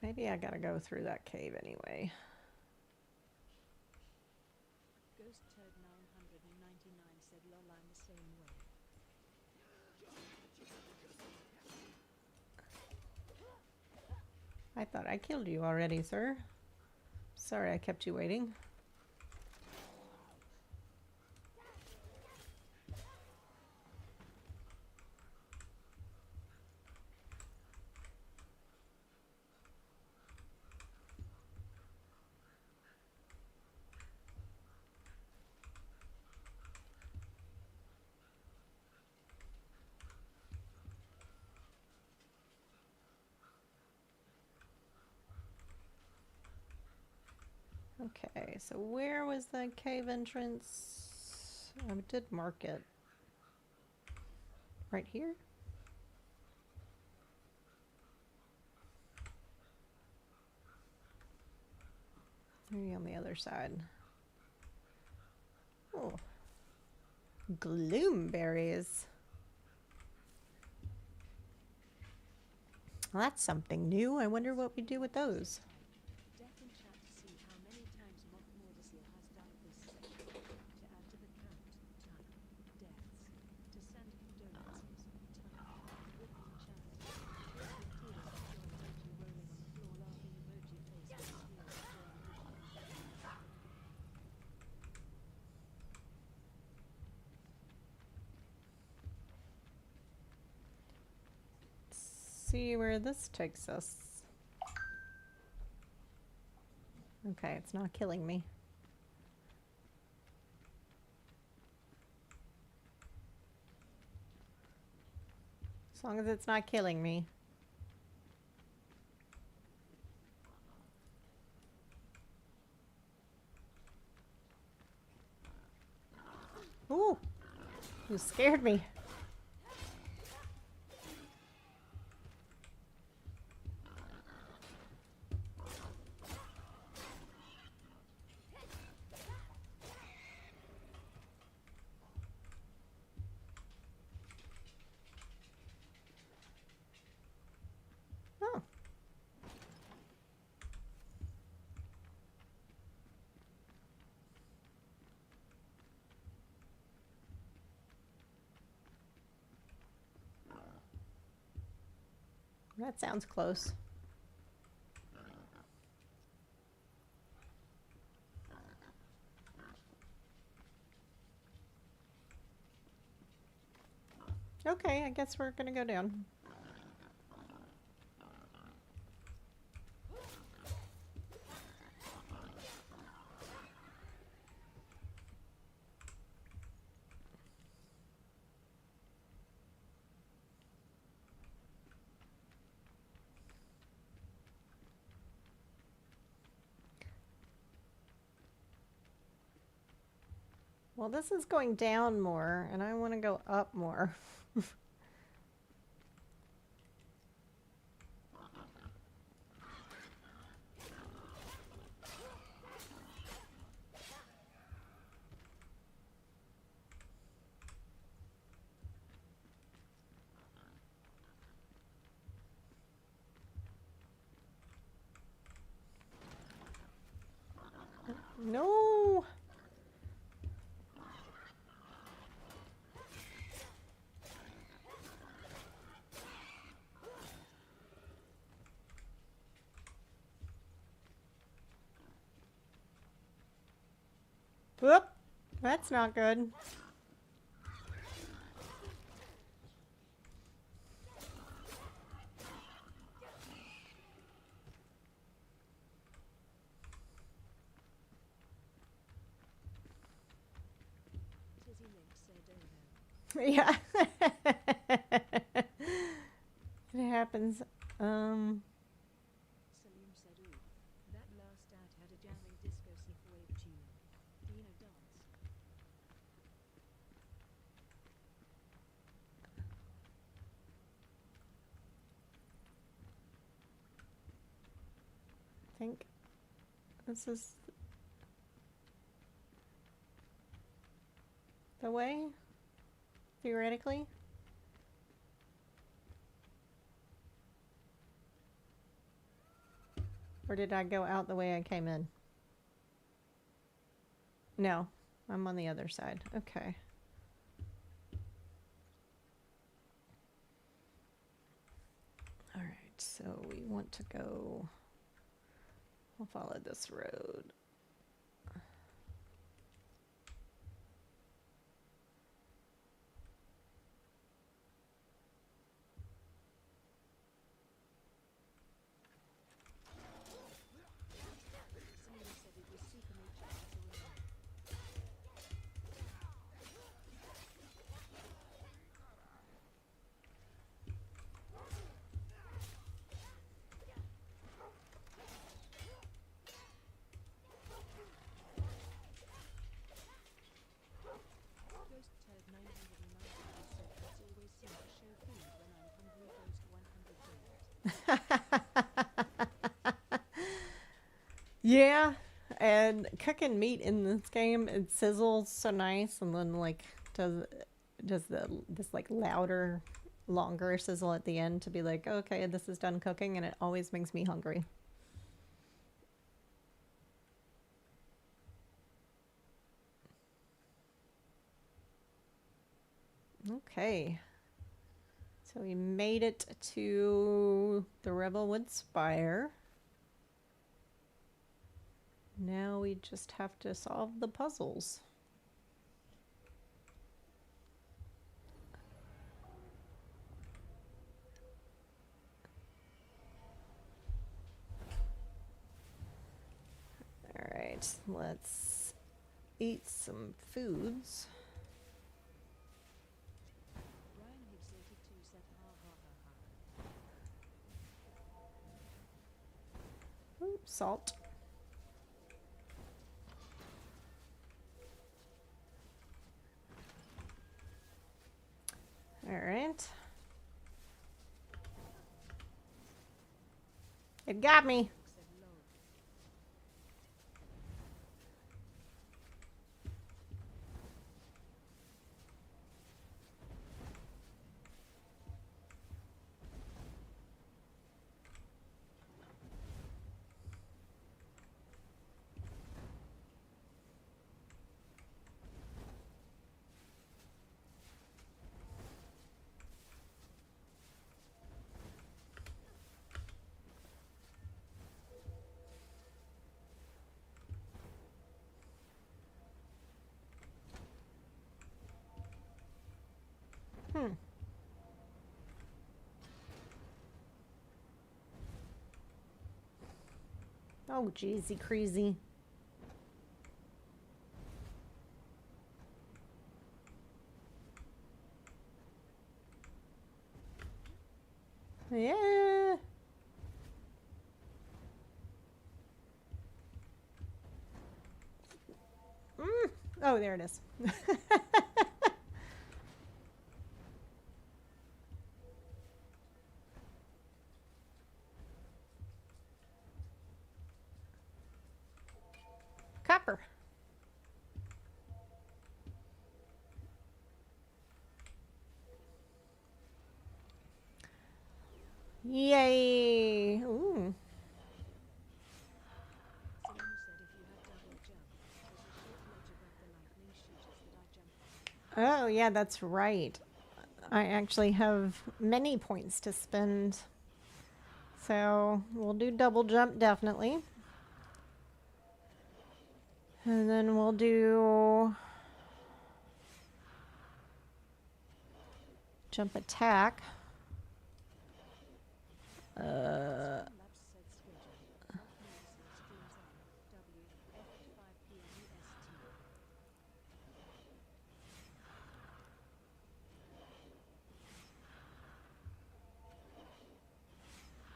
Maybe I gotta go through that cave anyway. Ghost Turd 999 said, lol, I'm the same way. I thought I killed you already, sir. Sorry I kept you waiting. Okay, so where was the cave entrance? I did mark it. Right here? Maybe on the other side. Oh. Gloomberries. Well, that's something new. I wonder what we do with those. Death in chat to see how many times Moth Mordesil has died this session. To add to the count, ton. Deaths. To send condolences, ton. Rip in chat. Here's the tears of joy emoji rolling on the floor laughing emoji face with tears of joy emoji. See where this takes us. Okay, it's not killing me. As long as it's not killing me. Ooh! You scared me. Oh. That sounds close. Okay, I guess we're gonna go down. Well, this is going down more, and I want to go up more. No! Whoop! That's not good. Tizzy Link said, oh no. Yeah. It happens. Salim said, ooh. think this is the way, theoretically. Or did I go out the way I came in? No, I'm on the other side. Okay. All right, so we want to go, we'll follow this road. Someone said it was super nature as a woman. Ghost Ted 990 said it's always seem to show food when I'm hungry. Ghost 100 donut. Yeah, and cooking meat in this game, it sizzles so nice, and then like does this like louder, longer sizzle at the end to be like, okay, this is done cooking, and it always makes me hungry. Okay, so we made it to the Revelwood Spire. Now we just have to solve the puzzles. All right, let's eat some foods. Ryan Hughes 82 said ha ha ha ha. Ooh, salt. All right. It got me. Said lol. Hmm. Oh, jeezy crazy. Yeah. Oh, there it is. Copper. Yay. Ooh. Someone said if you had double jump, there's a short ledge above the lightning shooters that I jump on. Oh, yeah, that's right. I actually have many points to spend. So we'll do double jump, definitely. And then we'll do jump attack. Labs said schedule. Mark Morrison streams on W at 5 p.m.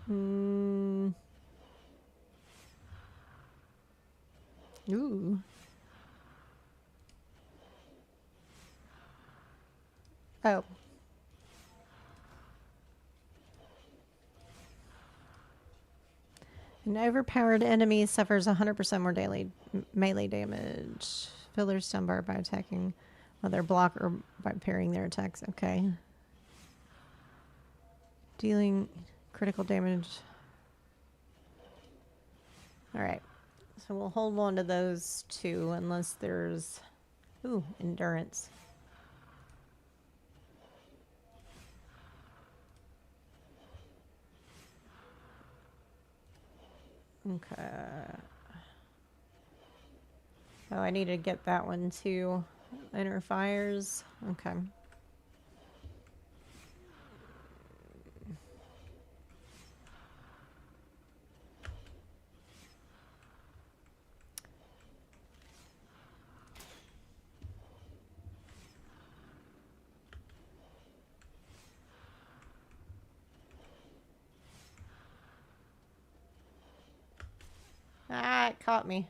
EST. Ooh. Oh. An overpowered enemy suffers 100% more daily melee damage. Fill their stun bar by attacking while they're blocked or by parrying their attacks. Okay. Dealing critical damage. Alright. So we'll hold on to those two unless there's... Ooh, endurance. Okay. Oh, I need to get that one too. Inner fires. Okay. Ah, it caught me.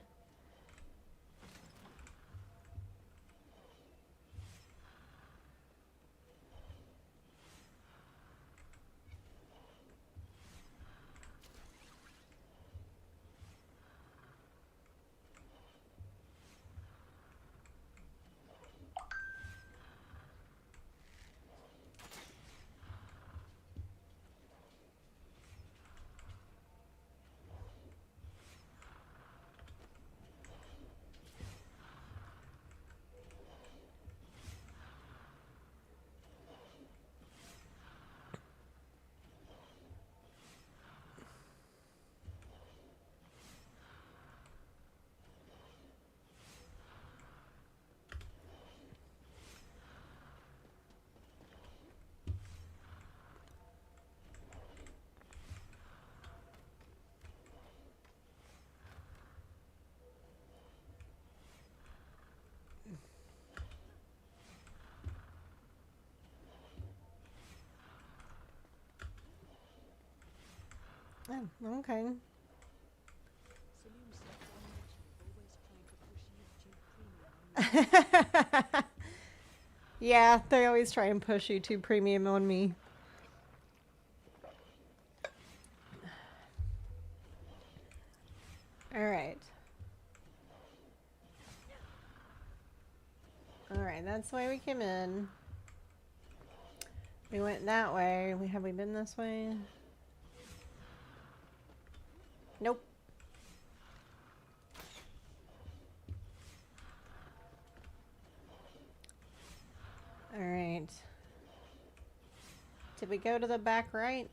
Oh, okay. Saloon said on YouTube always trying to push YouTube premium on me. Yeah, they always try and push YouTube Premium on me. Alright. Alright, that's the way we came in. We went that way. Have we been this way? Nope. Alright. Did we go to the back right?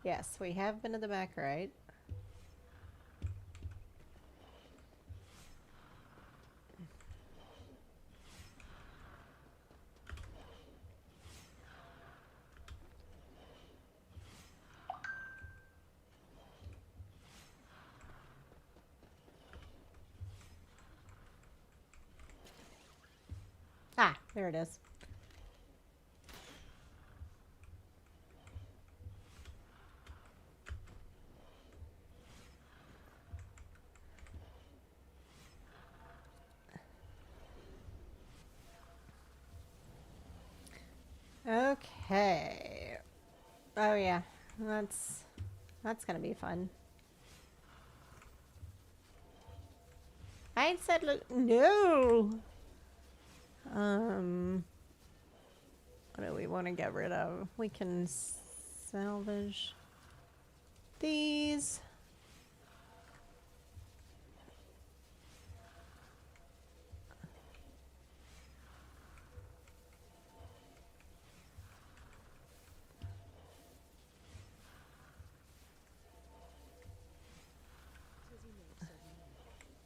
Yes, we have been to the back right. Ah, there it is. Okay. Oh yeah, that's gonna be fun. I said no. What do we want to get rid of? We can salvage these. Tizzy Milk said no.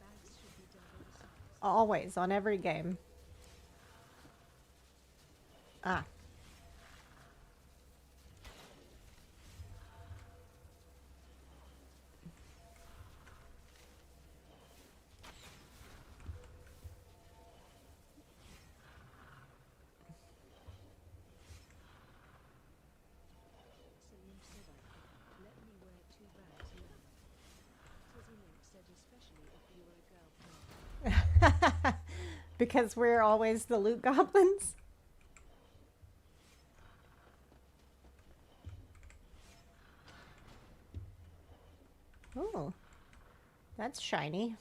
Bags should be double the size. Always, on every game. Ah. Saloon said I could. Let me wear 2 bags now. Tizzy Milk said especially if you were a girl. Because we're always the loot goblins. Oh, that's shiny.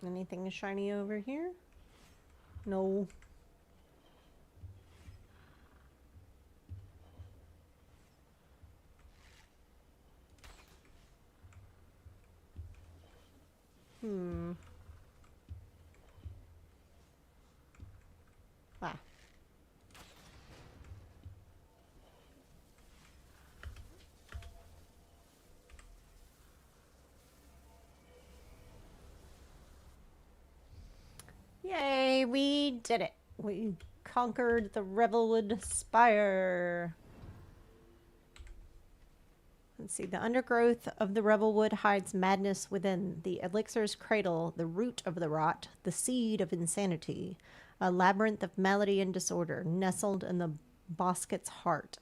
Anything shiny over here? No. Hmm. Ah. Yay, we did it. We conquered the Revelwood Spire. Let's see. The undergrowth of the Revelwood hides madness within. The elixir's cradle, the root of the rot, the seed of insanity. A labyrinth of malady and disorder, nestled in the bosket's heart.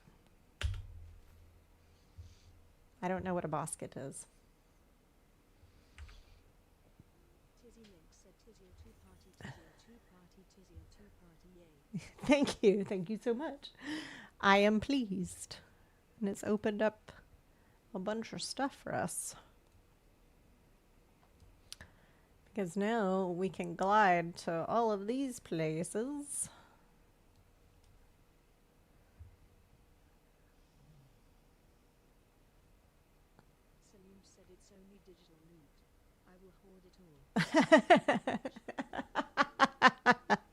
I don't know what a bosket is. Tizzy Link said Tizzy two-party, Tizzy two-party, yay. Thank you. Thank you so much. I am pleased. And it's opened up a bunch of stuff for us. Because now we can glide to all of these places. Salim said it's only digital loot. I will hoard it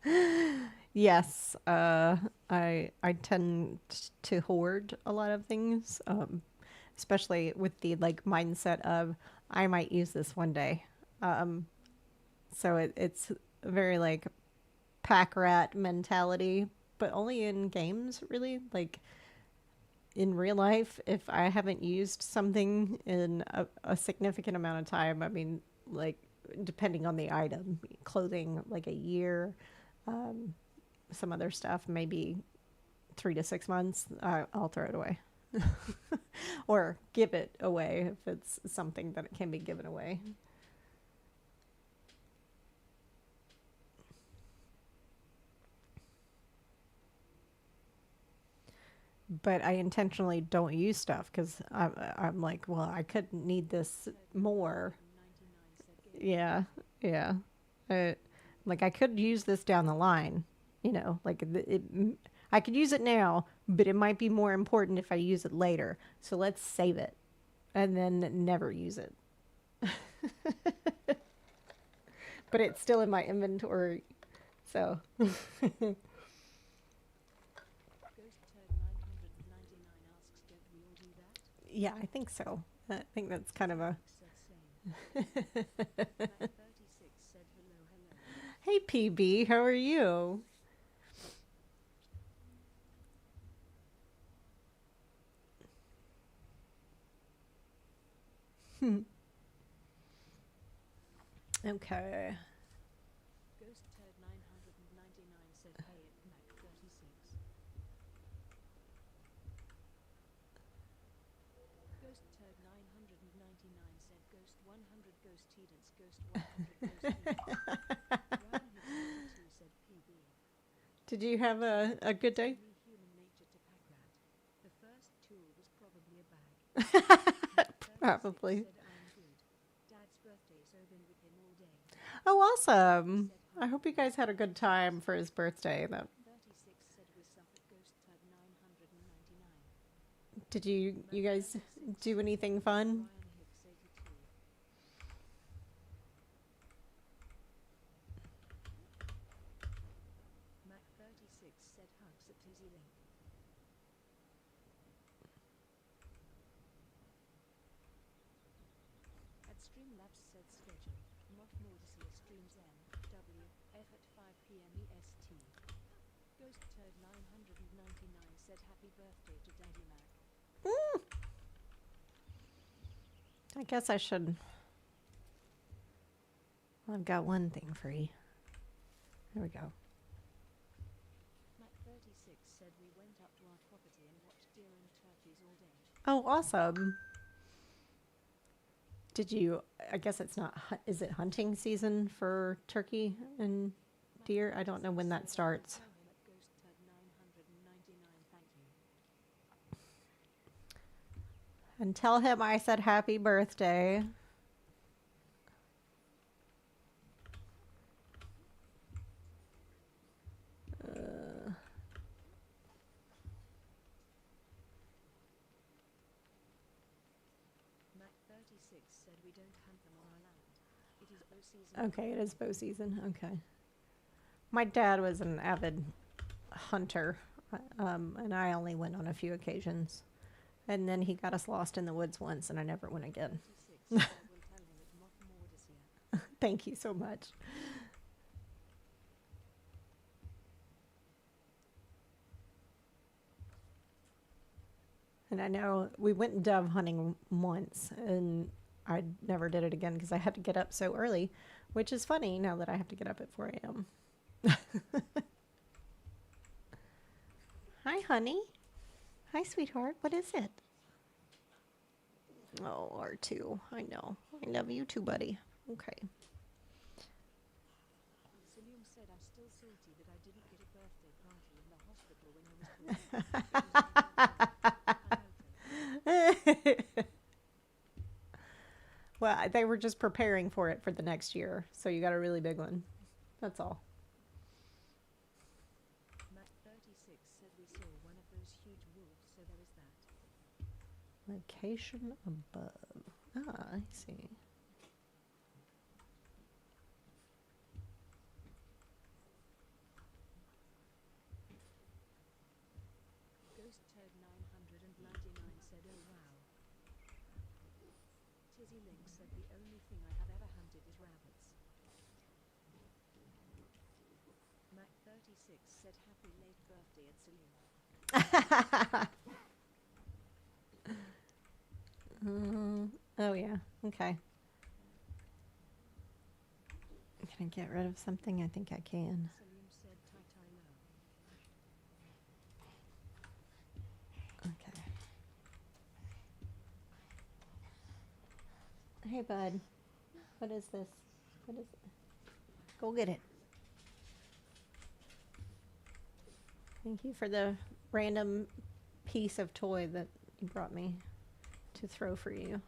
all. Yes, I tend to hoard a lot of things, especially with the like mindset of I might use this one day. So it's a very like pack rat mentality, but only in games, really. Like in real life, if I haven't used something in a significant amount of time, I mean, like depending on the item, clothing, like a year, some other stuff, maybe 3 to 6 months, I'll throw it away. Or give it away if it's something that it can be given away. But I intentionally don't use stuff because I'm like, well, I could need this more. 99 said game. Yeah, yeah. Like I could use this down the line, like I could use it now, but it might be more important if I use it later. So let's save it and then never use it. But it's still in my inventory. So Ghost Turd 999 asks, don't we all do that? yeah, I think so. I think that's kind of a Said same. Matt 36 said hello, hello. hey PB, how are you? Okay. Ghost Turd 999 said pay it, Mac 36. Ghost Turd 999 said Ghost 100 Ghost Tedance Ghost 100 Ghost Tedance. Ryan Hicks 52 said PB. Did you have a good day? Only human nature to pack rat. The first tool was probably a bag. Probably. Said I'm good. Dad's birthday, so been with him all day. Oh, awesome. I hope you guys had a good time for his birthday. 36 said with Suffolk Ghost Turd 999. Did you guys do anything fun? Ryan Hicks 82. Mac 36 said hugs at Tizzy Link. At Streamlabs said schedule. Moth Mordicia streams W F at 5 p.m. EST. Ghost Turd 999 said happy birthday to Daddy Mac. I guess I should. I've got one thing free. There we go. Mac 36 said we went up to our property and watched deer and turkeys all day. Oh, awesome. Did you, I guess it's not, is it hunting season for turkey and deer? I don't know when that starts. Tell him at Ghost Turd 999, thank you. And tell him I said happy birthday. Mac 36 said we don't hunt them on our land. It is bow season. Okay, it is bow season. Okay. My dad was an avid hunter, and I only went on a few occasions. And then he got us lost in the woods once, and I never went again. 36 said we'll tell him it's Moth Mortis here. Thank you so much. And I know we went dove hunting once, and I never did it again because I had to get up so early, which is funny now that I have to get up at 4 a.m. Hi, honey. Hi, sweetheart. What is it? Oh, R2. I know. I love you too, buddy. Okay. Salim said I'm still salty that I didn't get a birthday party in the hospital when I was born. Well, they were just preparing for it for the next year, so you got a really big one. That's all. Mac 36 said we saw one of those huge wolves, so there is that. Location above. Ah, I see. Ghost Turd 999 said, oh wow. Tizzy Link said the only thing I have ever hunted is rabbits. Mac 36 said happy late birthday at Salim. Oh, yeah. Okay. Can I get rid of something? I think I can. Salim said tie low. Okay. Hey, bud. What is this? What is it? Go get it. Thank you for the random piece of toy that you brought me to throw for you.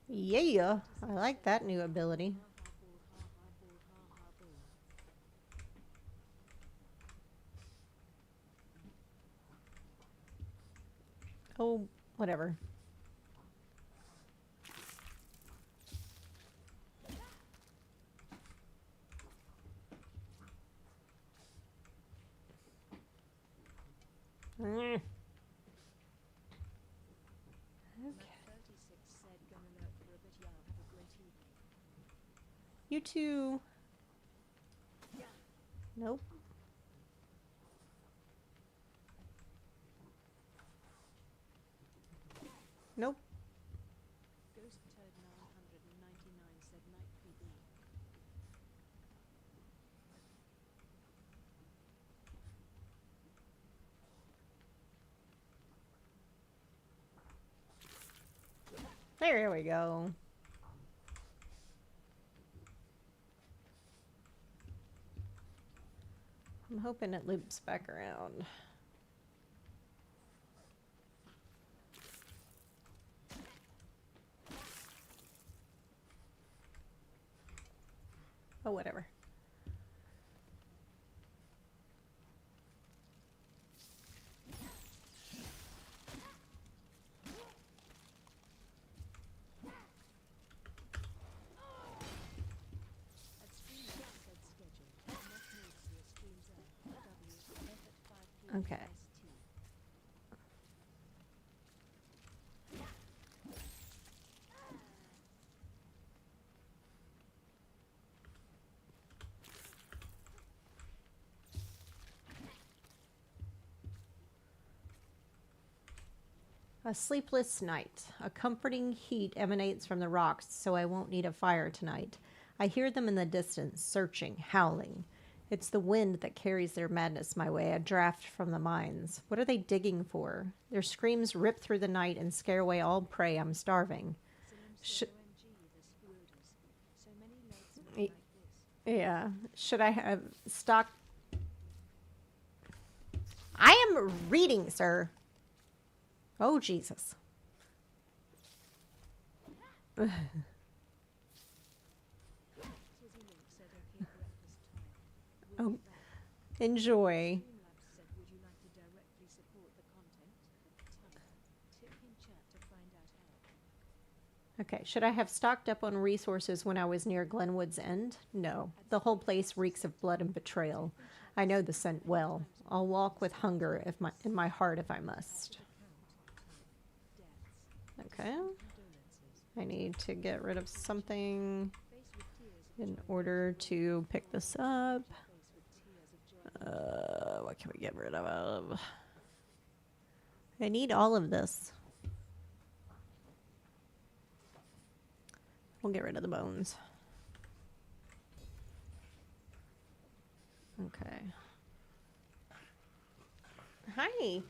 Yeah, I like that new ability. Ha ha bull, ha ha bull, ha ha bull. Oh, whatever. Mm. Mac Okay. 36 said gonna lurk for a bit, y'all have a great evening. You too. Nope. Nope. Ghost Turd 999 said night PB. There we go. I'm hoping it loops back around. Oh, whatever. At Springlands said schedule. Moth Mortis here streams W F at 5 p.m. Okay. ST. A sleepless night. A comforting heat emanates from the rocks, so I won't need a fire tonight. I hear them in the distance, searching, howling. It's the wind that carries their madness my way, a draft from the mines. What are they digging for? Their screams rip through the night and scare away all prey. I'm starving. Salim Sh- said OMG, the Spruoders. So many legs and Y- like this. yeah. Should I have stock? I am reading, sir. Oh, Jesus. Tizzy Link said okay, breakfast time. We'll Oh, be back. enjoy. Streamlabs said would you like to directly support the content? Type. Tip in chat to find out how. Okay, should I have stocked up on resources when I was near Glenwood's End? No. The whole place reeks of blood and betrayal. I know the scent well. I'll walk with hunger in my heart if I must. Deaths. Okay. Condolences. I need to get rid of something Face with tears of in joy. order to pick this up. Face with tears of joy. What can we get rid of? I need all of this. We'll get rid of the bones. Okay. Hi.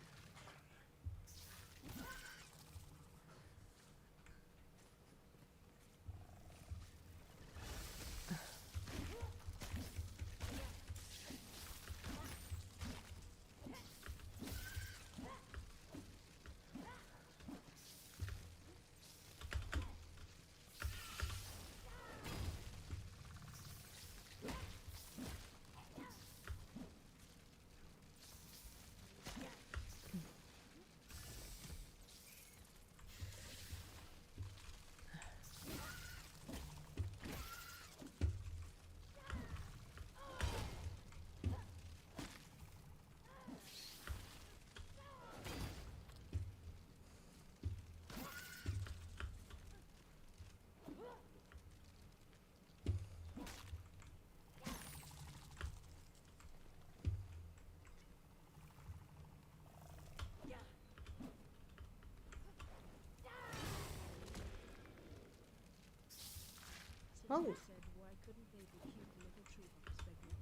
Salim Oh. said why couldn't they be cute little tree hoppers begging?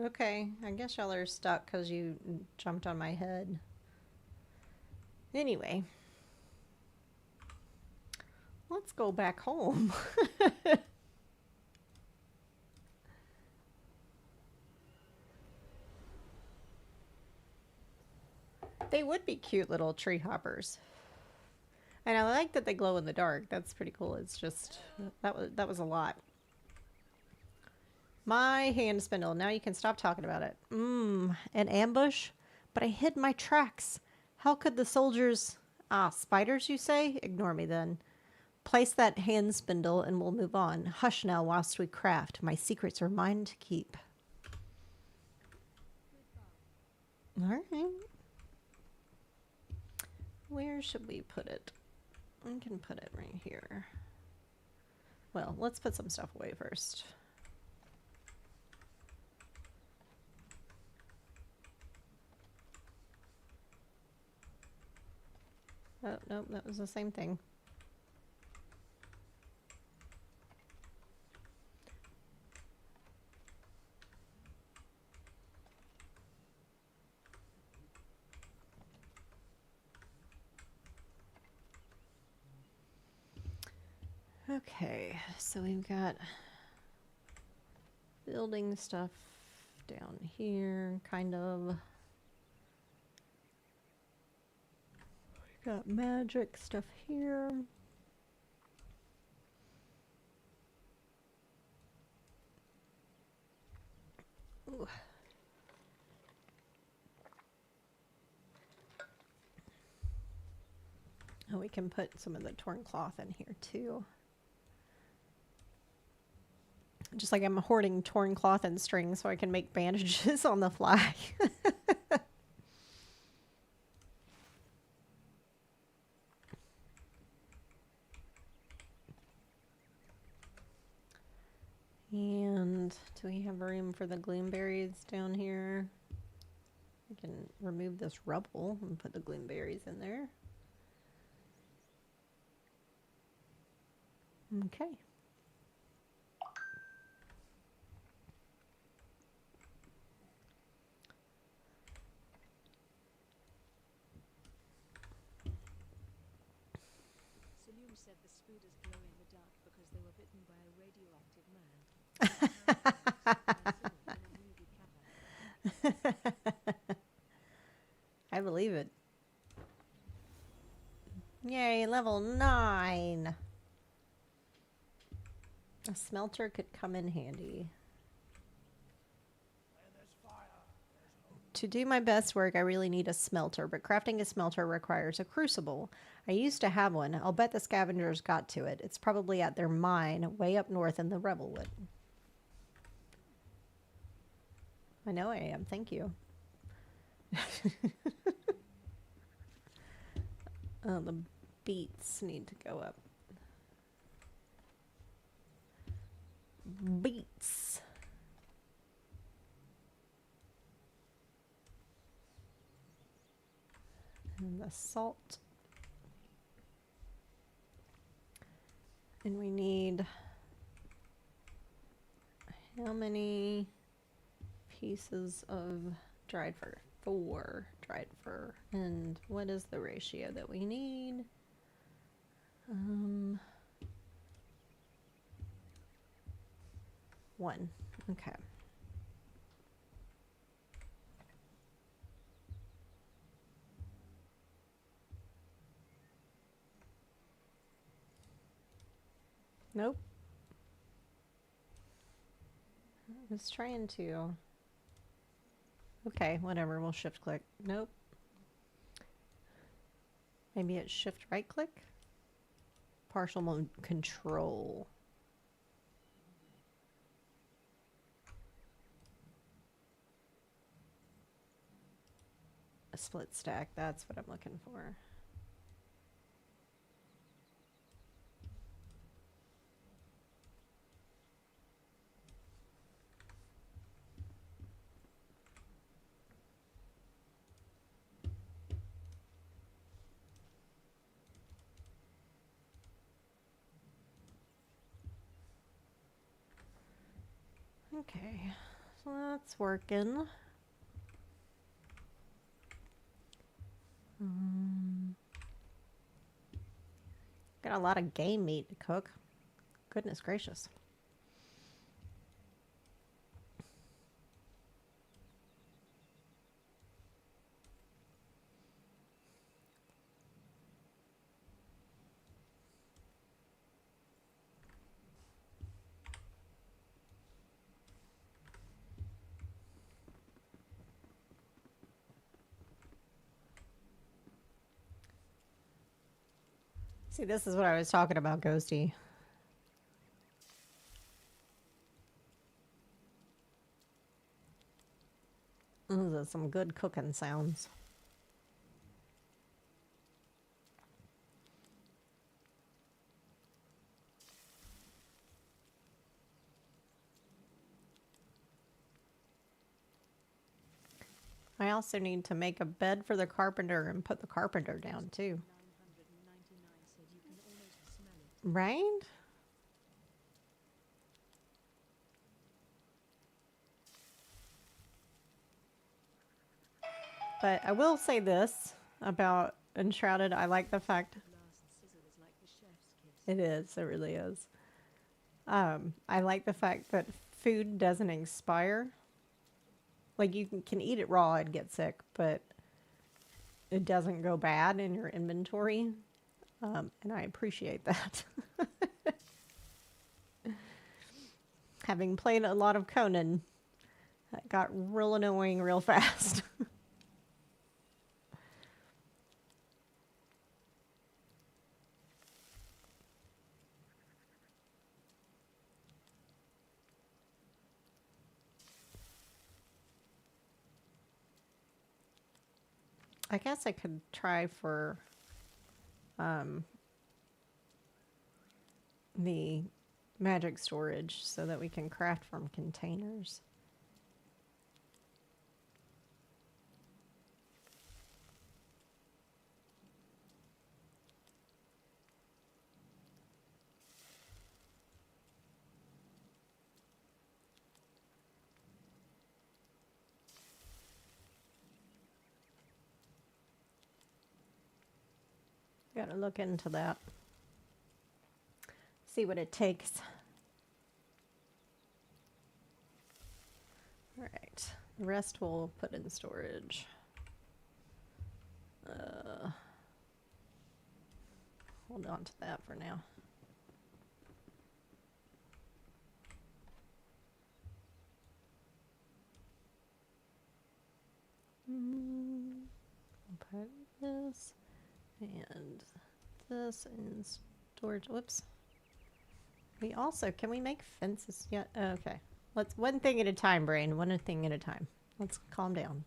Okay, I guess y'all are stuck because you jumped on my head. Anyway, let's go back home. They would be cute little tree hoppers. And I like that they glow in the dark. That's pretty cool. It's just that was a lot. My hand spindle. Now you can stop talking about it. An ambush? But I hid my tracks. How could the soldiers... Ah, spiders, you say? Ignore me then. Place that hand spindle and we'll move on. Hush now whilst we craft. My secrets are mine to keep. Alright. Where should we put it? I can put it right here. Well, let's put some stuff away first. Oh, nope, that was the same thing. Okay, so we've got building stuff down here, kind of. Got magic stuff here. Ooh. Oh, we can put some of the torn cloth in here too. Just like I'm hoarding torn cloth and string so I can make bandages on the fly. And do we have room for the gloomberries down here? I can remove this rubble and put the gloomberries in there. Okay. Saloom said the spooders glow in the dark because they were bitten by a radioactive man. In a movie cover. I believe it. Yay, level 9. A smelter could come in handy. Where there's fire, there's hope. To do my best work, I really need a smelter, but crafting a smelter requires a crucible. I used to have one. I'll bet the scavengers got to it. It's probably at their mine, way up north in the Revelwood. I know I am. Thank you. Oh, the beets need to go up. Beets. And the salt. And we need how many pieces of dried fur? 4 dried fur. And what is the ratio that we need? 1. Okay. Nope. I was trying to. Okay, whatever. We'll shift click. Nope. Maybe it's shift right click? Partial mode control. A split stack. That's what I'm looking for. Okay, so that's working. Got a lot of game meat to cook. Goodness gracious. See, this is what I was talking about, Ghosty. Those are some good cooking sounds. I also need to make a bed for the carpenter and put the carpenter down too. 999 said you can almost smell it. Right? But I will say this about Enshrouded. I like the fact Last sizzle is like the chef's kiss. it is. It really is. I like the fact that food doesn't expire. Like you can eat it raw and get sick, but it doesn't go bad in your inventory. And I appreciate that. Having played a lot of Conan, that got real annoying real fast. I guess I could try for the magic storage so that we can craft from containers. Gotta look into that. See what it takes. All right. The rest we'll put in storage. Hold on to that for now. I'll put this and this in storage. Whoops. We also, can we make fences yet? Oh, okay. Let's one thing at a time, brain. One thing at a time. Let's calm down.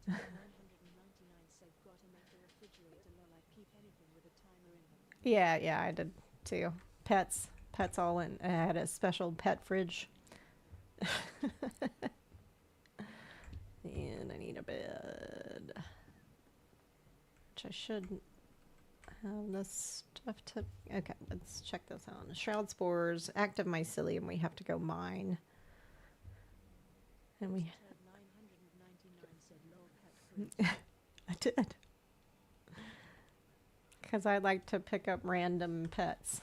Ghost 999 said, gotta make the refrigerator low like keep anything with a timer in them. Yeah, I did too. Pets all in. I had a special pet fridge. And I need a bed. Which I should have this stuff to... Okay, let's check this out. Shroud spores, active mycelium, we have to go mine. And we... 999 said, lol, pet fruit. I did. Because I like to pick up random pets.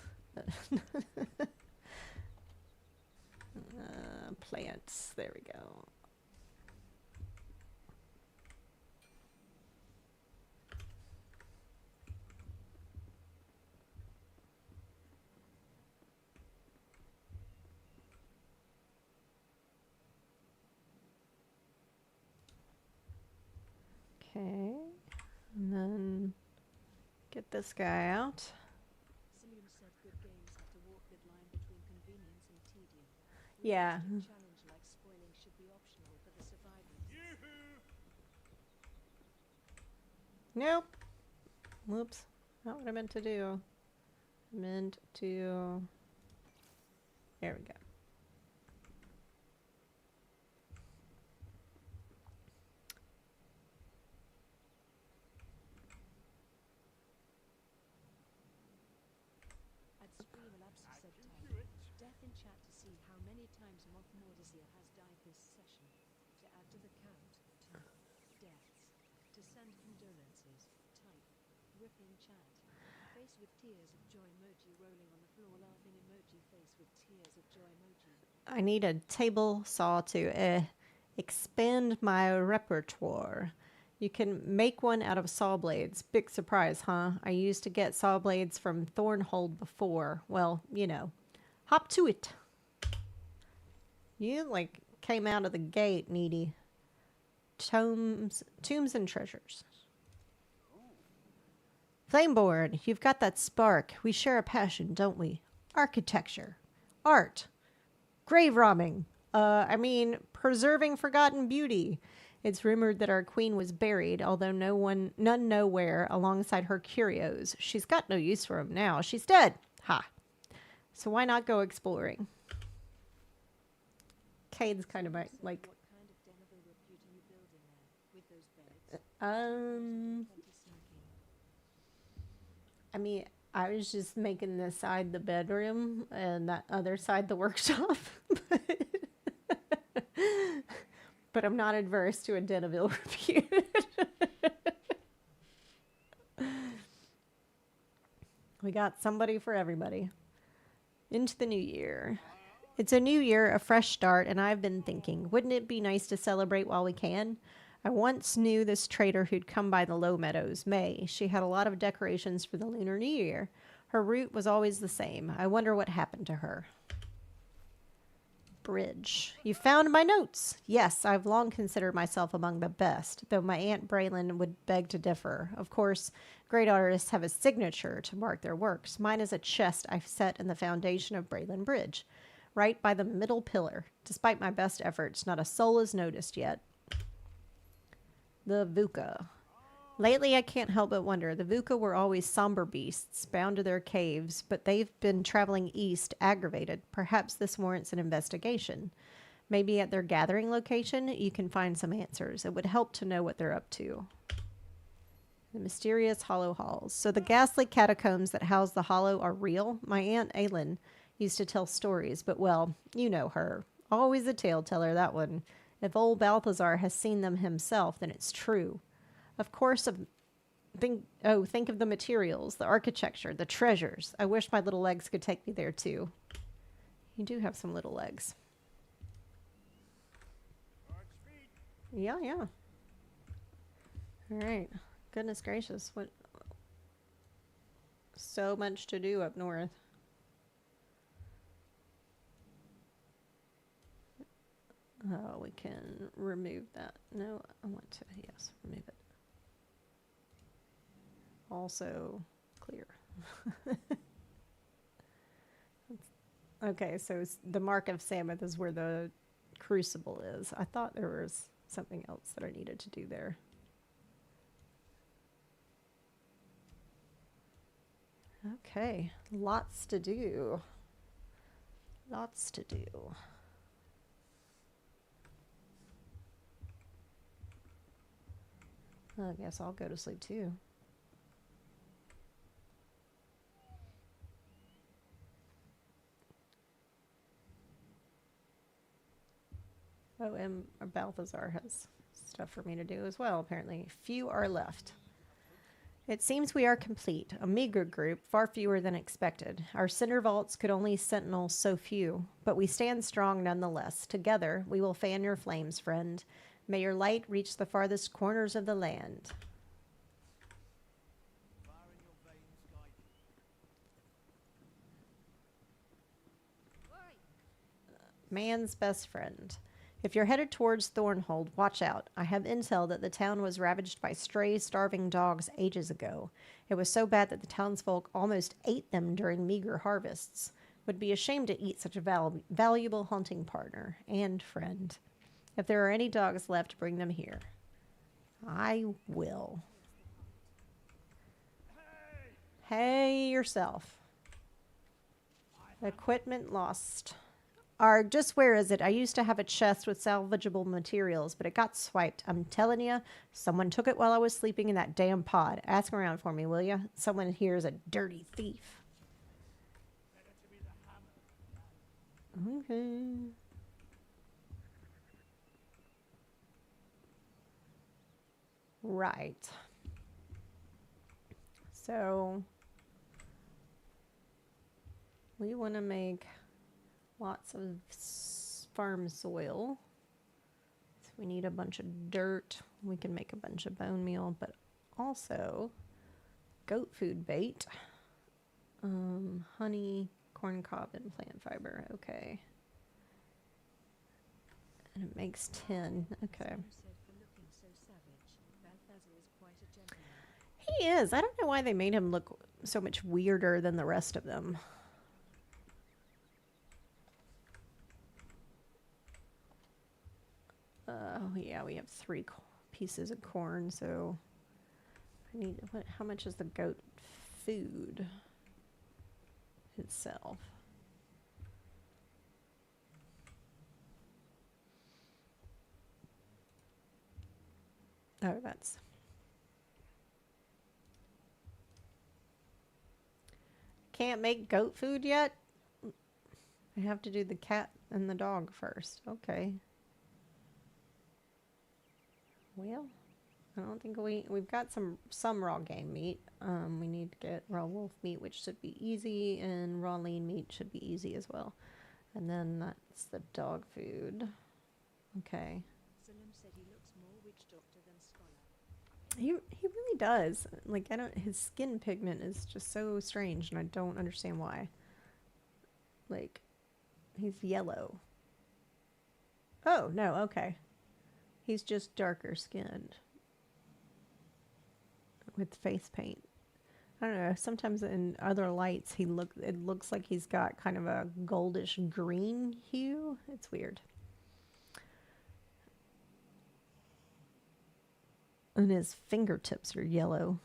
Plants, there we go. Okay, and then get this guy out. Saloon said, good games have to walk the line between convenience and tedium. Yeah. Realistic challenge like spoiling should be optional for the survivors. Nope. Whoops. Not what I meant to do. Meant to... There we go. I'd scream elapsed said time. Death in chat to see how many times Moth Mordisia has died this session. To add to the count, 2 deaths. To send condolences, type. Ripping chat. Face with tears of joy emoji rolling on the floor laughing emoji face with tears of joy emoji. I need a table saw to expand my repertoire. You can make one out of saw blades. Big surprise, huh? I used to get saw blades from Thornhold before. Well, you know. Hop to it. You, like, came out of the gate, needy. Tombs and treasures. Flameboard, you've got that spark. We share a passion, don't we? Architecture. Art. Grave robbing. Preserving forgotten beauty. It's rumored that our queen was buried, although none know where, alongside her curios. She's got no use for them now. She's dead. Ha. So why not go exploring? Cade's kind of like... What kind of Denver repute are you building there? With those beds? I was just making this side the bedroom and that other side the workshop. But I'm not adverse to a den of ill repute. We got somebody for everybody. Into the new year. It's a new year, a fresh start, and I've been thinking, wouldn't it be nice to celebrate while we can? I once knew this trader who'd come by the Low Meadows, May. She had a lot of decorations for the Lunar New Year. Her route was always the same. I wonder what happened to her. Bridge. You found my notes. Yes, I've long considered myself among the best, though my Aunt Braylon would beg to differ. Of course, great artists have a signature to mark their works. Mine is a chest I've set in the foundation of Braylon Bridge, right by the middle pillar. Despite my best efforts, not a soul is noticed yet. The Vuka. Lately, I can't help but wonder. The Vuka were always somber beasts, bound to their caves, but they've been traveling east, aggravated. Perhaps this warrants an investigation. Maybe at their gathering location, you can find some answers. It would help to know what they're up to. The mysterious hollow halls. So the ghastly catacombs that house the hollow are real? My Aunt Aylin used to tell stories, but well, you know her. Always a tale teller, that one. If old Balthazar has seen them himself, then it's true. Of course, think of the materials, the architecture, the treasures. I wish my little legs could take me there too. You do have some little legs. Yeah, yeah. All right. Goodness gracious, what? So much to do up north. Oh, we can remove that. No, I want to, yes, remove it. Also clear. Okay, so the Mark of Samuth is where the crucible is. I thought there was something else that I needed to do there. Okay, lots to do. Lots to do. I guess I'll go to sleep too. Oh, and Balthazar has stuff for me to do as well, apparently. Few are left. It seems we are complete. A meager group, far fewer than expected. Our cinder vaults could only sentinel so few, but we stand strong nonetheless. Together, we will fan your flames, friend. May your light reach the farthest corners of the land. Man's best friend. If you're headed towards Thornhold, watch out. I have intel that the town was ravaged by stray, starving dogs ages ago. It was so bad that the townsfolk almost ate them during meager harvests. Would be ashamed to eat such a valuable hunting partner and friend. If there are any dogs left, bring them here. I will. Hey yourself. Equipment lost. Arg, just where is it? I used to have a chest with salvageable materials, but it got swiped. I'm telling you, someone took it while I was sleeping in that damn pod. Ask around for me, will ya? Someone here is a dirty thief. Okay. Right. So, we want to make lots of farm soil. So we need a bunch of dirt. We can make a bunch of bone meal, but also goat food bait, honey, corn cob, and plant fiber. Okay. And it makes 10. Okay. He is. I don't know why they made him look so much weirder than the rest of them. Oh yeah, we have 3 pieces of corn, so I need how much is the goat food itself? Oh, that's can't make goat food yet? I have to do the cat and the dog first. Okay. Well, I don't think we've got some raw game meat. We need to get raw wolf meat, which should be easy, and raw lean meat should be easy as well. And then that's the dog food. Okay. Salim said he looks more witch doctor than scholar. He really does. Like his skin pigment is just so strange, and I don't understand why. Like, he's yellow. Oh no, okay. He's just darker skinned with face paint. I don't know. Sometimes in other lights, it looks like he's got kind of a goldish green hue. It's weird. And his fingertips are yellow.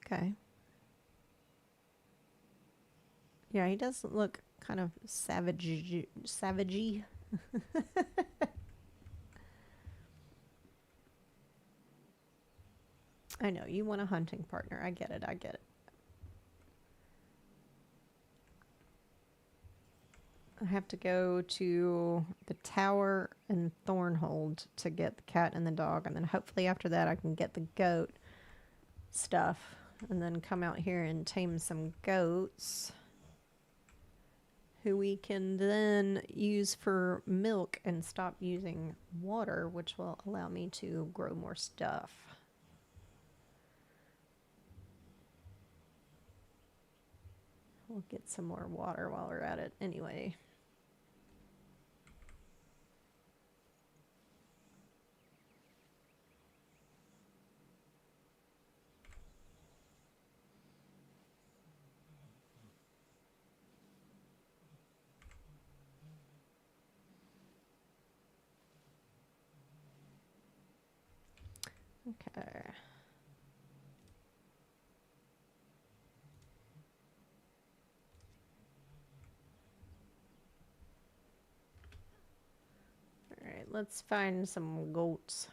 Okay. Yeah, he does look kind of savagey. I know, you want a hunting partner. I get it. I have to go to the tower in Thornhold to get the cat and the dog, and then hopefully after that I can get the goat stuff, and then come out here and tame some goats who we can then use for milk and stop using water, which will allow me to grow more stuff. We'll get some more water while we're at it anyway. Okay. All right, let's find some goats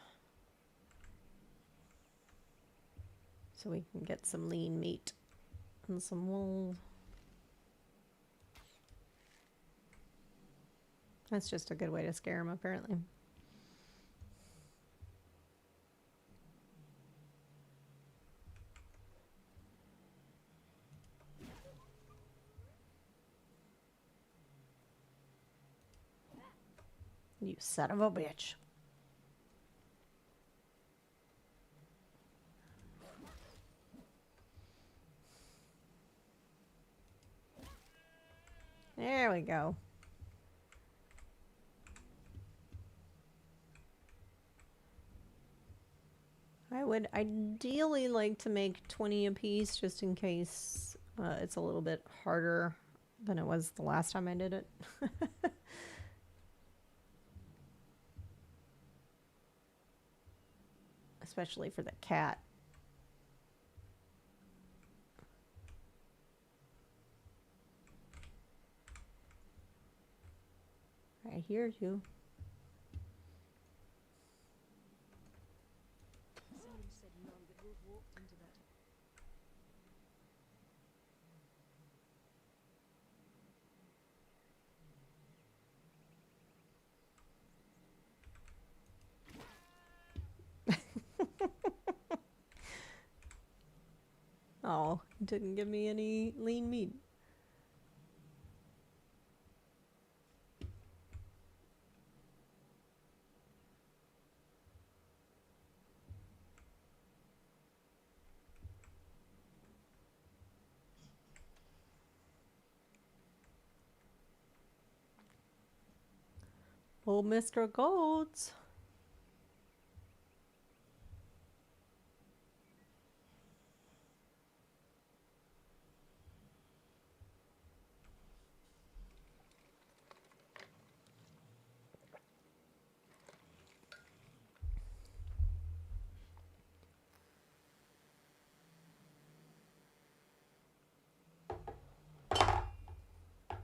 so we can get some lean meat and some wool. That's just a good way to scare them, apparently. You son of a bitch. There we go. I would ideally like to make 20 apiece just in case it's a little bit harder than it was the last time I did it. Especially for the cat. I hear you. Selim said none, but Wolf walked into that. Oh, didn't give me any lean meat. Old Mr. Golds.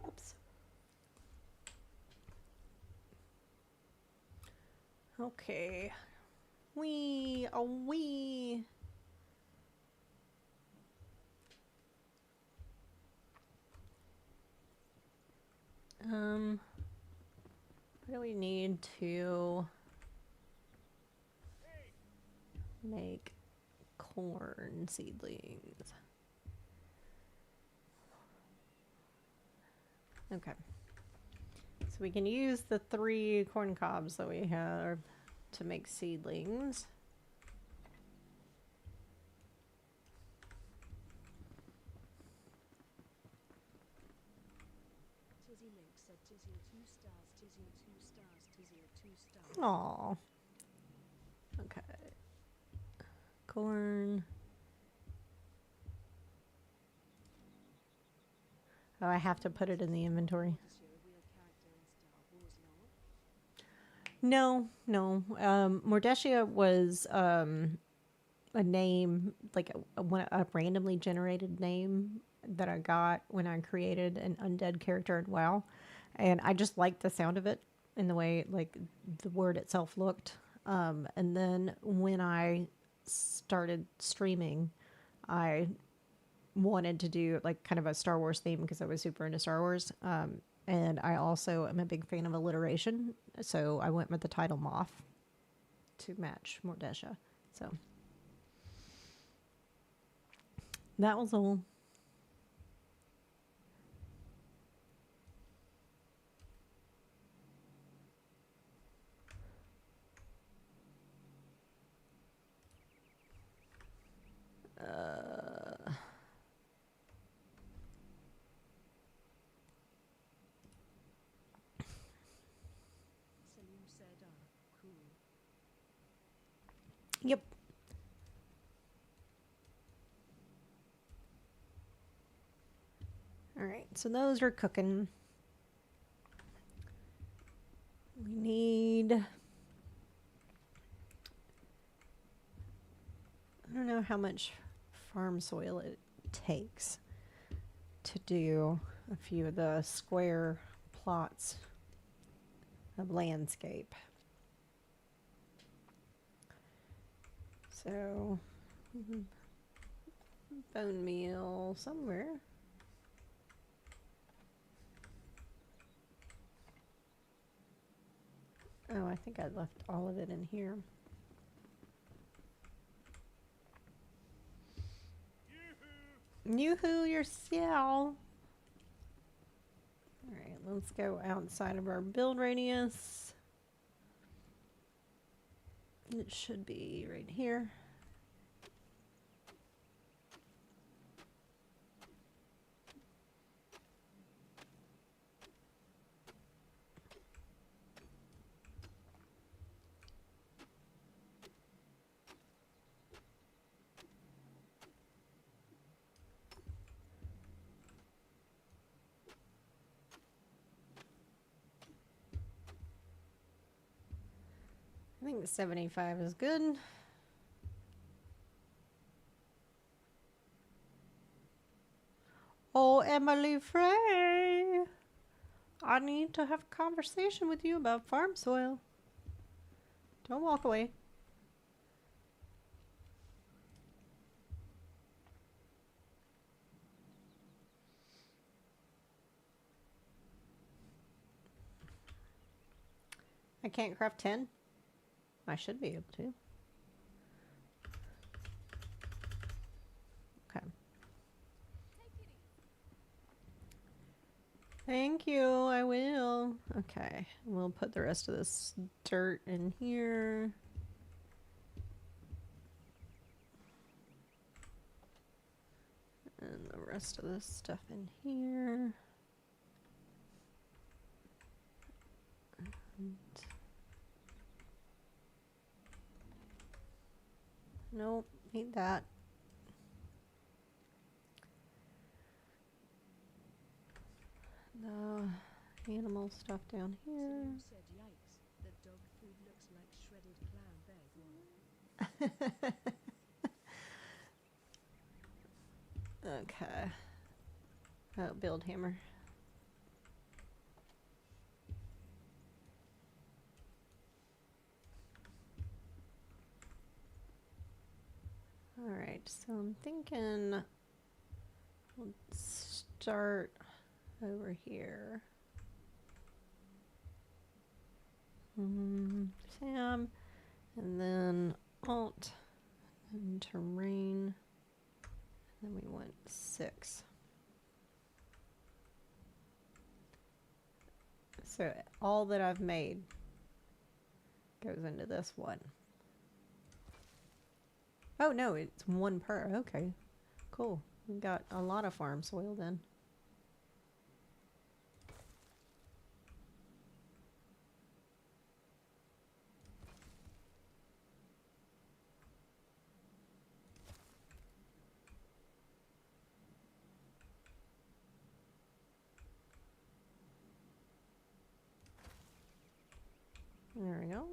Oops. Okay. Wee, a wee. What do we need to make corn seedlings? Okay. So we can use the 3 corn cobs that we have to make seedlings. Tizzy Link said Tizzy 2 stars, Tizzy 2 stars, Tizzy 2 stars. Aw. Okay. Corn. Oh, I have to put it in the inventory. This year a real character in Star Wars lore. No. Mordechia was a name, like a randomly generated name that I got when I created an undead character in WoW. And I just liked the sound of it and the way like the word itself looked. And then when I started streaming, I wanted to do like kind of a Star Wars theme because I was super into Star Wars. And I also am a big fan of alliteration, so I went with the title Moth to match Mordesha. So that was all. Salim said, cool. Yep. All right, so those are cooking. We need, I don't know how much farm soil it takes to do a few of the square plots of landscape. So, bone meal somewhere. Oh, I think I left all of it in here. Yoo-hoo yourself. Alright, let's go outside of our build radius. It should be right here. I think 75 is good. Oh, Emily Frey, I need to have a conversation with you about farm soil. Don't walk away. I can't craft 10? I should be able to. Okay. Thank you, I will. Okay, we'll put the rest of this dirt in here. And the rest of this stuff in here. And nope, need that. The animal stuff down here. Salim said, yikes, the dog food looks like shredded clam bag. Okay. Oh, build hammer. All right, so I'm thinking let's start over here. Sam, and then alt, and terrain, and then we want 6. So all that I've made goes into this one. Oh no, it's 1 per. Okay, cool. We've got a lot of farm soil then. There we go.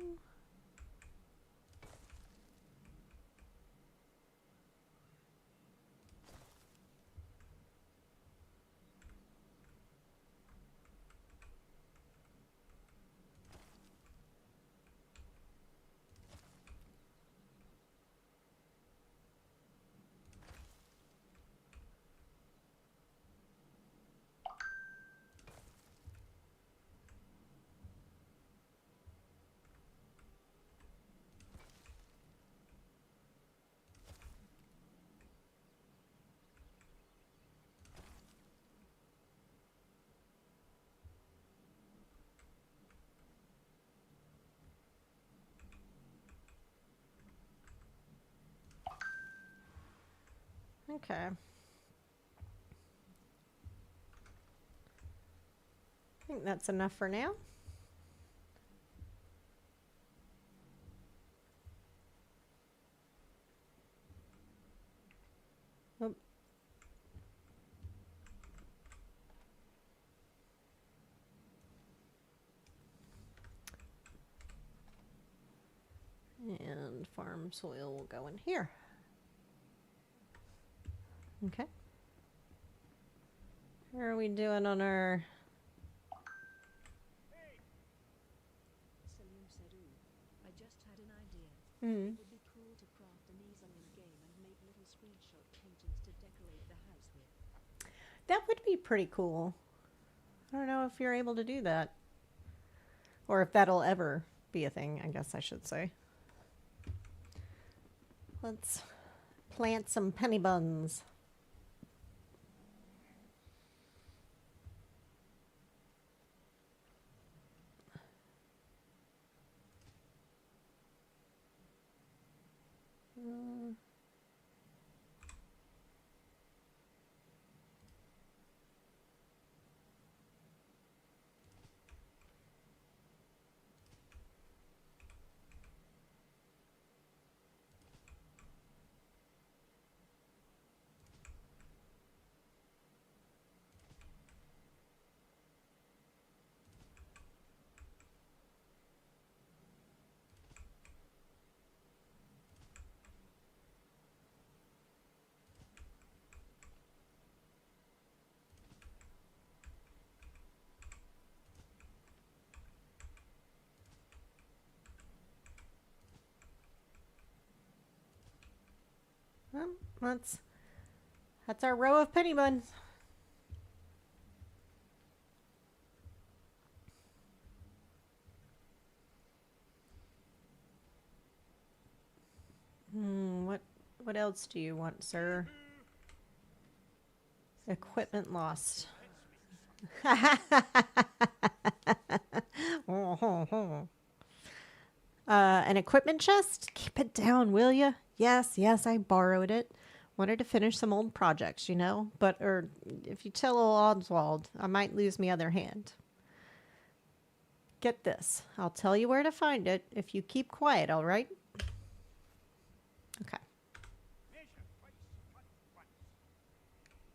Okay. I think that's enough for now. Oh. And farm soil will go in here. Okay. How are we doing on our... Salim said, "Ooh, I just had an idea. Hmm. It would be cool to craft an easel in-game and make little screenshot paintings to decorate the house with." That would be pretty cool. I don't know if you're able to do that. Or if that'll ever be a thing, I guess I should say. Let's plant some penny buns. Well, that's our row of penny buns. What else do you want, sir? Equipment lost. An equipment chest? Keep it down, will ya? Yes, yes, I borrowed it. Wanted to finish some old projects, you know? But, if you tell old Oswald, I might lose my other hand. Get this. I'll tell you where to find it if you keep quiet, all right? Okay.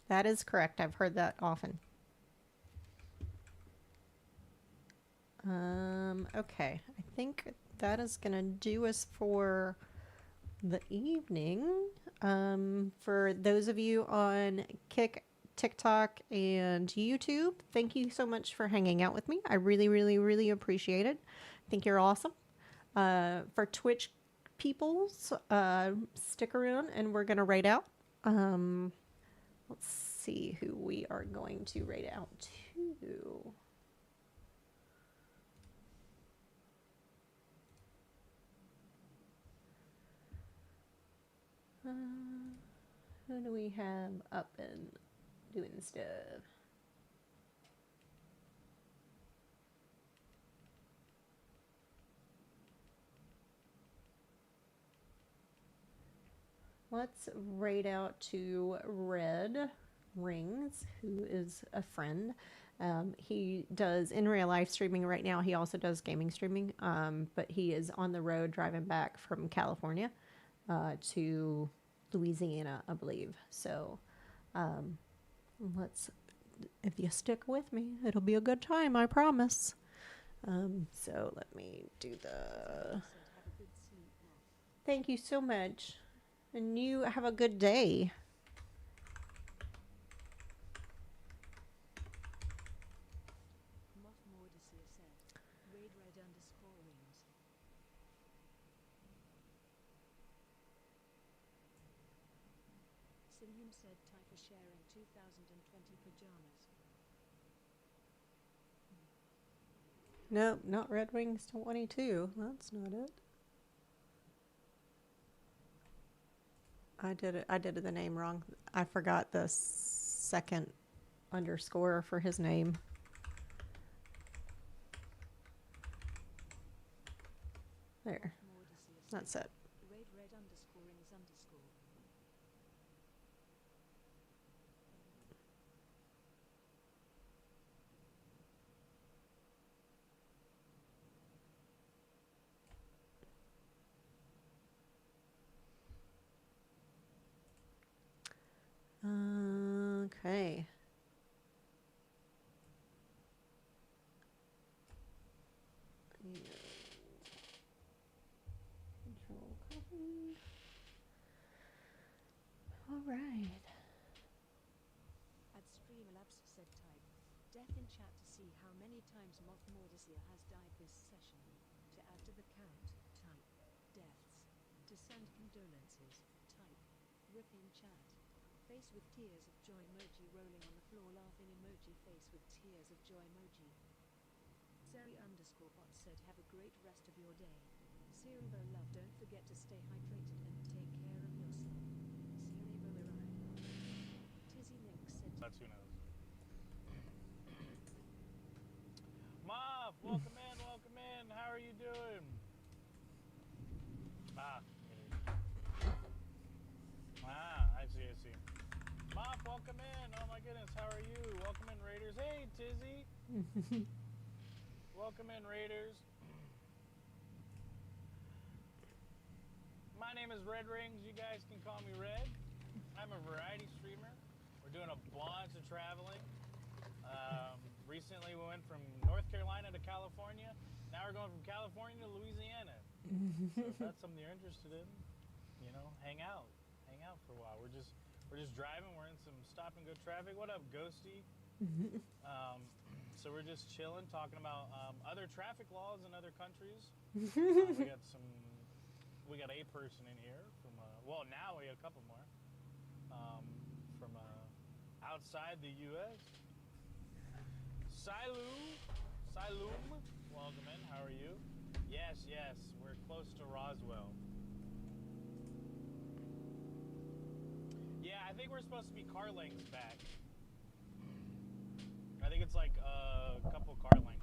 That is correct. I've heard that often. Okay. I think that is going to do us for the evening. For those of you on Kick, TikTok, and YouTube, thank you so much for hanging out with me. I really, really, really appreciate it. I think you're awesome. For Twitch peoples, stick around and we're going to raid out. Let's see who we are going to raid out to. Who do we have up and doing stuff? Let's raid out to Red Rings, who is a friend. He does in real life streaming right now. He also does gaming streaming, but he is on the road driving back from California to Louisiana, I believe. So if you stick with me, it'll be a good time, I promise. So let me do the... Thank you so much. And you have a good day. Salim said, "Time for sharing 2020 pajamas." Nope, not Red Wings 22. That's not it. I did the name wrong. I forgot the second underscore for his name. There. That's it. Red underscore is underscore. Okay. Control copy. All right. At Streamlabs said type. Death in chat to see how many times Moth Mordecai has died this session. To add to the count, type. Deaths. To send condolences, type. Rip in chat. Face with tears of joy emoji rolling on the floor laughing emoji face with tears of joy emoji. Seri_bot said have a great rest of your day. Seribo love don't forget to stay hydrated and take care of yourself. Seribo Irai. Tizzy Link said That's who knows. Moff, welcome in, welcome in. How are you doing? I see. Moff, welcome in. Oh my goodness, how are you? Welcome in, Raiders. Hey, Tizzy. Welcome in, Raiders. My name is Red Rings. You guys can call me Red. I'm a variety streamer. We're doing a bunch of traveling. Recently we went from North Carolina to California. Now we're going from California to Louisiana. So if that's something you're interested in, you know, hang out for a while. We're just driving. We're in some stop and go traffic. What up, Ghosty? So we're just chilling, talking about other traffic laws in other countries. We got a person in here from well, now we got a couple more from outside the U.S. Siloom, welcome in. How are you? Yes, we're close to Roswell. Yeah, I think we're supposed to be car lengths back. I think it's like a couple car lengths